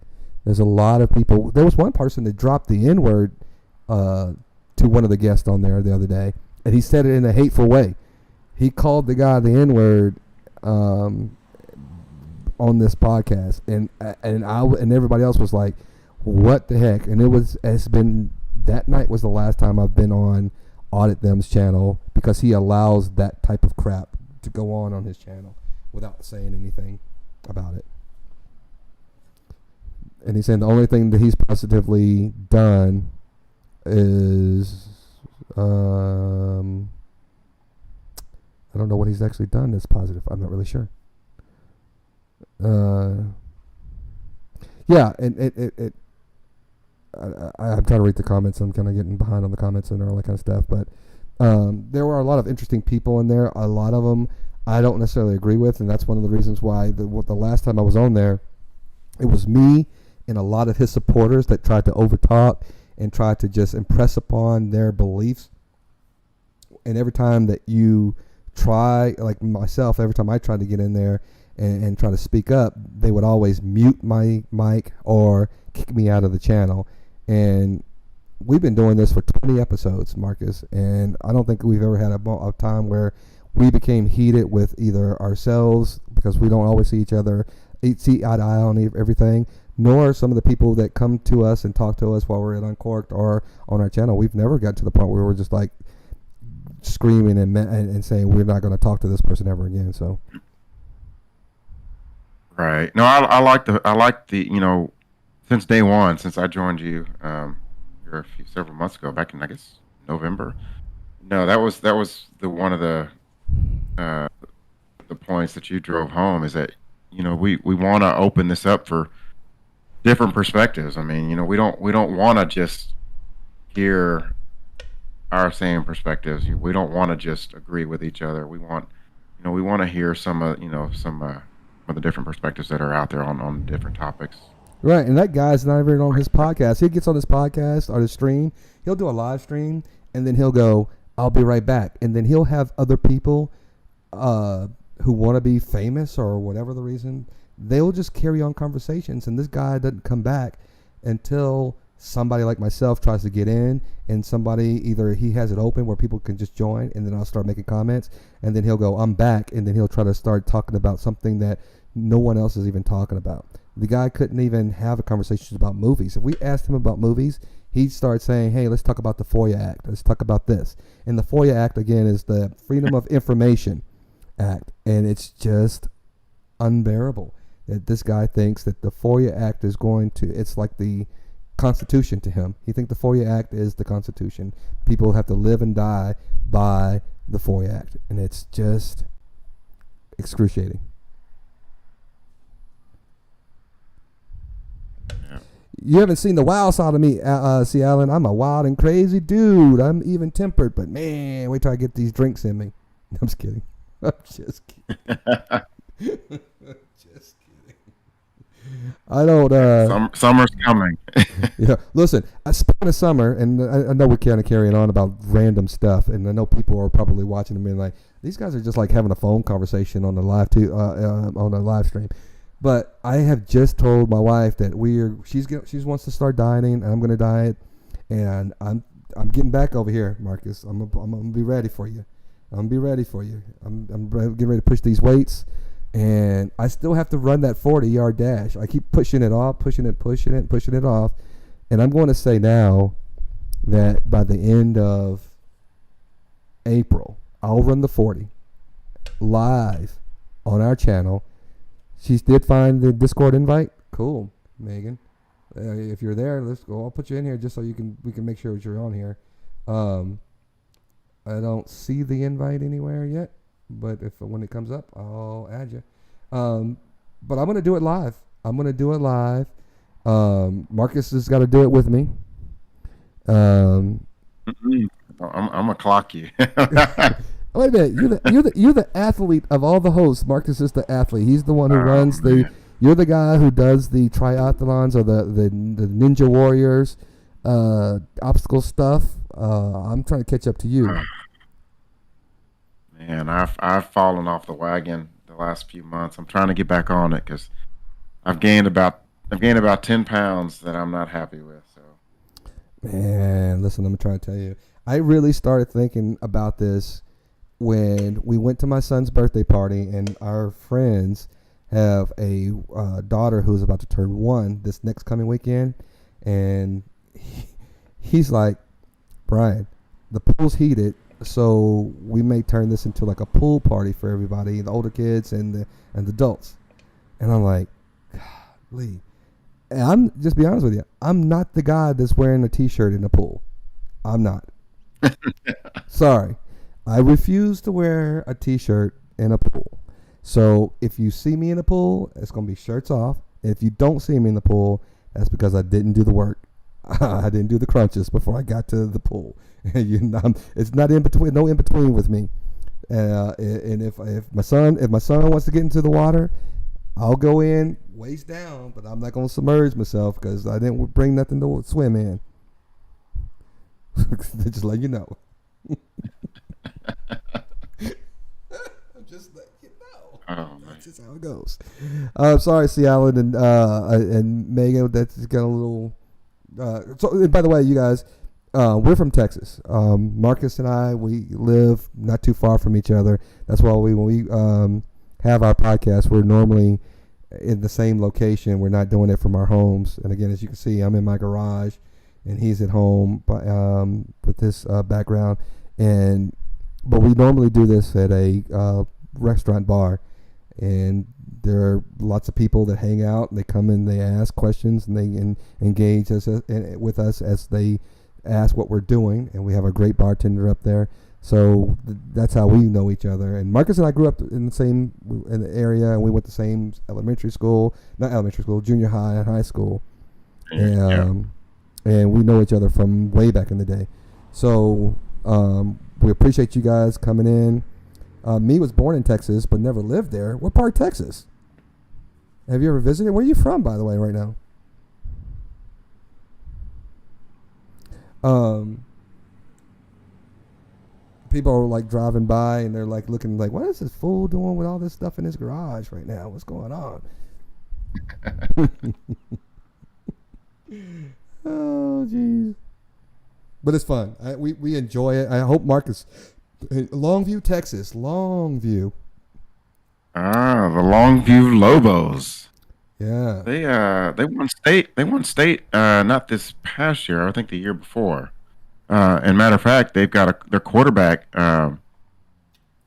There's a lot of people. There was one person that dropped the N-word to one of the guests on there the other day, and he said it in a hateful way. He called the guy the N-word on this podcast, and everybody else was like, "What the heck?" And that night was the last time I've been on Audit Them's channel because he allows that type of crap to go on his channel without saying anything about it. And he's saying the only thing that he's positively done is I don't know what he's actually done that's positive. I'm not really sure. Yeah, and I'm trying to read the comments. I'm kind of getting behind on the comments and all that kind of stuff. But there were a lot of interesting people in there. A lot of them I don't necessarily agree with, and that's one of the reasons why the last time I was on there, it was me and a lot of his supporters that tried to overtalk and tried to just impress upon their beliefs. And every time that you try, like myself, every time I tried to get in there and try to speak up, they would always mute my mic or kick me out of the channel. And we've been doing this for 20 episodes, Marcus, and I don't think we've ever had a time where we became heated with either ourselves because we don't always see each other, see eye to eye on everything, nor some of the people that come to us and talk to us while we're at Uncorked or on our channel. We've never got to the point where we're just like screaming and saying we're not going to talk to this person ever again. So, right. No, I like the since day one, since I joined you several months ago, back in I guess November. No, that was the one of the points that you drove home is that we want to open this up for different perspectives. I mean, we don't want to just hear our same perspectives. We don't want to just agree with each other. We want to hear some of the different perspectives that are out there on different topics. Right, and that guy's not even on his podcast. He gets on his podcast or his stream. He'll do a live stream, and then he'll go, "I'll be right back," and then he'll have other people who want to be famous or whatever the reason. They'll just carry on conversations, and this guy doesn't come back until somebody like myself tries to get in, and somebody either he has it open where people can just join, and then I'll start making comments, and then he'll go, "I'm back," and then he'll try to start talking about something that no one else is even talking about. The guy couldn't even have a conversation about movies. If we asked him about movies, he'd start saying, "Hey, let's talk about the FOIA Act. Let's talk about this." And the FOIA Act, again, is the Freedom of Information Act, and it's just unbearable that this guy thinks that the FOIA Act is it's like the Constitution to him. He thinks the FOIA Act is the Constitution. People have to live and die by the FOIA Act, and it's just excruciating. You haven't seen the wild side of me, C. Allen. I'm a wild and crazy dude. I'm even tempered, but man, wait till I get these drinks in me. I'm just kidding. I'm just kidding. Just kidding. I don't. Summer's coming. Yeah. Listen, speaking of summer, and I know we're kind of carrying on about random stuff, and I know people are probably watching and being like, "These guys are just like having a phone conversation on the live on the live stream." But I have just told my wife that she wants to start dieting, and I'm going to diet, and I'm getting back over here, Marcus. I'm gonna be ready for you. I'm getting ready to push these weights, and I still have to run that 40-yard dash. I keep pushing it off, pushing it off, and I'm going to say now that by the end of April, I'll run the 40 live on our channel. She did find the Discord invite. Cool, Megan. If you're there, let's go. I'll put you in here just so we can make sure that you're on here. I don't see the invite anywhere yet, but when it comes up, I'll add you. But I'm gonna do it live. Marcus has got to do it with me. I'm gonna clock you. Wait a minute, you're the athlete of all the hosts. Marcus is the athlete. He's the one who runs the. Man. You're the guy who does the triathlons or the Ninja Warriors obstacle stuff. I'm trying to catch up to you. Man, I've fallen off the wagon the last few months. I'm trying to get back on it because I've gained about 10 pounds that I'm not happy with. So, man, listen, I'm trying to tell you. I really started thinking about this when we went to my son's birthday party, and our friends have a daughter who's about to turn 1 this next coming weekend, and he's like, Brian, the pool's heated, so we may turn this into like a pool party for everybody, the older kids and the adults. And I'm like, golly. And I'm just be honest with you, I'm not the guy that's wearing a t-shirt in the pool. I'm not. Sorry. I refuse to wear a t-shirt in a pool. So if you see me in the pool, it's going to be shirts off. If you don't see me in the pool, that's because I didn't do the work. I didn't do the crunches before I got to the pool. It's not in between, no in between with me. And if my son wants to get into the water, I'll go in waist down, but I'm not going to submerge myself because I didn't bring nothing to swim in. Just let you know. Just let you know. Oh, that's just how it goes. Sorry, C. Allen and Megan. That's got a little. So, by the way, you guys, we're from Texas. Marcus and I, we live not too far from each other. That's why when we have our podcast, we're normally in the same location. We're not doing it from our homes. And again, as you can see, I'm in my garage, and he's at home with this background. But we normally do this at a restaurant bar, and there are lots of people that hang out, and they come in, they ask questions, and they engage with us as they ask what we're doing, and we have a great bartender up there. So that's how we know each other. And Marcus and I grew up in the area, and we went to the same junior high and high school, and we know each other from way back in the day. So we appreciate you guys coming in. Me was born in Texas, but never lived there. What part of Texas? Have you ever visited? Where are you from, by the way, right now? People are like driving by, and they're like looking like, what is this fool doing with all this stuff in his garage right now? What's going on? Oh, jeez. But it's fun. We enjoy it. I hope Marcus, Longview, Texas, Longview. Ah, the Longview Lobos. Yeah. They won state. They won state. Not this past year. I think the year before. And matter of fact, they've got their quarterback. I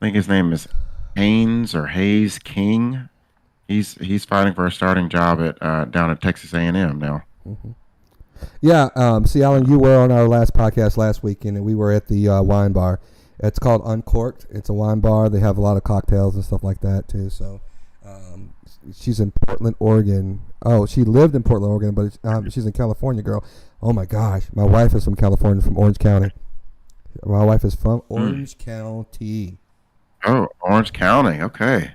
think his name is Hayes King. He's fighting for a starting job at down at Texas A&M now. Mm-hmm. Yeah. See, Alan, you were on our last podcast last week, and we were at the wine bar. It's called Uncorked. It's a wine bar. They have a lot of cocktails and stuff like that too. So, she's in Portland, Oregon. Oh, she lived in Portland, Oregon, but she's in California, girl. Oh my gosh, my wife is from California, from Orange County. My wife is from Orange County. Oh, Orange County. Okay.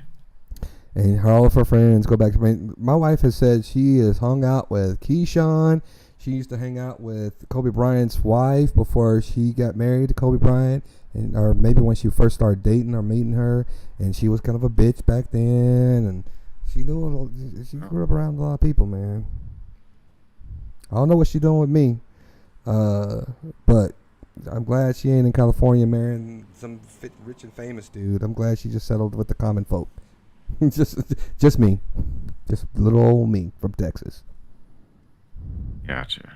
And all of her friends go back to my wife has said she has hung out with Keyshawn. She used to hang out with Kobe Bryant's wife before she got married to Kobe Bryant, or maybe when she first started dating or meeting her, and she was kind of a bitch back then, and She doing. She grew up around a lot of people, man. I don't know what she's doing with me, but I'm glad she ain't in California marrying some rich and famous dude. I'm glad she just settled with the common folk. just me, just little old me from Texas. Gotcha.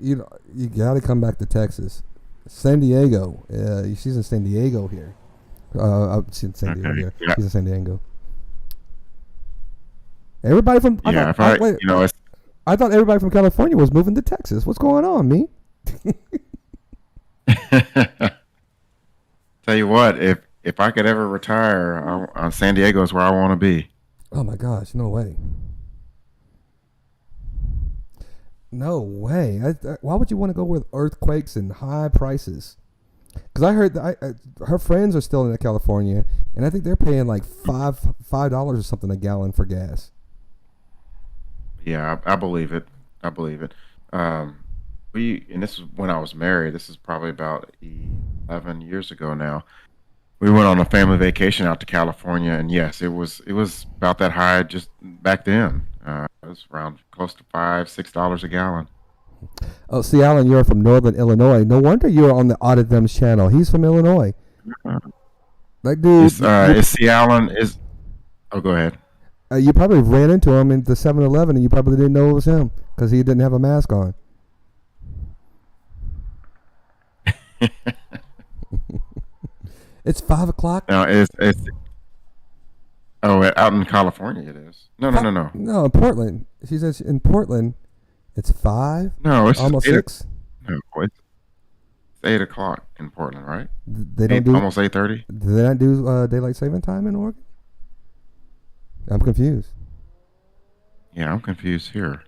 You know, you got to come back to Texas, San Diego. She's in San Diego here. She's in San Diego here. Yeah. She's in San Diego. Everybody from Yeah, I thought everybody from California was moving to Texas. What's going on, me? Tell you what, if I could ever retire, San Diego is where I want to be. Oh my gosh, no way. No way. Why would you want to go with earthquakes and high prices? Because I heard that her friends are still in California, and I think they're paying like $5 or something a gallon for gas. Yeah, I believe it. I believe it. And this is when I was married. This is probably about 11 years ago now. We went on a family vacation out to California, and yes, it was about that high just back then. It was around close to $5-6 a gallon. Oh, see, Alan, you're from Northern Illinois. No wonder you're on the Audit Them's channel. He's from Illinois. That dude. Is C. Allen is? Oh, go ahead. You probably ran into him in the 7-Eleven, and you probably didn't know it was him because he didn't have a mask on. It's 5 o'clock. No, it's out in California it is. No. No, in Portland. She says in Portland, it's 5. No, it's almost 6. No, it's 8 o'clock in Portland, right? They don't do almost 8:30. Do they not do daylight saving time in Oregon? I'm confused. Yeah, I'm confused here.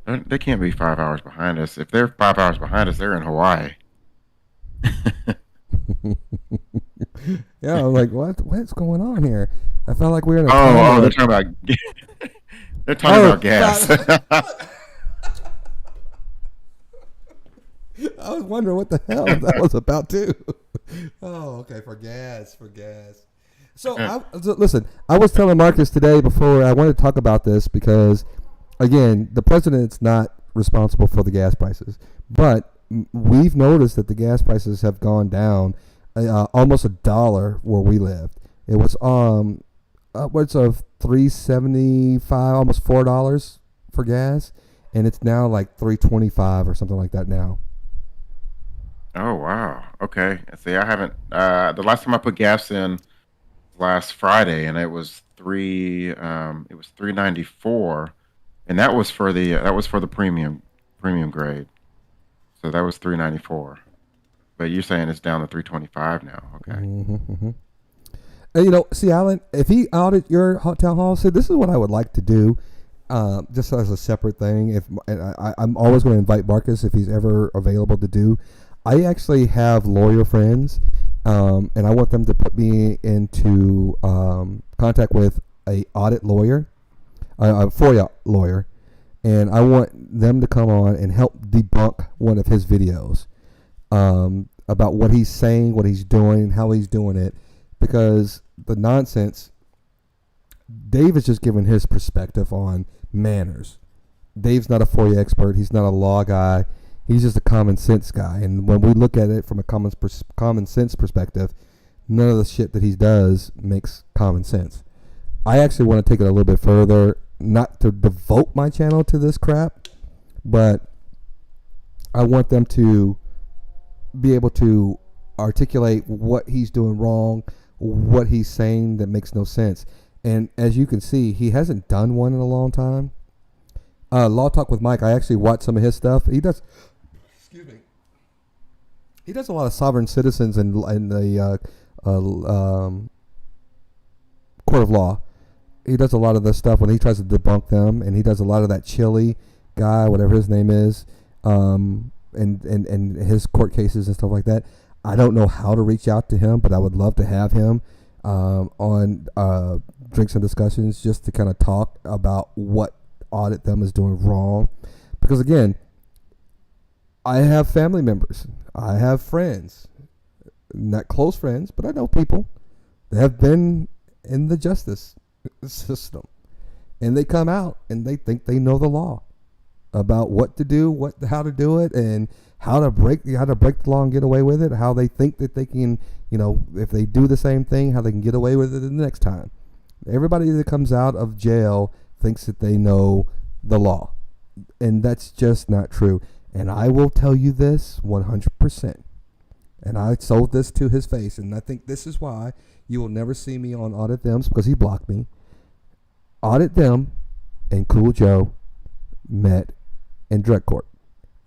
They can't be 5 hours behind us. If they're 5 hours behind us, they're in Hawaii. Yeah, I'm like, what's going on here? I felt like we were in a they're talking about gas. I was wondering what the hell that was about too. Oh, okay, for gas. So, listen, I was telling Marcus today before I wanted to talk about this because, again, the president's not responsible for the gas prices, but we've noticed that the gas prices have gone down almost $1 where we lived. It was upwards of $3.75, almost $4 for gas, and it's now like $3.25 or something like that now. Oh wow. Okay. See, I haven't. The last time I put gas in last Friday, and it was $3.94, and that was for the premium grade. So that was $3.94. But you're saying it's down to $3.25 now. Okay. Mm-hmm. And, see, Alan, if he audit your town hall, say this is what I would like to do, just as a separate thing. I'm always going to invite Marcus if he's ever available to do. I actually have lawyer friends, and I want them to put me into contact with a audit lawyer, a FOIA lawyer, and I want them to come on and help debunk one of his videos about what he's saying, what he's doing, how he's doing it, because the nonsense. Dave is just giving his perspective on manners. Dave's not a FOIA expert. He's not a law guy. He's just a common sense guy. And when we look at it from a common sense perspective, none of the shit that he does makes common sense. I actually want to take it a little bit further, not to devote my channel to this crap, but I want them to be able to articulate what he's doing wrong, what he's saying that makes no sense. And as you can see, he hasn't done one in a long time. Law Talk with Mike, I actually watched some of his stuff. He does, excuse me, he does a lot of sovereign citizens in the court of law. He does a lot of the stuff when he tries to debunk them, and he does a lot of that Chile guy, whatever his name is, and his court cases and stuff like that. I don't know how to reach out to him, but I would love to have him on Drinks and Discussions just to kind of talk about what Audit Them is doing wrong. Because again, I have family members, I have friends, not close friends, but I know people that have been in the justice system. And they come out and they think they know the law about what to do, how to do it, and how to break the law and get away with it. How they think that they can, if they do the same thing, how they can get away with it the next time. Everybody that comes out of jail thinks that they know the law, and that's just not true. And I will tell you this 100%. And I sold this to his face, and I think this is why you will never see me on Audit Thems, because he blocked me. Audit Them and Cool Joe met in drug court.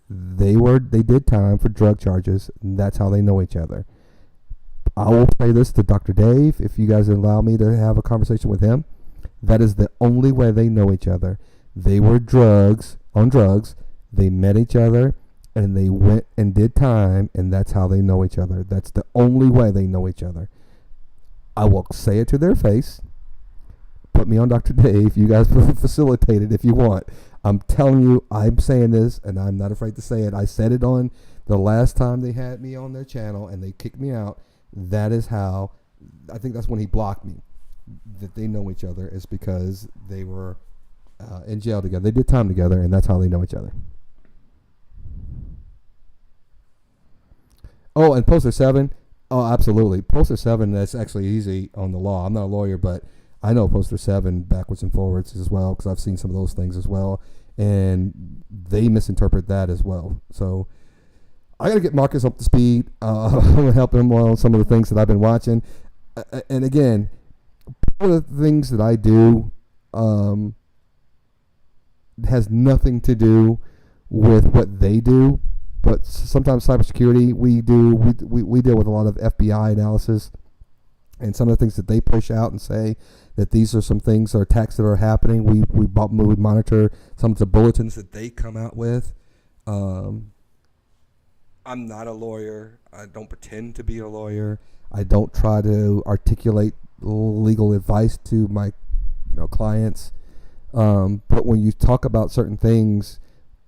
They did time for drug charges, and that's how they know each other. I will say this to Dr. Dave, if you guys allow me to have a conversation with him, that is the only way they know each other. They were on drugs, they met each other, and they went and did time, and that's how they know each other. That's the only way they know each other. I will say it to their face. Put me on Dr. Dave. You guys facilitate it if you want. I'm telling you, I'm saying this, and I'm not afraid to say it. I said it on the last time they had me on their channel, and they kicked me out. That is how, I think that's when he blocked me, that they know each other, is because they were in jail together. They did time together, and that's how they know each other. Oh, and Poster 7. Oh, absolutely. Poster 7, that's actually easy on the law. I'm not a lawyer, but I know Poster 7 backwards and forwards as well, because I've seen some of those things as well, and they misinterpret that as well. So I got to get Marcus up to speed. I'm going to help him on some of the things that I've been watching. And again, one of the things that I do has nothing to do with what they do, but sometimes cybersecurity, we deal with a lot of FBI analysis, and some of the things that they push out and say that these are some things or attacks that are happening. We monitor some of the bulletins that they come out with. I'm not a lawyer. I don't pretend to be a lawyer. I don't try to articulate legal advice to my clients. But when you talk about certain things,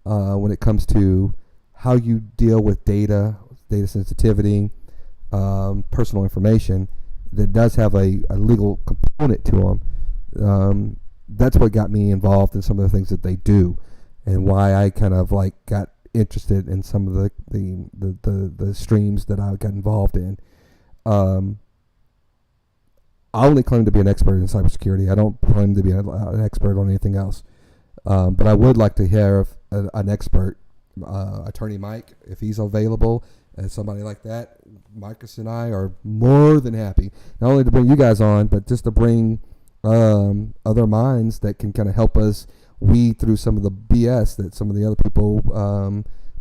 when it comes to how you deal with data sensitivity, personal information, that does have a legal component to them. That's what got me involved in some of the things that they do, and why I kind of got interested in some of the streams that I got involved in. I only claim to be an expert in cybersecurity. I don't claim to be an expert on anything else. But I would like to hear an expert, Attorney Mike, if he's available, and somebody like that. Marcus and I are more than happy, not only to bring you guys on, but just to bring other minds that can kind of help us weed through some of the BS that some of the other people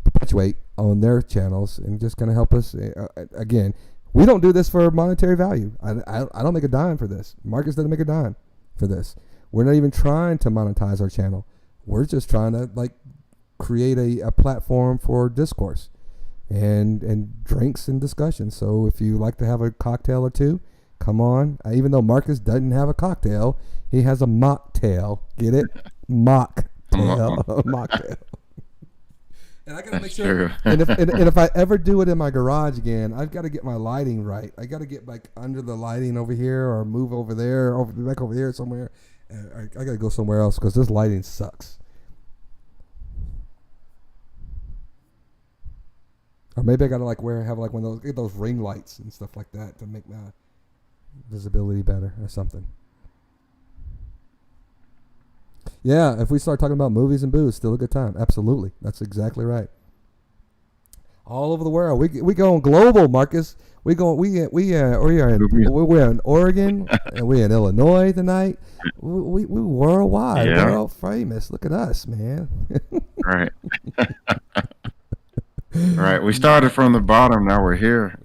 perpetuate on their channels, and just kind of help us. Again, we don't do this for monetary value. I don't make a dime for this. Marcus doesn't make a dime for this. We're not even trying to monetize our channel. We're just trying to create a platform for discourse and drinks and discussions. So if you like to have a cocktail or two, come on. Even though Marcus doesn't have a cocktail, he has a mocktail. Get it? Mocktail. Mocktail. And I gotta make sure. And if I ever do it in my garage again, I've got to get my lighting right. I got to get under the lighting over here, or move over there, back over here somewhere. I got to go somewhere else because this lighting sucks. Or maybe I got to have one of those ring lights and stuff like that to make my visibility better or something. Yeah, if we start talking about movies and booze, still a good time. Absolutely, that's exactly right. All over the world, we going global, Marcus. We're in Oregon and we're in Illinois tonight. We worldwide, world famous. Look at us, man. Right. Right. We started from the bottom. Now we're here.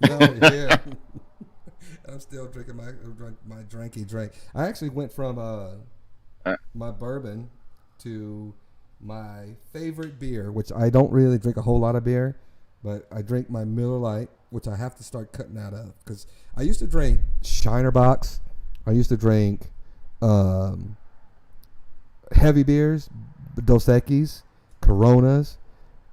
I'm still drinking my drinky drink. I actually went from my bourbon to my favorite beer, which I don't really drink a whole lot of beer, but I drink my Miller Lite, which I have to start cutting out of, because I used to drink Shiner Box. I used to drink heavy beers, Dos Equis, Coronas,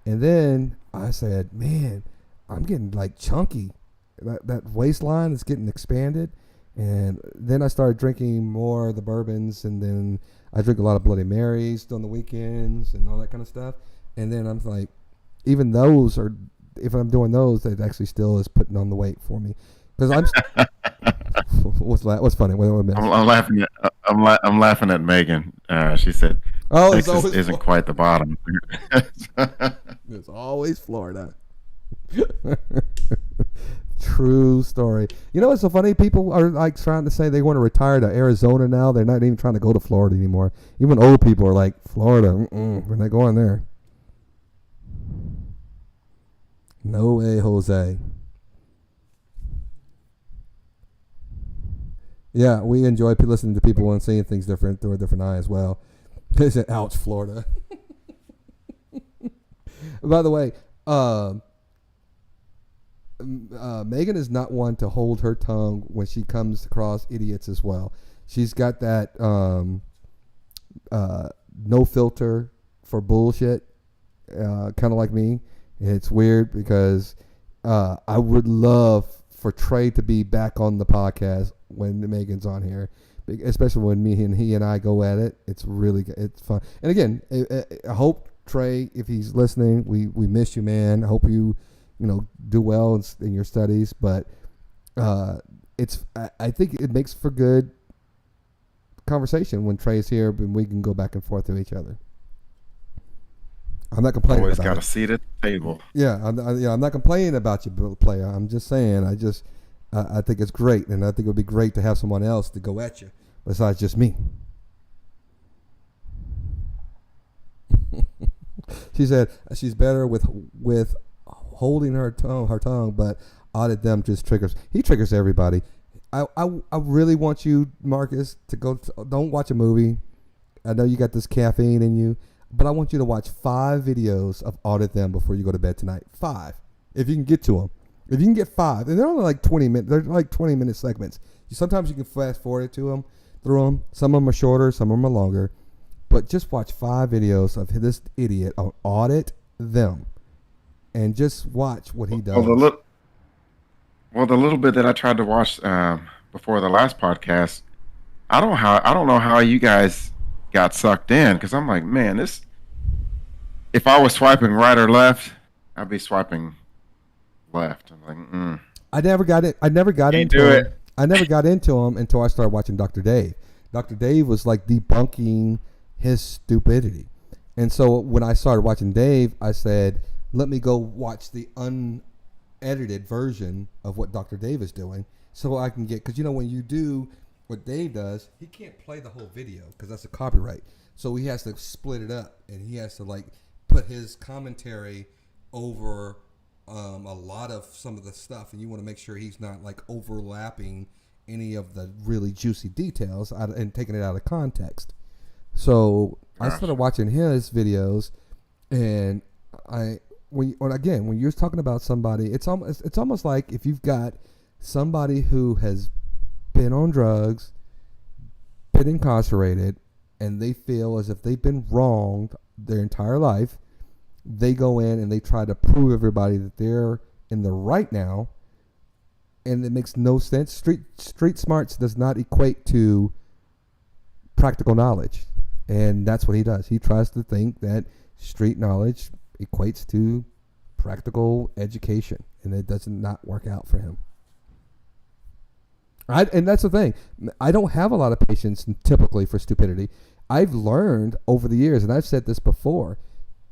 and then I said, man, I'm getting chunky. That waistline is getting expanded, And then I started drinking more of the bourbons, and then I drink a lot of Bloody Marys on the weekends and all that kind of stuff. And then I'm like, even those are, if I'm doing those, it actually still is putting on the weight for me. Because what's funny? What I miss? I'm laughing at I'm laughing at Megan. She said Texas isn't quite the bottom. It's always Florida. True story. You know what's so funny? People are like trying to say they want to retire to Arizona now. They're not even trying to go to Florida anymore. Even old people are like, Florida, we're not going there. No way, Jose. Yeah, we enjoy listening to people and seeing things different through a different eye as well. They said, ouch, Florida. By the way, Megan is not one to hold her tongue when she comes across idiots as well. She's got that no filter for bullshit, kind of like me. And it's weird because I would love for Trey to be back on the podcast when Megan's on here, especially when he and I go at it. It's fun. And again, I hope Trey, if he's listening, we miss you, man. I hope you do well in your studies. But I think it makes for good conversation when Trey's here, and we can go back and forth to each other. I'm not complaining. Always about got it. a seat at the table. Yeah, I'm not complaining about you, player. I'm just saying, I think it's great, and I think it would be great to have someone else to go at you besides just me. She said she's better with holding her tongue, but audit them just triggers. He triggers everybody. I really want you, Marcus, to go. Don't watch a movie. I know you got this caffeine in you. But I want you to watch 5 videos of Audit Them before you go to bed tonight. 5. If you can get to them. If you can get 5. And they're only like 20 minutes. They're like 20-minute segments. Sometimes you can fast forward through them. Some of them are shorter. Some of them are longer. But just watch 5 videos of this idiot on Audit Them. And just watch what he does. Well, the little bit that I tried to watch before the last podcast, I don't know how you guys got sucked in, because I'm like, man, if I was swiping right or left, I'd be swiping left. I'm like, I never got into it. him. I never got into him until I started watching Dr. Dave. Dr. Dave was like debunking his stupidity. And so when I started watching Dave, I said, let me go watch the unedited version of what Dr. Dave is doing so I can get, because when you do what Dave does, he can't play the whole video because that's a copyright. So he has to split it up, and he has to like put his commentary over a lot of some of the stuff, and you want to make sure he's not like overlapping any of the really juicy details and taking it out of context. So I started watching his videos, and when you're talking about somebody, it's almost like if you've got somebody who has been on drugs, been incarcerated, and they feel as if they've been wronged their entire life, they go in and they try to prove everybody that they're in the right now, and it makes no sense. Street smarts does not equate to practical knowledge, and that's what he does. He tries to think that street knowledge equates to practical education, and it does not work out for him. And that's the thing. I don't have a lot of patience typically for stupidity. I've learned over the years, and I've said this before,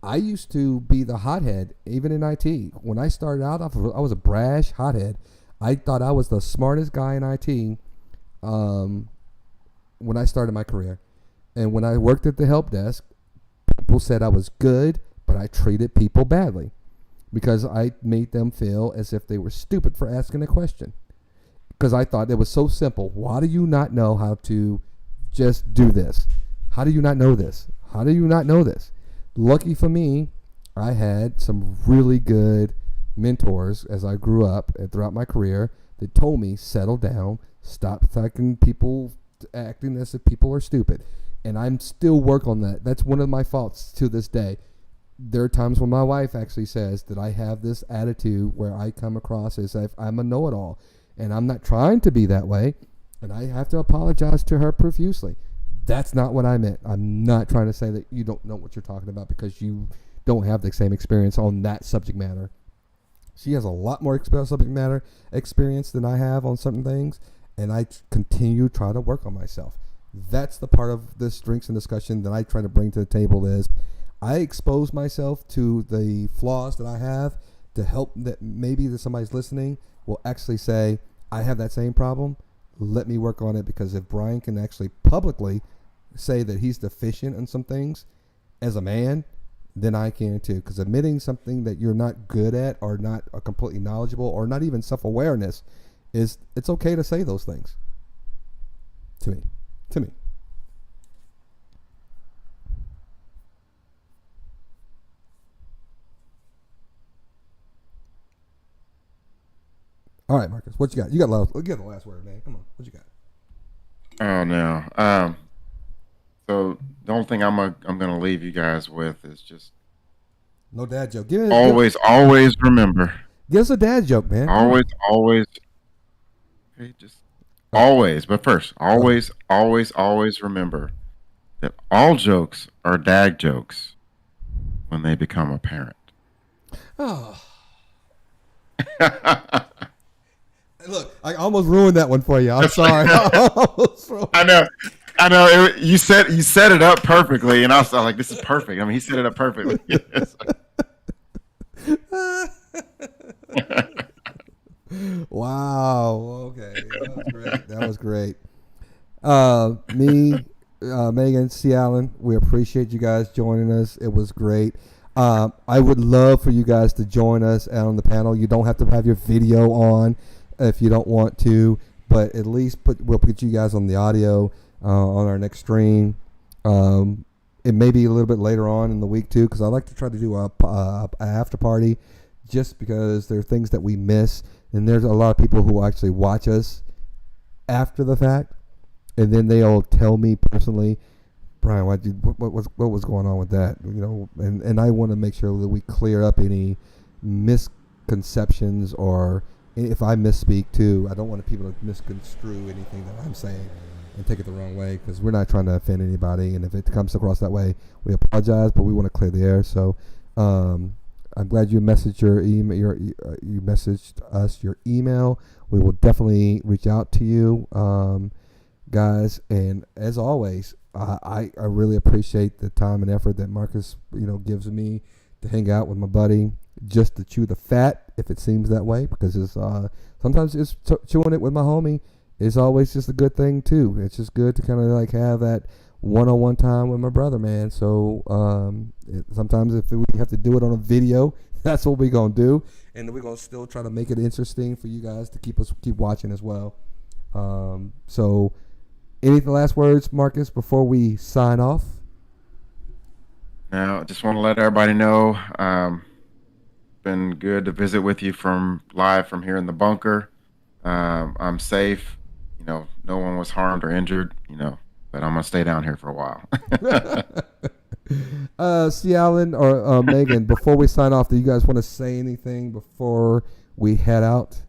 I used to be the hothead, even in IT. When I started out, I was a brash hothead. I thought I was the smartest guy in IT when I started my career. And when I worked at the help desk, people said I was good, but I treated people badly because I made them feel as if they were stupid for asking a question. Because I thought it was so simple. Why do you not know how to just do this? How do you not know this? How do you not know this? Lucky for me, I had some really good mentors as I grew up and throughout my career that told me, settle down, stop thinking people acting as if people are stupid. And I'm still working on that. That's one of my faults to this day. There are times when my wife actually says that I have this attitude where I come across as if I'm a know-it-all. And I'm not trying to be that way. And I have to apologize to her profusely. That's not what I meant. I'm not trying to say that you don't know what you're talking about because you don't have the same experience on that subject matter. She has a lot more subject matter experience than I have on certain things, and I continue to try to work on myself. That's the part of this drinks and discussion that I try to bring to the table is I expose myself to the flaws that I have to help that maybe that somebody's listening will actually say, I have that same problem. Let me work on it, because if Brian can actually publicly say that he's deficient in some things as a man, then I can too. Because admitting something that you're not good at or not completely knowledgeable or not even self-awareness it's okay to say those things. To me. All right, Marcus, what you got? You got the last word, man. Come on, what you got? Oh no. So the only thing I'm gonna leave you guys with is just No dad joke. always remember. Give us a dad joke, man. Always. Okay, just always. But first, always remember that all jokes are dad jokes when they become apparent. Oh. Look, I almost ruined that one for you. I'm sorry. I know. You set it up perfectly, and I was like, "This is perfect." I mean, he set it up perfectly. Wow. Okay, that was great. Megan, C. Allen, we appreciate you guys joining us. It was great. I would love for you guys to join us out on the panel. You don't have to have your video on if you don't want to, but at least we'll put you guys on the audio on our next stream. It may be a little bit later on in the week too, because I like to try to do a after party, just because there are things that we miss, and there's a lot of people who actually watch us after the fact, and then they'll tell me personally, Brian, what was going on with that? You know, and I want to make sure that we clear up any misconceptions, or if I misspeak too, I don't want people to misconstrue anything that I'm saying and take it the wrong way, because we're not trying to offend anybody. And if it comes across that way, we apologize, but we want to clear the air. So I'm glad you messaged your email. You messaged us your email. We will definitely reach out to you, guys. And as always, I really appreciate the time and effort that Marcus gives me to hang out with my buddy, just to chew the fat, if it seems that way, because it's sometimes it's chewing it with my homie is always just a good thing too. It's just good to kind of like have that one-on-one time with my brother, man. So sometimes if we have to do it on a video, that's what we're gonna do, and we're gonna still try to make it interesting for you guys to keep watching as well. So any last words, Marcus, before we sign off? Now, I just want to let everybody know, been good to visit with you live from here in the bunker. I'm safe. No one was harmed or injured, but I'm going to stay down here for a while. C. Allen or Megan, before we sign off, do you guys want to say anything before we head out?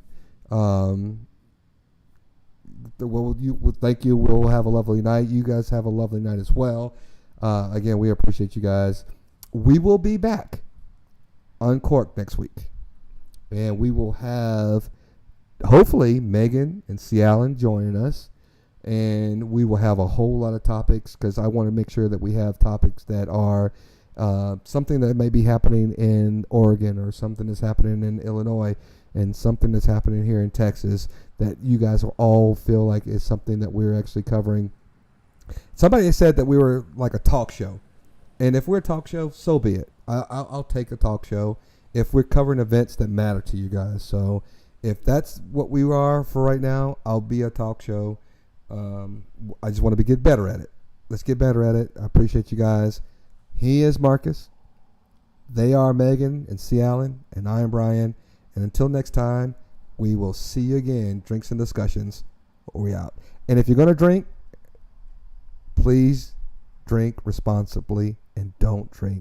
Thank you. We'll have a lovely night. You guys have a lovely night as well. Again, we appreciate you guys. We will be back Uncorked next week, and we will have hopefully Megan and C. Allen joining us, and we will have a whole lot of topics, because I want to make sure that we have topics that are something that may be happening in Oregon, or something that's happening in Illinois, and something that's happening here in Texas that you guys will all feel like is something that we're actually covering. Somebody said that we were like a talk show, and if we're a talk show, so be it. I'll take a talk show if we're covering events that matter to you guys. So if that's what we are for right now, I'll be a talk show. I just want to get better at it. Let's get better at it. I appreciate you guys. He is Marcus. They are Megan and C. Allen, and I am Brian. And until next time, we will see you again. Drinks and Discussions. We out. And if you're going to drink, please drink responsibly and don't drink